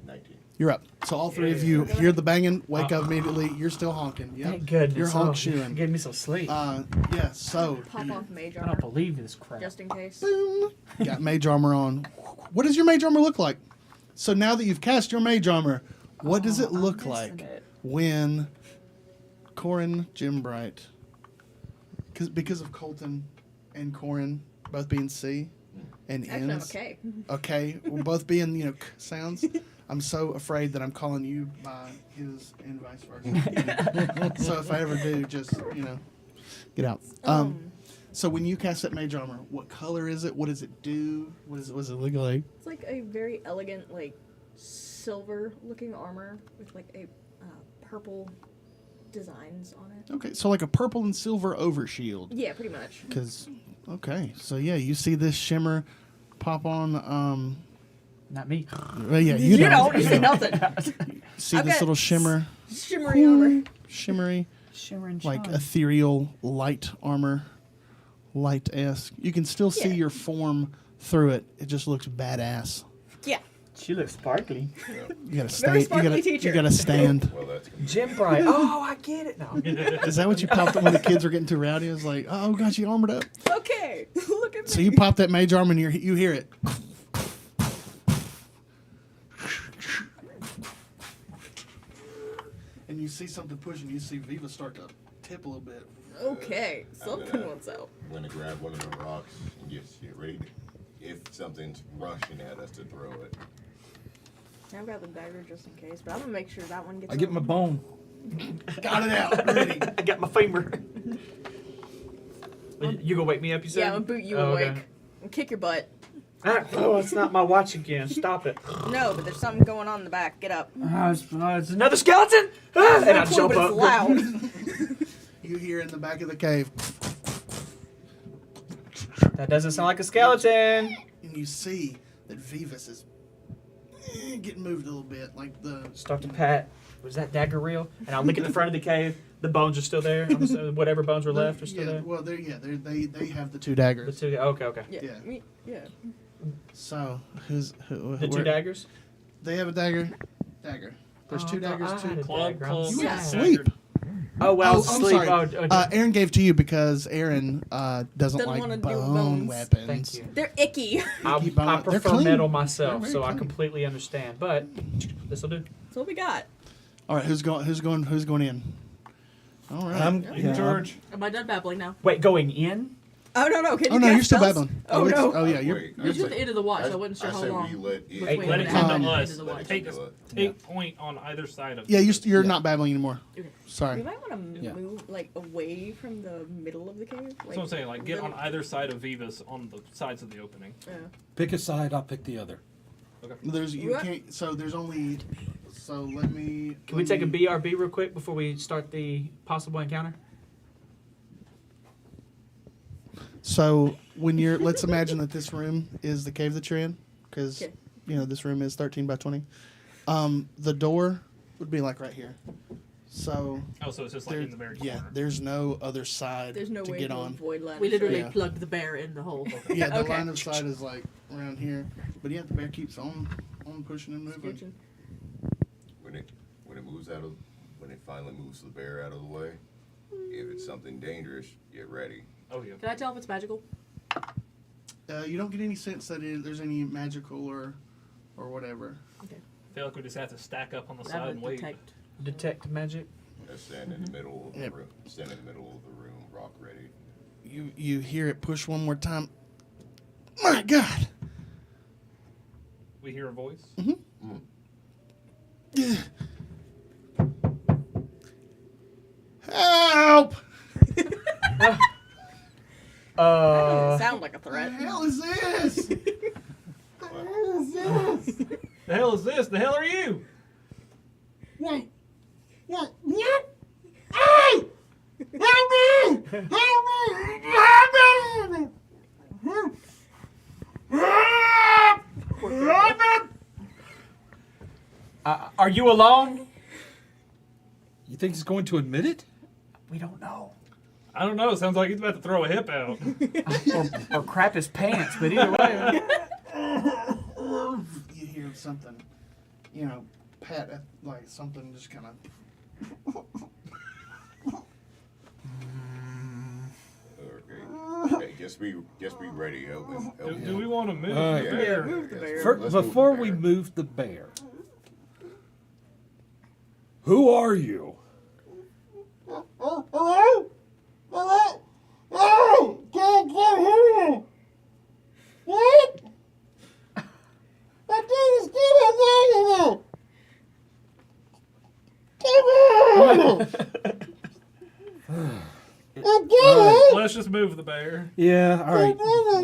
19. You're up. So all three of you hear the banging, wake up immediately. You're still honking. Yep. Thank goodness. You're honk Oh, shoeing. Gave me some sleep. Yeah, so Pop off mage I don't armor, believe this crap. just in case. boom, got mage armor on. What does your mage armor look like? So now that you've cast your mage armor, what does it look like when Corin, Jim Bright, because of Colton and Corin both being C and Actually, I'm N's, okay. okay, we're both being k sounds. I'm so afraid that I'm calling you by his and vice versa. So if I ever do, just get out. So when you cast that mage armor, what color is it? What does it do? What does it look like? It's like a very elegant, like silver-looking armor with like a purple designs on it. Okay, so like a purple and silver overshield. Yeah, pretty much. Okay, so yeah, you see this shimmer pop on. Not me. Well, yeah, you don't. You see nothing. See I've this got little shimmer, Shimmery armor. shimmery, Shimmering like shine. ethereal light armor, light-esque. You can still see Yeah. your form through it. It just looks badass. Yeah. She looks sparkly. You gotta Very stand. sparkly teacher. You gotta stand. Well, that's gonna be Jim Bright. Oh, I get it now. Is that what you popped up when the kids were getting too rowdy? It was like, oh gosh, you armored up. Okay. Look at me. So you pop that mage armor and you hear it. And you see something pushing. You see Viva start to tip a little bit. Okay. I'm Something gonna- wants out. I'm gonna grab one of the rocks and just get ready. If something's rushing at us, to throw it. I've got the dagger just in case, but I'm gonna make sure that one gets I get out. my bone. Got it out. Ready. I got my femur. You gonna wake me up, you said? Yeah, I'm gonna boot you Oh, awake. okay. And kick your butt. Oh, it's not my watch again. Stop it. No, but there's something going on in the back. Get up. It's another skeleton! Ah, and I Cool, jump but up. it's loud. You hear in the back of the cave, That doesn't sound like a skeleton. and you see that Vivus is getting moved a little bit, like the. Start to pat. Was that dagger real? And I look at the front of the cave. The bones are still there. I'm assuming whatever bones were left are still yeah, there. well, they have the two The daggers. two. Okay. Yeah. Yeah. Yeah. So The two daggers. They have a dagger. There's Oh, two I thought daggers I too. had a Club, dagger. club. You were Yeah. asleep. Oh well, I'm sleep. sorry. Oh, Aaron gave to you because Aaron doesn't Doesn't wanna like do bone bones. weapons. thank you. They're icky. I Keep on- they're prefer clean. metal myself, They're so very I clean. completely understand. But this will do. That's what we got. All right, who's going in? All right. I'm In charge. Am I done babbling now? Wait, going in? Oh no! Can Oh you no, cast you're still spells? babbling. Oh it's- no! Oh yeah, you're. Wait, It's just the end of the watch. I wasn't sure I how say long. we let it. between Let it now come and to the end us. of the Let watch. it Take come us. to us. Take point on either side of. Yeah, you're not babbling anymore. Okay. Sorry. We might want to Yeah. move like away from the middle of the cave. Like, That's what I'm saying. Like, get on little- either side of Vivas on the sides of the opening. Pick a side, I'll pick the other. You What? can't. So there's only. So let me. Can we take a BRB real quick before we start the possible encounter? So when you're, let's imagine that this room is the cave that you're in, because Okay. this room is 13 by 20. The door would be like right here. So Oh, so it's just like there, in the very corner. yeah, there's no other side There's no to way get to on. avoid ladder. We literally Yeah. plugged the bear in the hole. Yeah, the Okay. line of sight is like around here, but yeah, the bear keeps on pushing and moving. Scooching. When it finally moves the bear out of the way, if it's something dangerous, get ready. Oh yeah. Can I tell if it's magical? You don't get any sense that there's any magical or whatever. I feel like we just have to stack up on the I side and would wait. detect. Detect magic. Just stand in the middle of Yep. the room. Stand in the middle of the room, rock ready. You hear it push one more time. My God! We hear a voice. Help! That doesn't sound like a What the threat. hell is this? The hell is this? The hell are you? What? Hey! Help me! Help me! Help me! Help me! Are you alone? You think he's going to admit it? We don't know. I don't know. It sounds like he's about to throw a hip out. or crap his pants, but either way. You hear something, pat at like something, just kind of. Okay, just be ready. Do we want to move All the right. bear? Move the bear. Let's move the Before bear. we move the bear, who are you? Let's just move the bear. Yeah, all right.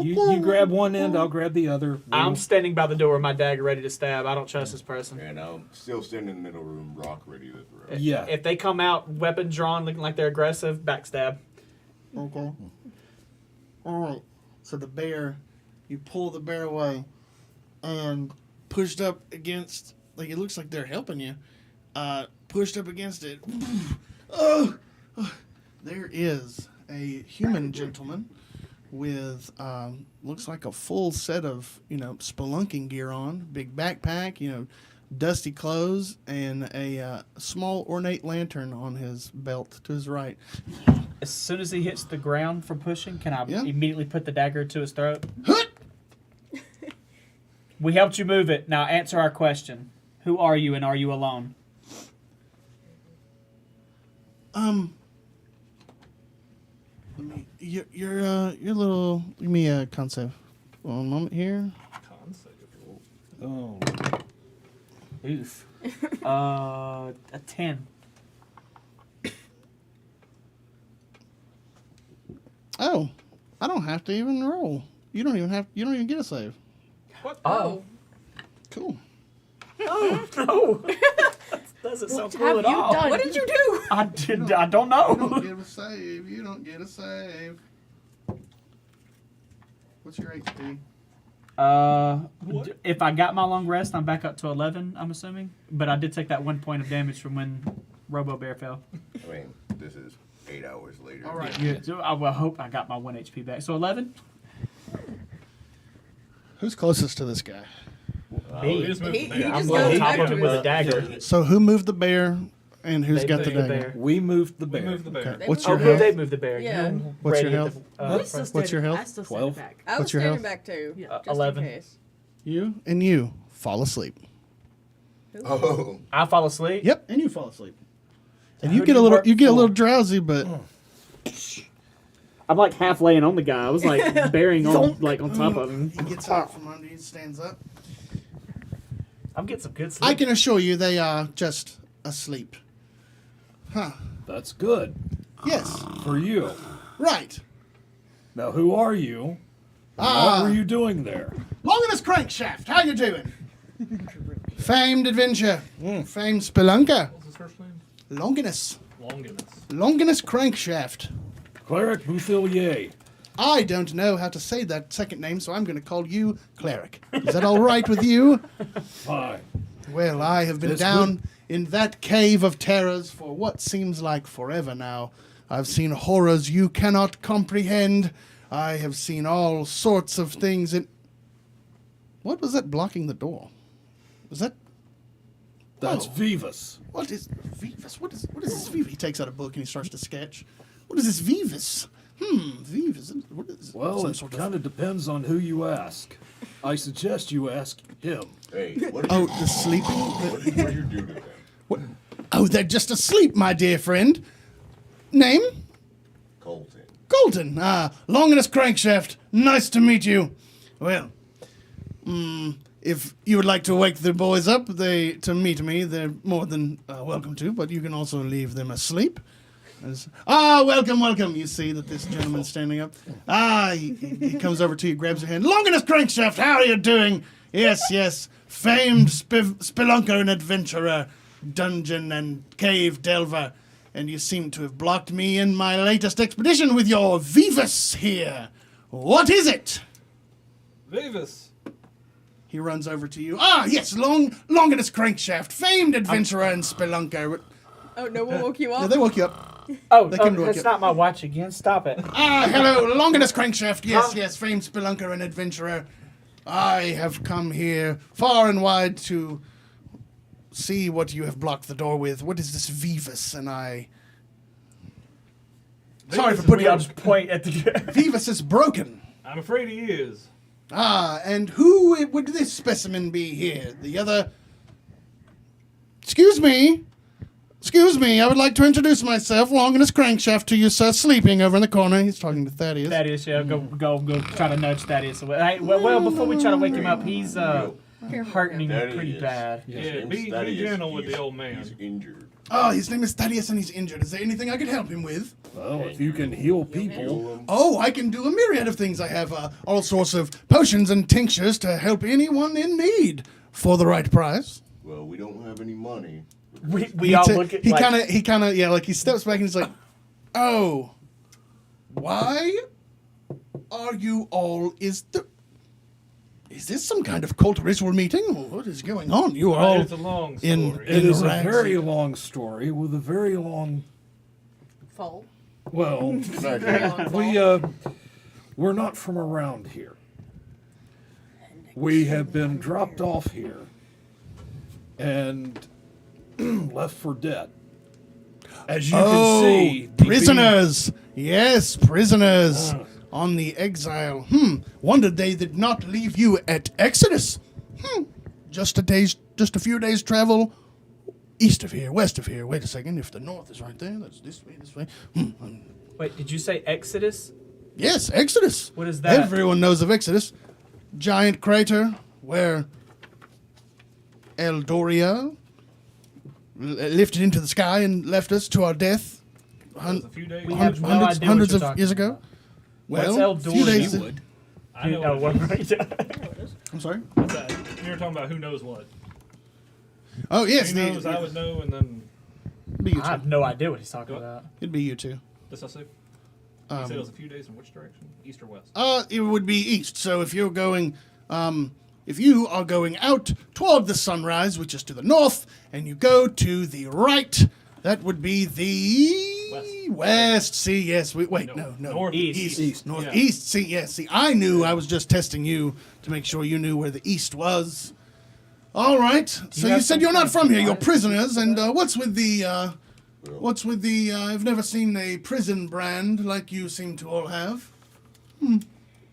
You grab one end, I'll grab the other. I'm standing by the door with my dagger ready to stab. I don't trust this person. And I'm still standing in the middle room, rock ready to throw. Yeah. If they come out, weapon drawn, looking like they're aggressive, backstab. Okay. All right. So the bear, you pull the bear away, and pushed up against, like it looks like they're helping you. Pushed up against it. Oh, there is a human gentleman with looks like a full set of spelunking gear on, big backpack, dusty clothes, and a small ornate lantern on his belt to his right. As soon as he hits the ground from pushing, can I Yeah. immediately put the dagger to his throat? We helped you move it. Now answer our question. Who are you and are you alone? Let me, your little, give me a concept. One moment here. Oh. Oof. A 10. Oh, I don't have to even roll. You don't even get a save. Oh. Cool. Oh, no. Doesn't sound cool Have at you all. done? What did you do? I don't You know. don't get a save. You don't get a save. What's your HP? If I got my long rest, I'm back up to 11, I'm assuming. But I did take that 1 point of damage from when Robo Bear fell. I mean, this is 8 hours later. All right. Yeah, so I will hope I got my 1 HP back. So 11? Who's closest to this guy? We just moved the He bear. just I'm goes on top back of to him with his- a dagger. So who moved the bear, and who's They got the moved the dagger? bear. We moved the We bear. moved the bear. Okay. What's Oh, your who health? they moved the bear? Yeah. You What's your ready at health? the, We still What's your standing- health? I still 12? stand back. I was What's your standing health? back too. Yeah. Just 11. in case. You and you fall asleep. Oh, I fall asleep? Yep, and you fall asleep. And Who you do get a you little work you get a for? little drowsy, but I'm like half laying on the guy. I was like bearing on top of him. he gets out from under you, stands up. I'm getting some good sleep. I can assure you they are just asleep. Huh. That's good Yes. for you. Right. Now, who are you? And Ah. what were you doing there? Longinus Crankshaft, how you doing? Famed adventure. Famed spelunker. What's his first name? Longinus. Longinus. Longinus Crankshaft. Cleric Bouthillier. I don't know how to say that second name, so I'm going to call you Cleric. Is that all right with you? Fine. Well, I have been This down in that cave of terrors for what seems like forever now. I've seen horrors you cannot comprehend. I have seen all sorts of things. And what was that blocking the door? Was that That's Oh. Vivus. what is Vivus? What is this Vivus? He takes out a book and he starts to sketch. What is this Vivus? Vivus. What is Well, some it sort kind of depends on who you ask. I suggest you ask him. hey, what Oh, did the sleeping. you do to them? Oh, they're just asleep, my dear friend. Name? Colton. Colton. Longinus Crankshaft. Nice to meet you. Well, if you would like to wake the boys up, to meet me, they're more than welcome to, but you can also leave them asleep. Welcome, welcome. You see that this gentleman's standing up. He comes over to you, grabs your hand. Longinus Crankshaft, how are you doing? Yes. Famed spelunker and adventurer, dungeon and cave delver. And you seem to have blocked me in my latest expedition with your Vivus here. What is it? Vivus. He runs over to you. Yes, Longinus Crankshaft, famed adventurer and spelunker. Oh, no one woke you Yeah, up? they woke you up. Oh, They came to wake that's you up. not my watch again. Stop it. Hello, Longinus Crankshaft. Yes, famed spelunker and adventurer. I have come here far and wide to see what you have blocked the door with. What is this Vivus and I? Sorry for putting I'll out. just point at the. Vivus is broken. I'm afraid he is. Ah, and who would this specimen be here? The other. Excuse me. Excuse me, I would like to introduce myself, Longinus Crankshaft, to you, sir, sleeping over in the corner. He's talking to Thaddeus. Thaddeus, yeah, go try to nudge Thaddeus away. Hey, well, before we try to wake him up, he's hurting Thaddeus. pretty bad. Yeah, be Thaddeus, gentle with the he's- old man. He's injured. Oh, his name is Thaddeus and he's injured. Is there anything I could help him with? Well, if you can heal people, Heal him. Oh, I can do a myriad of things. I have all sorts of potions and tinctures to help anyone in need for the right price. Well, we don't have any money. We all look at he like, kind of, yeah, like he steps back and he's like, "Oh, why are you all? Is this some kind of cult ritual meeting? What is going on? You are all It's a long story. in it is a rags. very long story with a very long. Fall. Well, we're not from around here. We have been dropped off here and left for dead. As you can see, the prisoners. Yes, prisoners on the exile. Wondered they did not leave you at Exodus. Just a few days travel east of here, west of here. Wait a second. If the north is right there, that's this way, this way. Wait, did you say Exodus? Yes, Exodus. What is that? Everyone knows of Exodus. Giant crater where Eldoria lifted into the sky and left us to our death. It was a few days. We have no Hundreds, idea hundreds what you're of talking years about. ago. Well, What's a few Eldoria? days. I know Oh, what it is. I'm sorry. What's that? You were talking about who knows what. Oh yes, He knows, I would know, and then it'd be you I two. have no idea what he's talking about. It'd be you two. this I see. You said it was a few days in which direction? East or west? It would be east. So if you're going, if you are going out toward the sunrise, which is to the north, and you go to the right, that would be the west. See, yes. Wait, no. Northeast. East. Northeast. See, yes. See, I knew. I was just testing you to make sure you knew where the east was. All right. So you have said some you're not from here. You're supplies? prisoners. And what's with the? What's with the? I've never seen a prison brand like you seem to all have.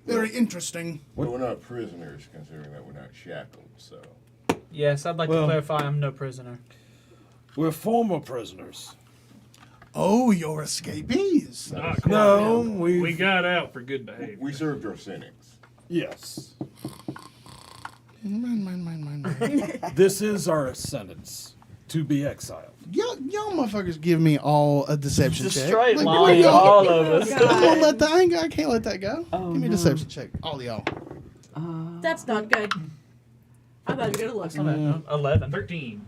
Very interesting. Well, we're not prisoners, considering that we're not shackled, so. Yes, I'd like to clarify I'm no prisoner. we're former prisoners. Oh, you're escapees. Not quite. No, We got out for good behavior. We served our sentence. Yes. Mine. This is our sentence to be exiled. Y'all motherfuckers give me all a deception Just check. straight Like, lying, y'all- all of us. I won't let that. I can't let that go. Oh, Give me a no. deception check, all y'all. That's not good. I'm about to go to look. 11. 13.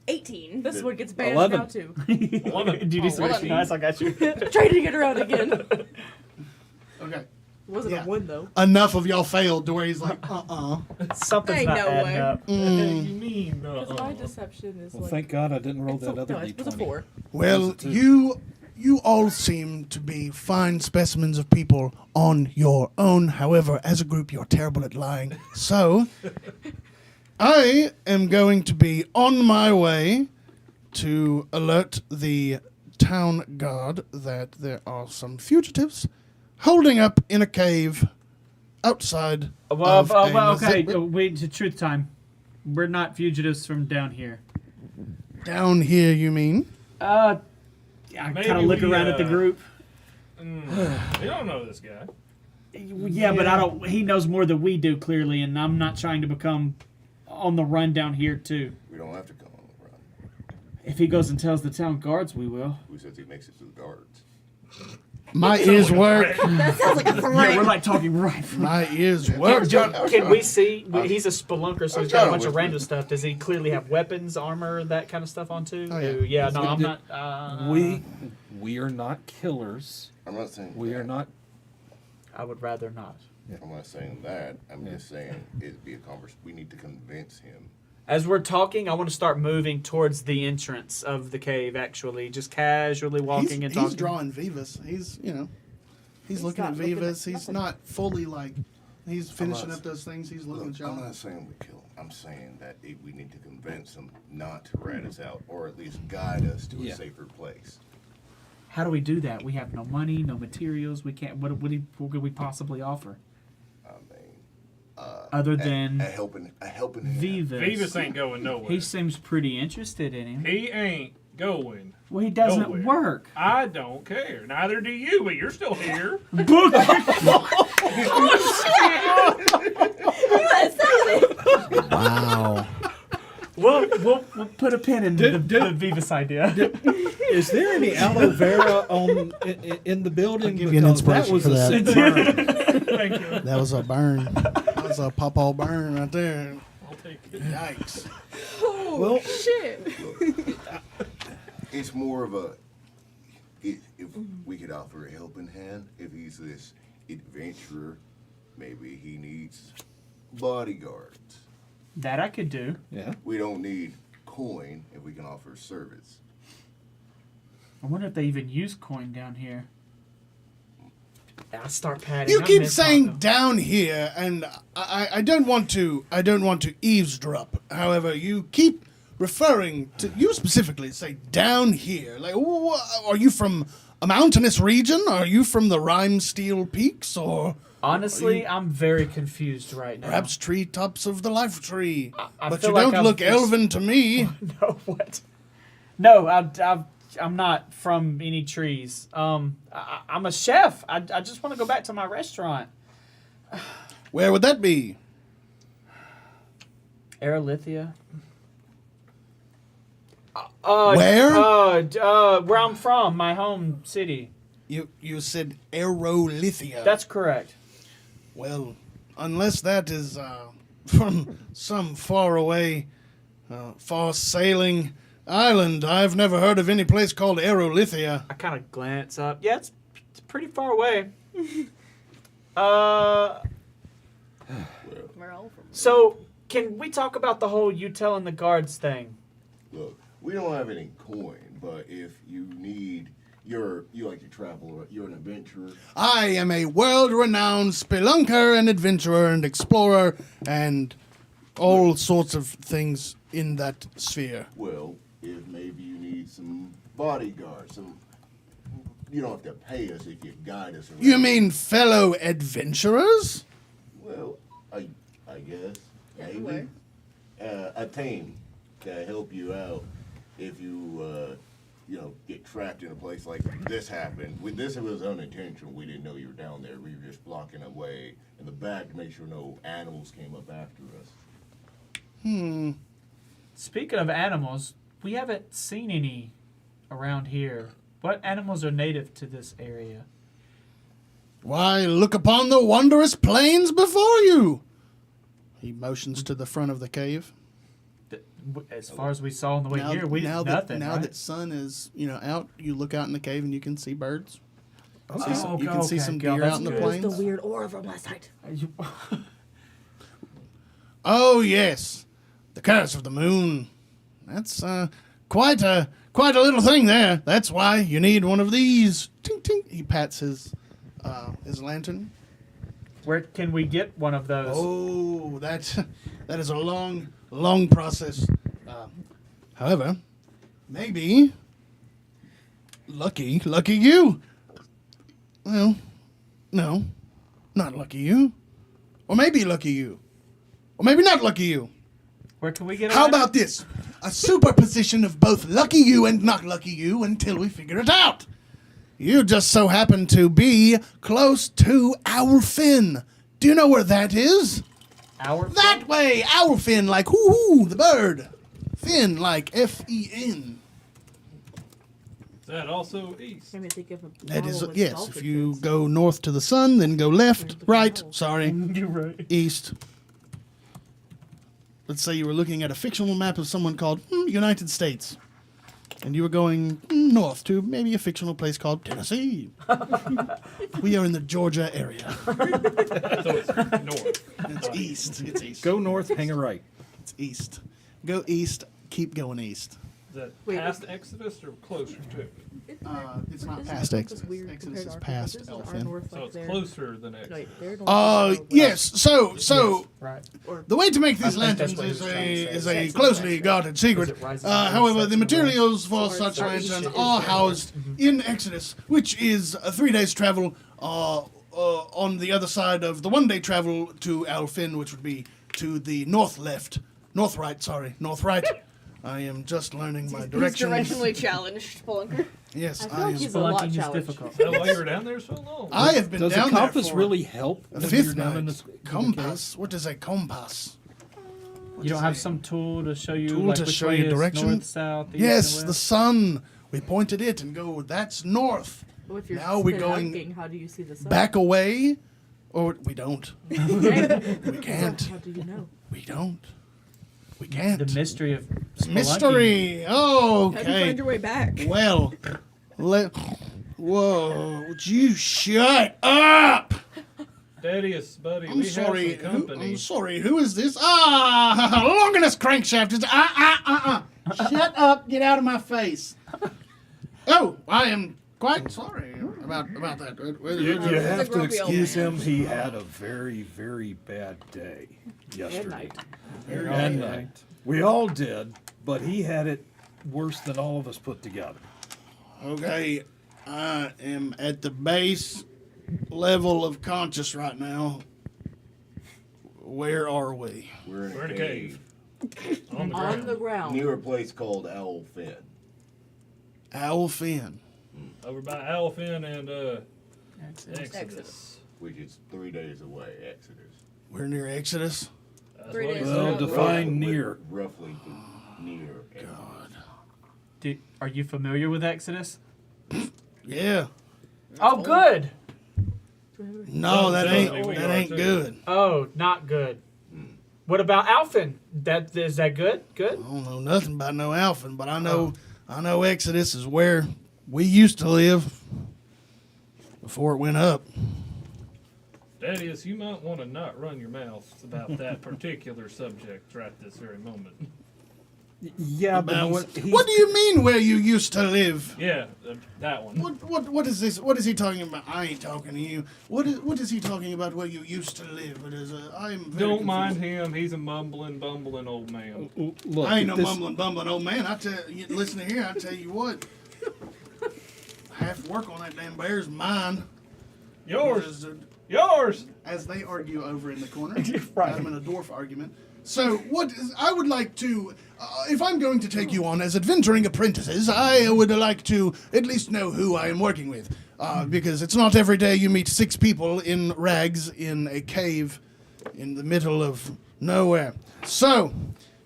18. This one gets banned 11. now too. 11. Do you do some 11. nice? I got you. Trying to get around again. Okay. Wasn't Yeah. a one though. Enough of y'all failed to where he's like, Something's Ain't not no adding way. up. You mean? Because my deception is Well, like. thank God I didn't roll that no, other it was a d20. 4. Well, you all seem to be fine specimens of people on your own. However, as a group, you're terrible at lying. So, I am going to be on my way to alert the town guard that there are some fugitives holding up in a cave outside of a Okay. zip- Wait to truth time. We're not fugitives from down here. Down here, you mean? I Maybe kind of look we, around at the group. You don't know this guy. Yeah, but I don't. He knows more than we do clearly, and I'm not trying to become on the run down here too. We don't have to come on the run. If he goes and tells the town guards, we will. Who says he makes it to the guards? My ears work. That sounds like a Yeah, threat. we're like talking right. My ears work. Can we see? He's a spelunker, so I he's was got a kinda bunch of with random you. stuff. Does he clearly have weapons, armor, that kind of stuff on too? Oh, yeah. Yeah. No, He's I'm gonna not. We are not killers. I'm not saying We that. are not. I would rather not. I'm not saying that. I'm just saying it'd be a conversation. We need to convince him. As we're talking, I want to start moving towards the entrance of the cave. Actually, just casually walking and talking. He's drawing Vivas. He's looking at not looking Vivas. at He's nothing. not fully like He's finishing up those things. He's looking Look, at y'all. I'm not saying we kill him. I'm saying that we need to convince him not to rat us out, or at least guide us to a safer place. How do we do that? We have no money, no materials. We can't. What could we possibly offer? I mean, Other than a helping hand. Vivas. Vivas ain't going nowhere. He seems pretty interested in him. He ain't going. Well, he doesn't nowhere. work. I don't care. Neither do you, but you're still here. Book. Wow. We'll put a pin in the Vivas idea. Is there any aloe vera in the building? I'll give you an inspiration for that. sick burn. Thank you. That was a burn. That was a pawpaw burn right there. I'll take it. Yikes. Oh, Well- shit. It's more of a, if we could offer a helping hand, if he's this adventurer, maybe he needs bodyguards. That I could do. Yeah. We don't need coin if we can offer service. I wonder if they even use coin down here. I start patting. You I keep miss saying Marco. down here, and I don't want to eavesdrop. However, you keep referring to you specifically say down here. Like, are you from a mountainous region? Are you from the Rhymesteel Peaks, or Honestly, I'm very confused right now. perhaps treetops of the life tree? I But feel you like don't I'm look just- elven to me. No, what? No, I'm not from any trees. I'm a chef. I just want to go back to my restaurant. Where would that be? Aerolithia. Where? Where I'm from, my home city. You said Aerolithia. That's correct. Well, unless that is from some far away, far sailing island, I've never heard of any place called Aerolithia. I kind of glance up. Yeah, it's pretty far away. Uh, We're all from. so can we talk about the whole you telling the guards thing? Look, we don't have any coin, but if you need, you like to travel, you're an adventurer. I am a world-renowned spelunker and adventurer and explorer and all sorts of things in that sphere. Well, if maybe you need some bodyguards, you don't have to pay us if you guide us around. You mean fellow adventurers? Well, I guess Yeah, maybe a team to help you out if you get trapped in a place like this happened. With this, it was unintentional. We didn't know you were down there. We were just blocking a way in the back to make sure no animals came up after us. Speaking of animals, we haven't seen any around here. What animals are native to this area? Why, look upon the wondrous plains before you. He motions to the front of the cave. As far as we saw on the way here, we now nothing. that right? that sun is out, you look out in the cave and you can see birds. Oh, You can see some okay, deer that's out in the good. plains. The weird aura from last night. Oh yes, the curse of the moon. That's quite a little thing there. That's why you need one of these. Tink tink. He pats his lantern. Where can we get one of those? Oh, that is a long process. However, maybe lucky you. Well, no, not lucky you. Or maybe lucky you. Or maybe not lucky you. Where can we get? How about this? A superposition of both lucky you and not lucky you until we figure it out. You just so happen to be close to Owlfin. Do you know where that is? our That way! Owlfin, like hoo-hoo, the bird. Fin, like F-E-N. Is that also east? Made me think of a That is, owl with yes, dolphin if you fins. go north to the sun, then go left, right, sorry, You're right. east. Let's say you were looking at a fictional map of someone called United States. And you were going north to maybe a fictional place called Tennessee. We are in the Georgia area. So it's north. It's east. It's east. Go north, hang a right. It's east. Go east. Keep going east. that Wait, past Exodus or closer to? It's not Isn't past it Exodus. just weird Exodus compared is to our past This is our Elfin. north, So like it's there. closer than Exodus. Wait, they're north, Yes. So Right. Or the way to make I these think that's lanterns what he is was trying to say. is a That's closely right. guarded secret. Because it rises and However, sets the in the materials for So such our lanterns shit is are there. housed in Exodus, which is 3 days travel on the other side of the 1 day travel to Alfin, which would be to the north right. I am just learning my He's directions. directionally challenged, Spelunker. Yes, I feel I like am. he's a lot Spelunking is challenged. difficult. Is that why you were down there so long? I have been Does down a compass there for really help a when fifth you're down in night. the Compass? What is a compass? You don't have some tool to show you Tool like to which show way you is direction? north, south, east, Yes, and the west? sun. We point at it and go, that's north. Well, if you're Now we're going spelunking, how do you see the sun? Back away. Or we don't. We can't. How do you know? We don't. We can't. The mystery of spelunking. Mystery. How do you Okay. find your way back? Well, whoa, would you shut up? Thaddeus, buddy, I'm we sorry. have some company. I'm sorry. Who is this? Longinus crankshaft is. Shut up. Get out of my face. Oh, I am quite sorry about that. You He's a have to grumpy old excuse man. him. He had a very, very bad day yesterday. night. And night. We all did, but he had it worse than all of us put together. Okay, I am at the base level of conscious right now. Where are we? We're in We're a in a cave On the On ground. the ground. near a place called Owlfin. Alfin. Over by Alfin and Exodus. Exodus. Which is 3 days away, Exodus. We're near Exodus. That's 3 what he days said. Well, ago. define near. Roughly near Exodus. Are you familiar with Exodus? Yeah. Oh, good. No, that Tell ain't me we that are ain't too. good. Oh, not good. What about Alfin? Is that good? Good. I don't know nothing about no Alfin, but I know Exodus is where we used to live before it went up. Thaddeus, you might want to not run your mouth about that particular subject right this very moment. Yeah, About but he's, what do you mean where you used to live? Yeah, that one. What is this? What is he talking about? I ain't talking to you. What is he talking about where you used to live? It is I'm very Don't mind confused. him. He's a mumbling, bumbling old man. look, I ain't no this- mumbling, bumbling old man. I tell you, listen here. I tell you what. Half work on that damn bear's mine. Yours! Yours! As they argue over in the corner. I'm in a dwarf argument. So, I would like to, if I'm going to take you on as adventuring apprentices, I would like to at least know who I am working with. Because it's not every day you meet 6 people in rags in a cave in the middle of nowhere. So,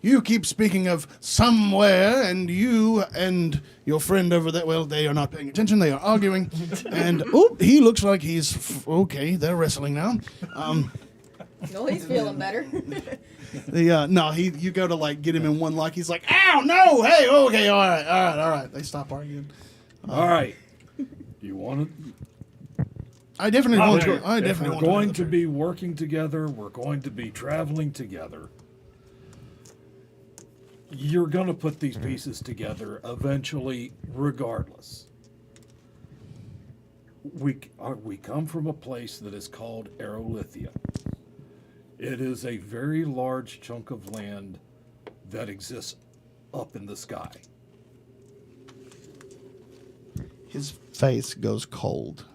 you keep speaking of somewhere, and you and your friend over there, well, they are not paying attention, they are arguing. And, he looks like he's, okay, they're wrestling now. Well, he's feeling better. You go to like get him in one lock. He's like, "Ow, no, hey, okay, all right." They stop arguing. all right. You want to? I definitely want to. I If definitely we're want going to. to be working together, we're going to be traveling together. You're going to put these pieces together eventually, regardless. We come from a place that is called Aerolithia. It is a very large chunk of land that exists up in the sky. His face goes cold.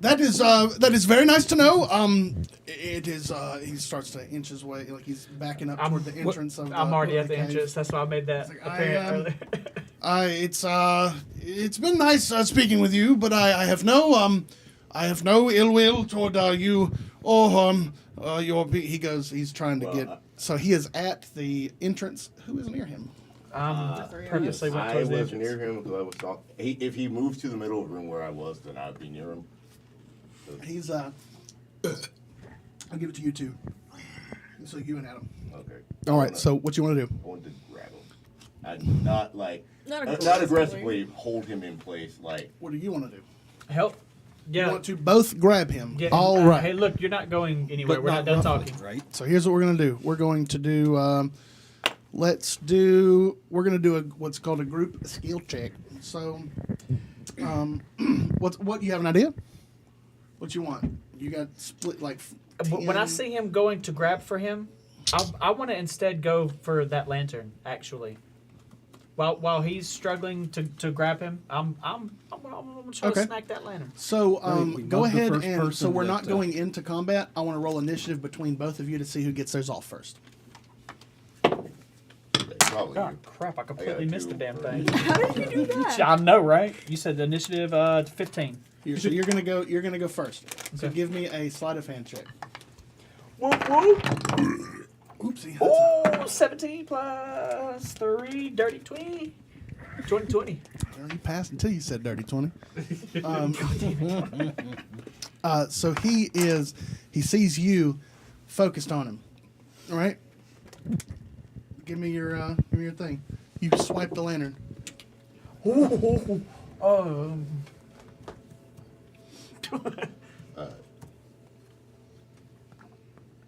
That is very nice to know. It is. He starts to inch his way, like he's backing up toward the entrance of. I'm already at the cave. entrance. That's why I made that like, apparent earlier. It's been nice speaking with you, but I have no ill will toward you or he's trying to get. So he is at the entrance. Who is near him? Purposely went I towards the was entrance. near him because I was talking. If he moved to the middle of the room where I was, then I'd be near him. He's I'll give it to you two. So you and Adam. Okay. All right. So what you want to do? I wanted to grab him. I'd not Not aggressively hold him in place. Like What do you want to do? Help. Yeah. You want to both grab him. Yeah, All right. Hey, look, you're not going anywhere. But We're not done roughly, talking. right? So here's what we're gonna do. We're going to do. We're gonna do what's called a group skill check. So, what you have an idea? What you want? You got split like. When I 10? see him going to grab for him, I want to instead go for that lantern. Actually, while he's struggling to grab him, I'm gonna try Okay. to snack that lantern. So we go want the ahead first and so person we're not that, going into combat. I want to roll initiative between both of you to see who gets theirs off first. Probably. God, crap! I completely missed the two damn for- thing. How did you do that? I know, right? You said the initiative 15. So you're gonna go. You're gonna go first. So Okay. give me a sleight of hand check. Whoop whoop! Oopsie. Oh, 17 plus 3, dirty 20. 20. You passed until you said dirty 20. So he sees you focused on him. All right. Give me your thing. You swipe the lantern.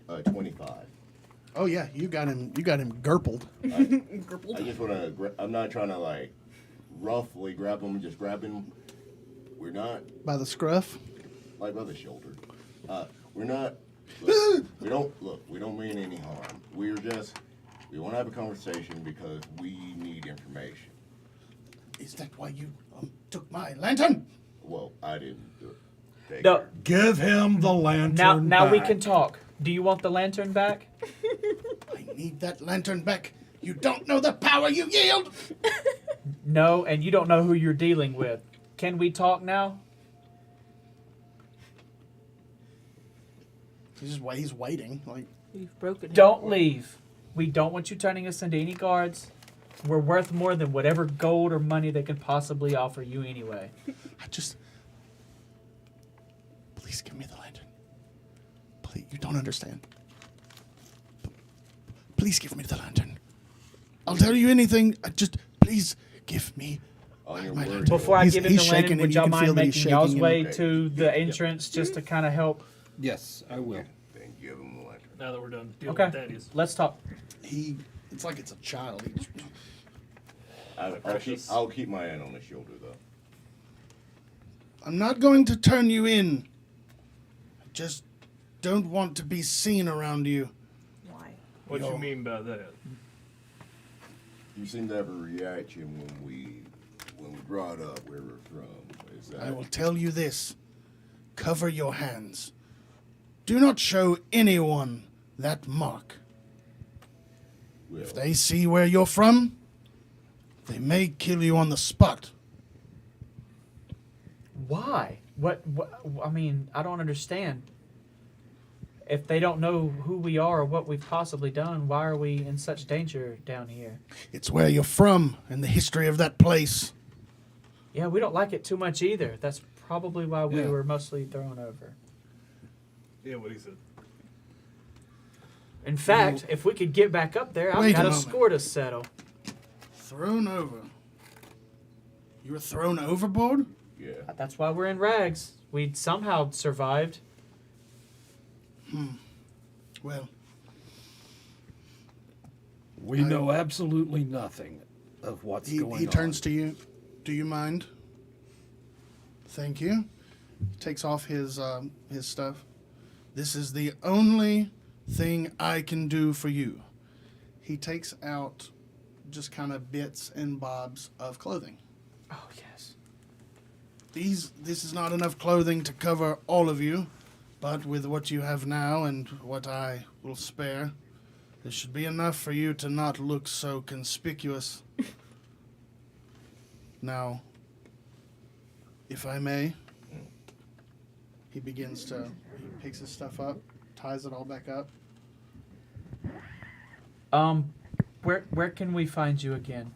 Oh, 25. Oh yeah, you got him. You got him gurpled. I just want to. I'm not trying to like roughly grab him. Just grab him. We're not By the scruff. like by the shoulder. We're not. Look, we don't mean any harm. We want to have a conversation because we need information. Is that why you took my lantern? Well, I didn't do it. Take no. her. Give him the lantern. Now we back. can talk. Do you want the lantern back? I need that lantern back. You don't know the power you yield. No, and you don't know who you're dealing with. Can we talk now? He's waiting. Like You've broken him. Don't leave. We don't want you turning us into any guards. We're worth more than whatever gold or money they can possibly offer you anyway. Please give me the lantern. Please, you don't understand. Please give me the lantern. I'll tell you anything. Please give me On your my word. lantern. Before I He's- give him he's the shaking lantern, and would you y'all can feel mind that he's making y'all's shaking way and- to the entrance just to kind of help? Yes, I will. Then give him the lantern. Now that we're done dealing Okay, with Thaddeus. let's talk. It's like it's a child. I'll keep my hand on his shoulder though. I'm not going to turn you in. I just don't want to be seen around you. Why? What Yo. you mean by that? You seem to have a reaction when we brought up where we're from. Is that I will tell you this. Cover your hands. Do not show anyone that mark. well, If they see where you're from, they may kill you on the spot. Why? What? I mean, I don't understand. If they don't know who we are or what we've possibly done, why are we in such danger down here? It's where you're from and the history of that place. Yeah, we don't like it too much either. That's probably why we Yeah. were mostly thrown over. Yeah, what he said. In fact, if we could get back up there, I've Wait a got a moment. score to settle. Thrown over. You were thrown overboard? yeah. That's why we're in rags. We'd somehow survived. Well, We know absolutely nothing of what's going on. he turns to you. Do you mind? Thank you. Takes off his stuff. This is the only thing I can do for you. He takes out just kind of bits and bobs of clothing. Oh, yes. This is not enough clothing to cover all of you, but with what you have now and what I will spare, this should be enough for you to not look so conspicuous. Now, if I may, he picks his stuff up, ties it all back up. Where can we find you again?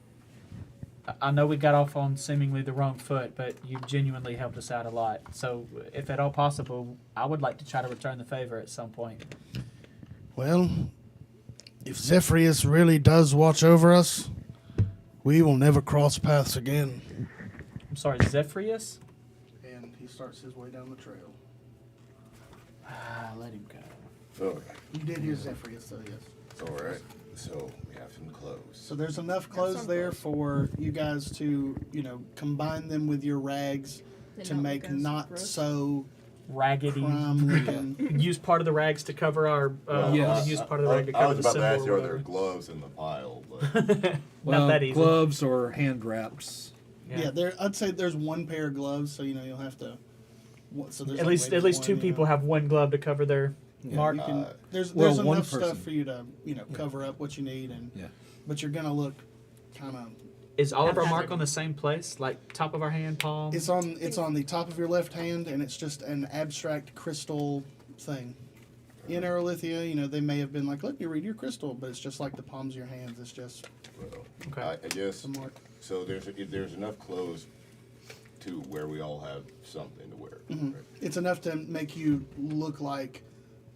I know we got off on seemingly the wrong foot, but you've genuinely helped us out a lot. So, if at all possible, I would like to try to return the favor at some point. Well, if Zephyrius really does watch over us, we will never cross paths again. I'm sorry, Zephyrius? And he starts his way down the trail. Let him go. All right. You did hear Zephyrius, so yes. All right. So we have some clothes. So there's enough clothes some there clothes. for you guys to, combine them with your rags They to not make look as not gross. so Raggedy. crime looking. Use part of the rags to cover our. Yes. Use part of the rag to I cover was the about to ask symbol. you, or are there whatever. gloves in the pile? But Not that easy. Gloves or hand wraps. Yeah, I'd say there's one pair of gloves, so you'll have to. So there's At like least maybe two one, people have one glove to cover their mark. You can, there's well, there's one enough person. stuff for you to cover up what you need, and Yeah. but you're gonna look kind of. Is all of our mark on the same place, like top of our hand, palm? It's on the top of your left hand, and it's just an abstract crystal thing. In Aerolithia, they may have been like, "Let me read your crystal," but it's just like the palms of your hands. It's just well, Okay. I guess the mark. so. There's enough clothes to where we all have something to wear. Mm-hmm. Right? It's enough to make you look like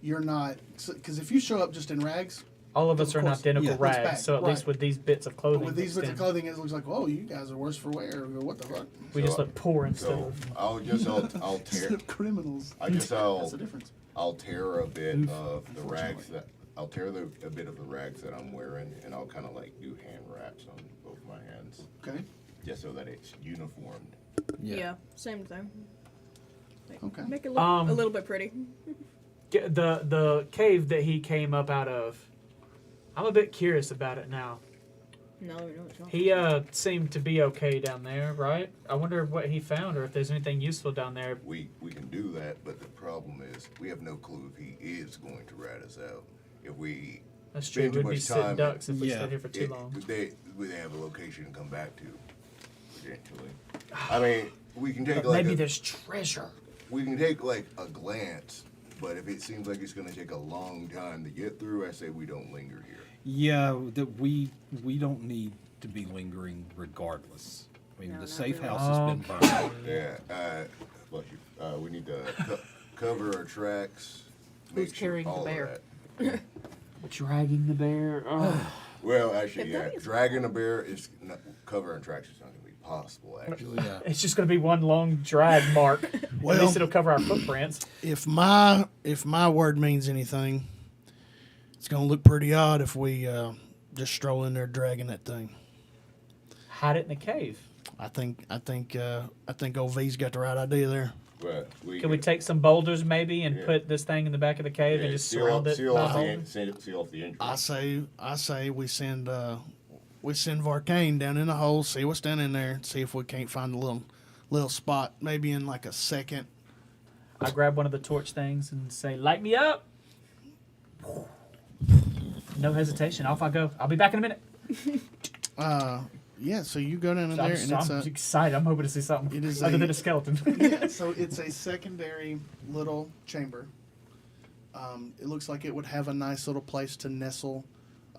you're not. Because if you show up just in rags, All of us Of are in course. identical Yeah. It's rags, back, so at least right. with these bits of clothing, but with these bits of extend, clothing, it looks like, "Oh, you guys are worse for wear." Or, what the fuck? we just So- look poor instead So of. I'll Instead tear. of criminals. That's the difference. I'll tear a bit Oof. of the rags Unfortunately. I'll tear a bit of the rags that I'm wearing, and I'll kind of like do hand wraps on both my hands, Okay. just so that it's uniformed. Yeah. Same thing. Okay. Make it look Um, a little bit pretty. The cave that he came up out of. I'm a bit curious about it now. No, we know what's wrong. He seemed to be okay down there, right? I wonder what he found or if there's anything useful down there. We can do that, but the problem is we have no clue if he is going to rat us out. If we That's true. spend too We'd be much sitting time, ducks if we Yeah. stayed here for too long. they have a location to come back to, potentially. I mean, we can take like Maybe there's treasure. we can take like a glance, but if it seems like it's going to take a long time to get through, I say we don't linger here. Yeah, that we don't need to be lingering regardless. I mean, No, the not safe really. house has been burned. Yeah, bless you. We need to cover our tracks. Who's make sure carrying the all of bear? that. Dragging the bear. Oh. Well, actually, If yeah, that is- dragging a bear is not, covering tracks is not going to be possible. Actually, Yeah. It's just going to be one long drag mark. At Well- least it'll cover our footprints. If my word means anything, it's gonna look pretty odd if we just stroll in there dragging that thing. Hide it in the cave. I think old V's got the right idea there. but Can we take some boulders maybe and Yeah. put this thing in the back of the cave and just surround it? seal by off the boulders? seal off the entrance. I say we send Varkane down in the hole, see what's down in there, see if we can't find a little spot, maybe in like a second. I grab one of the torch things and say, "Light me up." No hesitation. Off I go. I'll be back in a minute. Yeah, so you go down in there, and it's I'm excited. I'm hoping to see something it is other a- than a skeleton. yeah, so it's a secondary little chamber. It looks like it would have a nice little place to nestle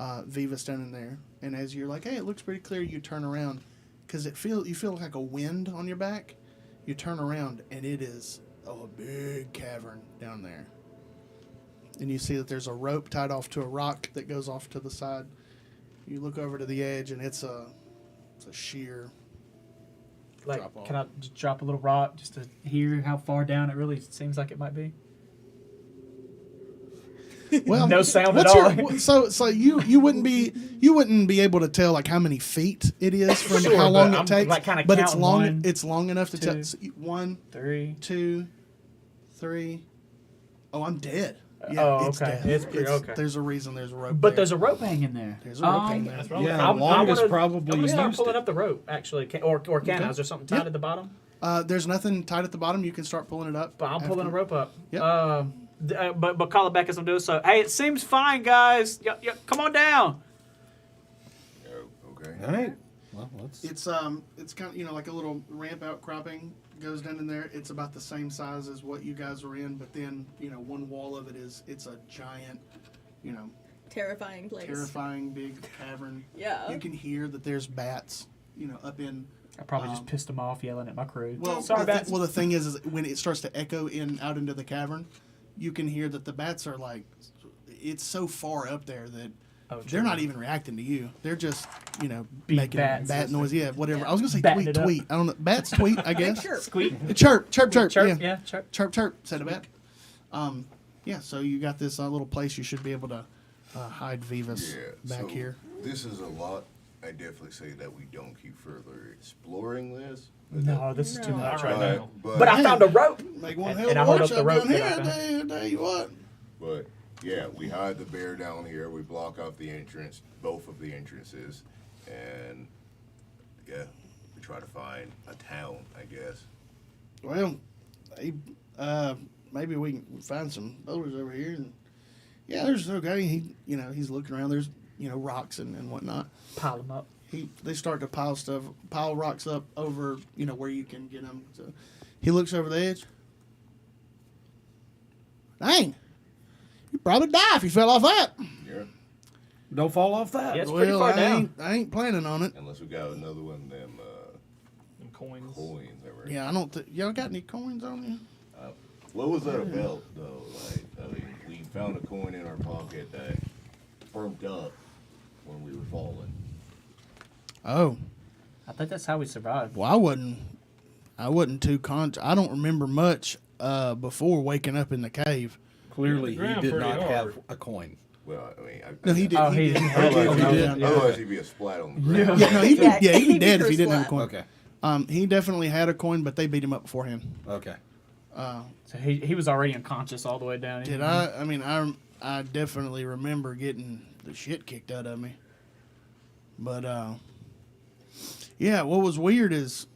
Vivus down in there. And as you're like, hey, it looks pretty clear, you turn around because you feel like a wind on your back. You turn around and it is a big cavern down there. And you see that there's a rope tied off to a rock that goes off to the side. You look over to the edge and it's a sheer. Like, Drop off. can I just drop a little rock just to hear how far down it really seems like it might be? Well, No sound at what's all. So you wouldn't be able to tell like how many feet it is from Sure, how long but it I'm, takes. like, kinda but it's counting long. one, It's long enough to tell. two. 1, 3. 2, 3. Oh, I'm dead. Yeah, Oh, it's okay. dead. It's pretty okay. There's a reason there's a rope. But there. there's a rope hanging there. There's a rope hanging there. That's what Yeah, I'm longest gonna- probably I'm gonna start used pulling it. up the rope, actually. Or can I? Okay. Is there something tied Yeah. at the bottom? There's nothing tied at the bottom. You can start pulling it up. But I'm pulling a rope up. Yep. But call it back as I'm doing so. Hey, it seems fine, guys. Come on down. Oh, okay. All right. Well, let's. It's kind of like a little ramp outcropping goes down in there. It's about the same size as what you guys were in, but then one wall of it it's a giant, Terrifying place. terrifying big cavern. Yeah. You can hear that there's bats, up in. I probably just pissed them off yelling at my crew. Well, sorry, bats. the thing is when it starts to echo out into the cavern, you can hear that the bats are like, it's so far up there that Oh, they're true. not even reacting to you. They're just, Being making bats. bat noise. Yeah, whatever. I was gonna say Batting tweet, it up. tweet. I don't know. Bats tweet, I guess. Sure. Squeak. Chirp, chirp, chirp. Chirp. Yeah. Yeah, chirp. Chirp, chirp. Said it back. Yeah. So you got this little place you should be able to hide Vivas Yeah. back so here. This is a lot. I definitely say that we don't keep further exploring this. No, this is too No. much Not right right now. now. But I found a rope. Make one And- hell and of I a hold up the workshop rope down here. that I I tell you what. But yeah, we hide the bear down here. We block off the entrance, both of the entrances, and yeah, we try to find a town, I guess. Well, maybe we can find some boulders over here. And yeah, there's okay. He's looking around. There's rocks and whatnot. Pile them up. They start to pile rocks up over where you can get them. So he looks over the edge. Dang, you'd probably die if you fell off that. Yeah, Don't fall off that. Yeah, it's pretty Well, far I down. ain't planning on it. unless we got another one of them Them coins. coins. Over. Yeah, I don't think y'all got any coins on you. What was that about, though? We found a coin in our pocket that firmed up when we were falling. Oh, I think that's how we survived. well, I wasn't too I don't remember much before waking up in the cave. Clearly, Yeah, the he ground did pretty not hard. have a coin. Well, I mean, No, he did. Oh, he he did. did. Otherwise, He he'd, did. otherwise he'd be a splat on the ground. Yeah, no, he'd be, Yeah, yeah, he'd be he'd be dead if he pretty didn't have a flat. coin. Okay. He definitely had a coin, but they beat him up beforehand. Okay. So he was already unconscious all the way down. Did I mean, I definitely remember getting the shit kicked out of me. But yeah, what was weird is,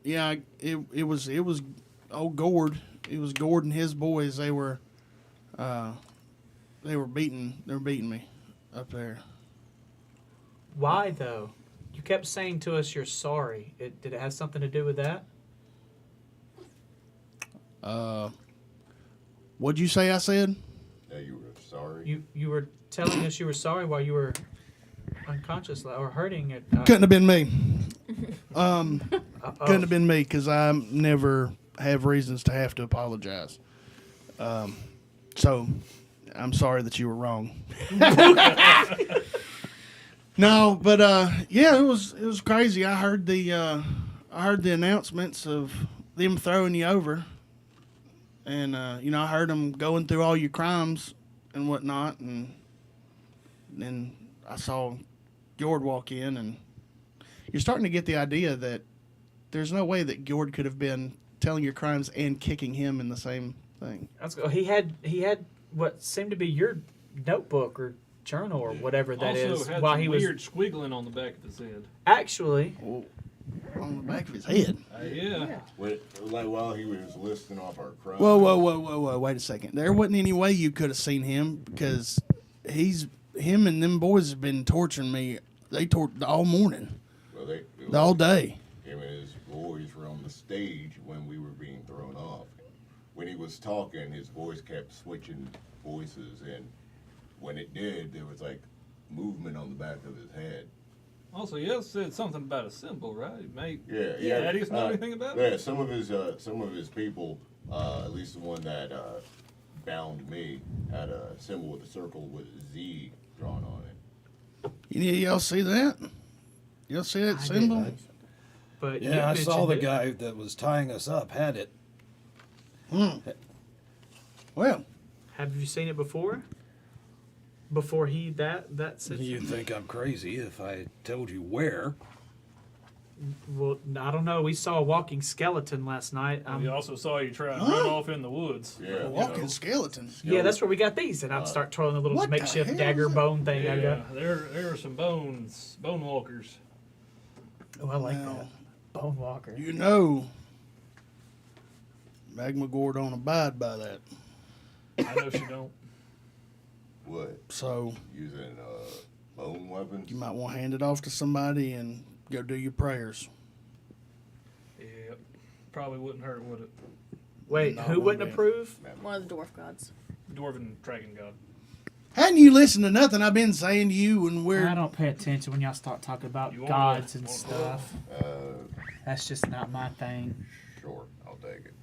yeah, it was old Gord. It was Gord and his boys. They were beating me up there. Why though? You kept saying to us you're sorry. Did it have something to do with that? What'd you say? I said. Yeah, you were sorry. You were telling us you were sorry while you were unconscious or hurting it. Couldn't have been me. Couldn't have been me because I never have reasons to have to apologize. So I'm sorry that you were wrong. No, but yeah, it was crazy. I heard the announcements of them throwing you over, and I heard them going through all your crimes and whatnot, and then I saw Gjord walk in, and you're starting to get the idea that there's no way that Gjord could have been telling your crimes and kicking him in the same thing. He had what seemed to be your notebook or journal or whatever that also is had while some he was weird squiggling on the back of his head. actually. On the back of his head. Yeah. While he was listing off our crimes. Whoa! Wait a second. There wasn't any way you could have seen him because him and them boys have been torturing me. They tortured all morning, Well, all day. him and his boys were on the stage when we were being thrown off. When he was talking, his voice kept switching voices, and when it did, there was like movement on the back of his head. Also, he also said something about a symbol, right? Mate. Yeah. Thaddeus know anything about it? Yeah, some of his people, at least the one that bound me, had a symbol with a circle with a Z drawn on it. Y'all see that? Y'all see that symbol? But you Yeah, I saw the mentioned it. guy that was tying us up had it. Well, Have you seen it before? Before that You'd think I'm crazy if I told you where. Well, I don't know. We saw a walking skeleton last night. We also saw you try and run off in the woods. Yeah, a walking skeleton. Yeah, that's where we got these, and I'd start twirling the little what the makeshift hell dagger is that? bone thing I Yeah, got. there are some bone walkers. Oh, I like Now, that. Bone walker. you know, Magmagor don't abide by that. I know she don't. What? So Using bone weapons? you might want to hand it off to somebody and go do your prayers. Yeah, probably wouldn't hurt, would it? Wait, No, who one wouldn't bit. approve? One of the dwarf gods. Dwarven dragon god. Hadn't you listened to nothing I've been saying to you when we're... I don't pay attention when y'all start talking about You wanna- gods and wanna- stuff. That's just not my thing. Sure, I'll take it.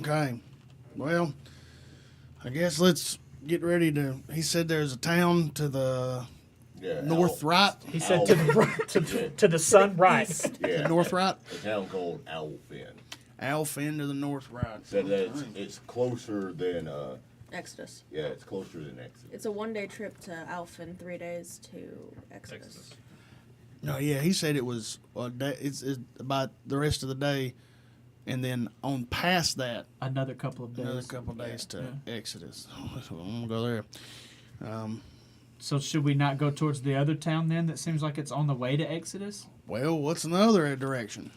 Okay. Well, I guess let's get ready to. He said there's a town to the Yeah, north right. He said to the right, to the sun right. Yeah, The north right. a town called Owlfin. Alfin to the north right. Said that it's closer than Exodus. yeah, it's closer than Exodus. It's a 1-day trip to Alphen, 3 days to Exodus. Exodus. No, yeah, he said it was a day, it's about the rest of the day, and then on past that, Another couple of days. another couple of days to Exodus. So I'm gonna go there. So should we not go towards the other town then? That seems like it's on the way to Exodus. Well, what's another direction?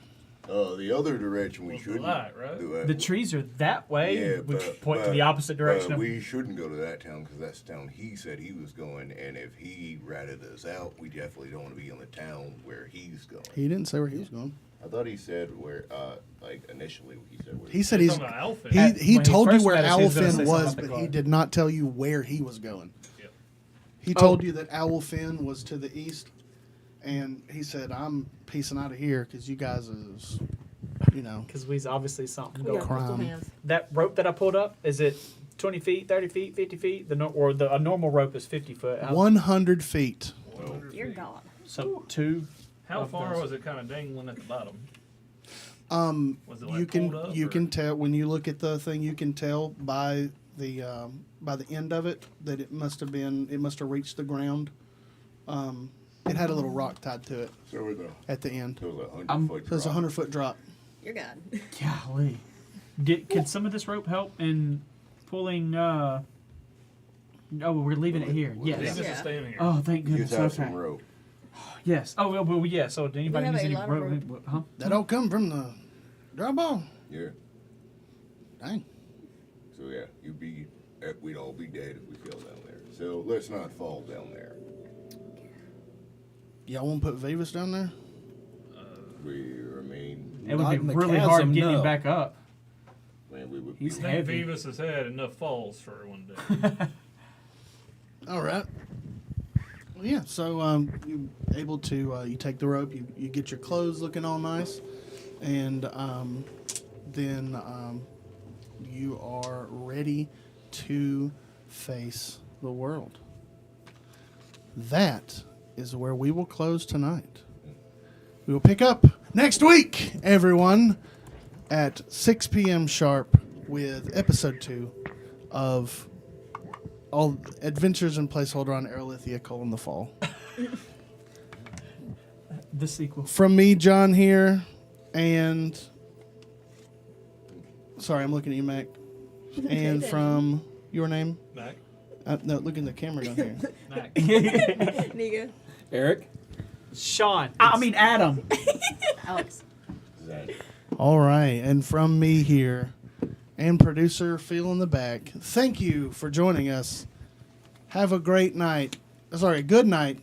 The other direction we Well, the shouldn't. light, right? do, The trees are that way. Yeah, we but, point to but- the opposite direction. but of- we shouldn't go to that town because that's the town he said he was going. And if he ratted us out, we definitely don't want to be in the town where he's going. He didn't say where he was going. I thought he said where, like initially he said where. He said You're he's. talking about Alphen. He When he told you first where met us, he was gonna say Owlfin something was, about the but he car. did not tell you where he was going. Yep. He told you that Owlfin was to the east, and he said, "I'm piecing out of here because you guys is, you know." Because we's obviously something We going. got crystal Crime. hands. That rope that I pulled up, is it 20 feet, 30 feet, 50 feet? A normal rope is 50 foot. 100 feet. Dear God. So two. How of far those. was it kind of dangling at the bottom? Was it like You can pulled up, you or- can tell when you look at the thing. You can tell by the end of it that it must have reached the ground. It had a little rock tied to it So with a, at the end. there was a 100 I'm- foot. So it's a drop. 100-foot drop. Dear God. Golly. Could some of this rope help in pulling? Oh, we're leaving it here. This Yes. is Yeah. staying here. Oh, thank You goodness. just have some Okay. rope. Yes. Oh, well, yeah. So, did anybody have use a any lot of rope? Huh? That all come from the drop ball. Yeah. Dang. So yeah, we'd all be dead if we fell down there. So let's not fall down there. Y'all want to put Vivas down there? We remain. It would Not be in the really chasm, hard getting no. him back up. Man, we would. He's be, I think heavy. Vivas has had enough falls for one day. All right. Well, yeah. So you able to you take the rope, you get your clothes looking all nice, and then you are ready to face the world. That is where we will close tonight. We will pick up next week, everyone, at 6 p.m. sharp with episode 2 of All Adventures in Placeholderon Aerolithia: the Fall. The sequel. From me, John here, and sorry, I'm looking at you, Mac. And from your name? Mac. No, look in the camera down here. Mac. Niga. Eric? Sean. I mean Adam. Alex. Zach. All right, and from me here, and producer Phil in the back. Thank you for joining us. Have a great night. Sorry, good night,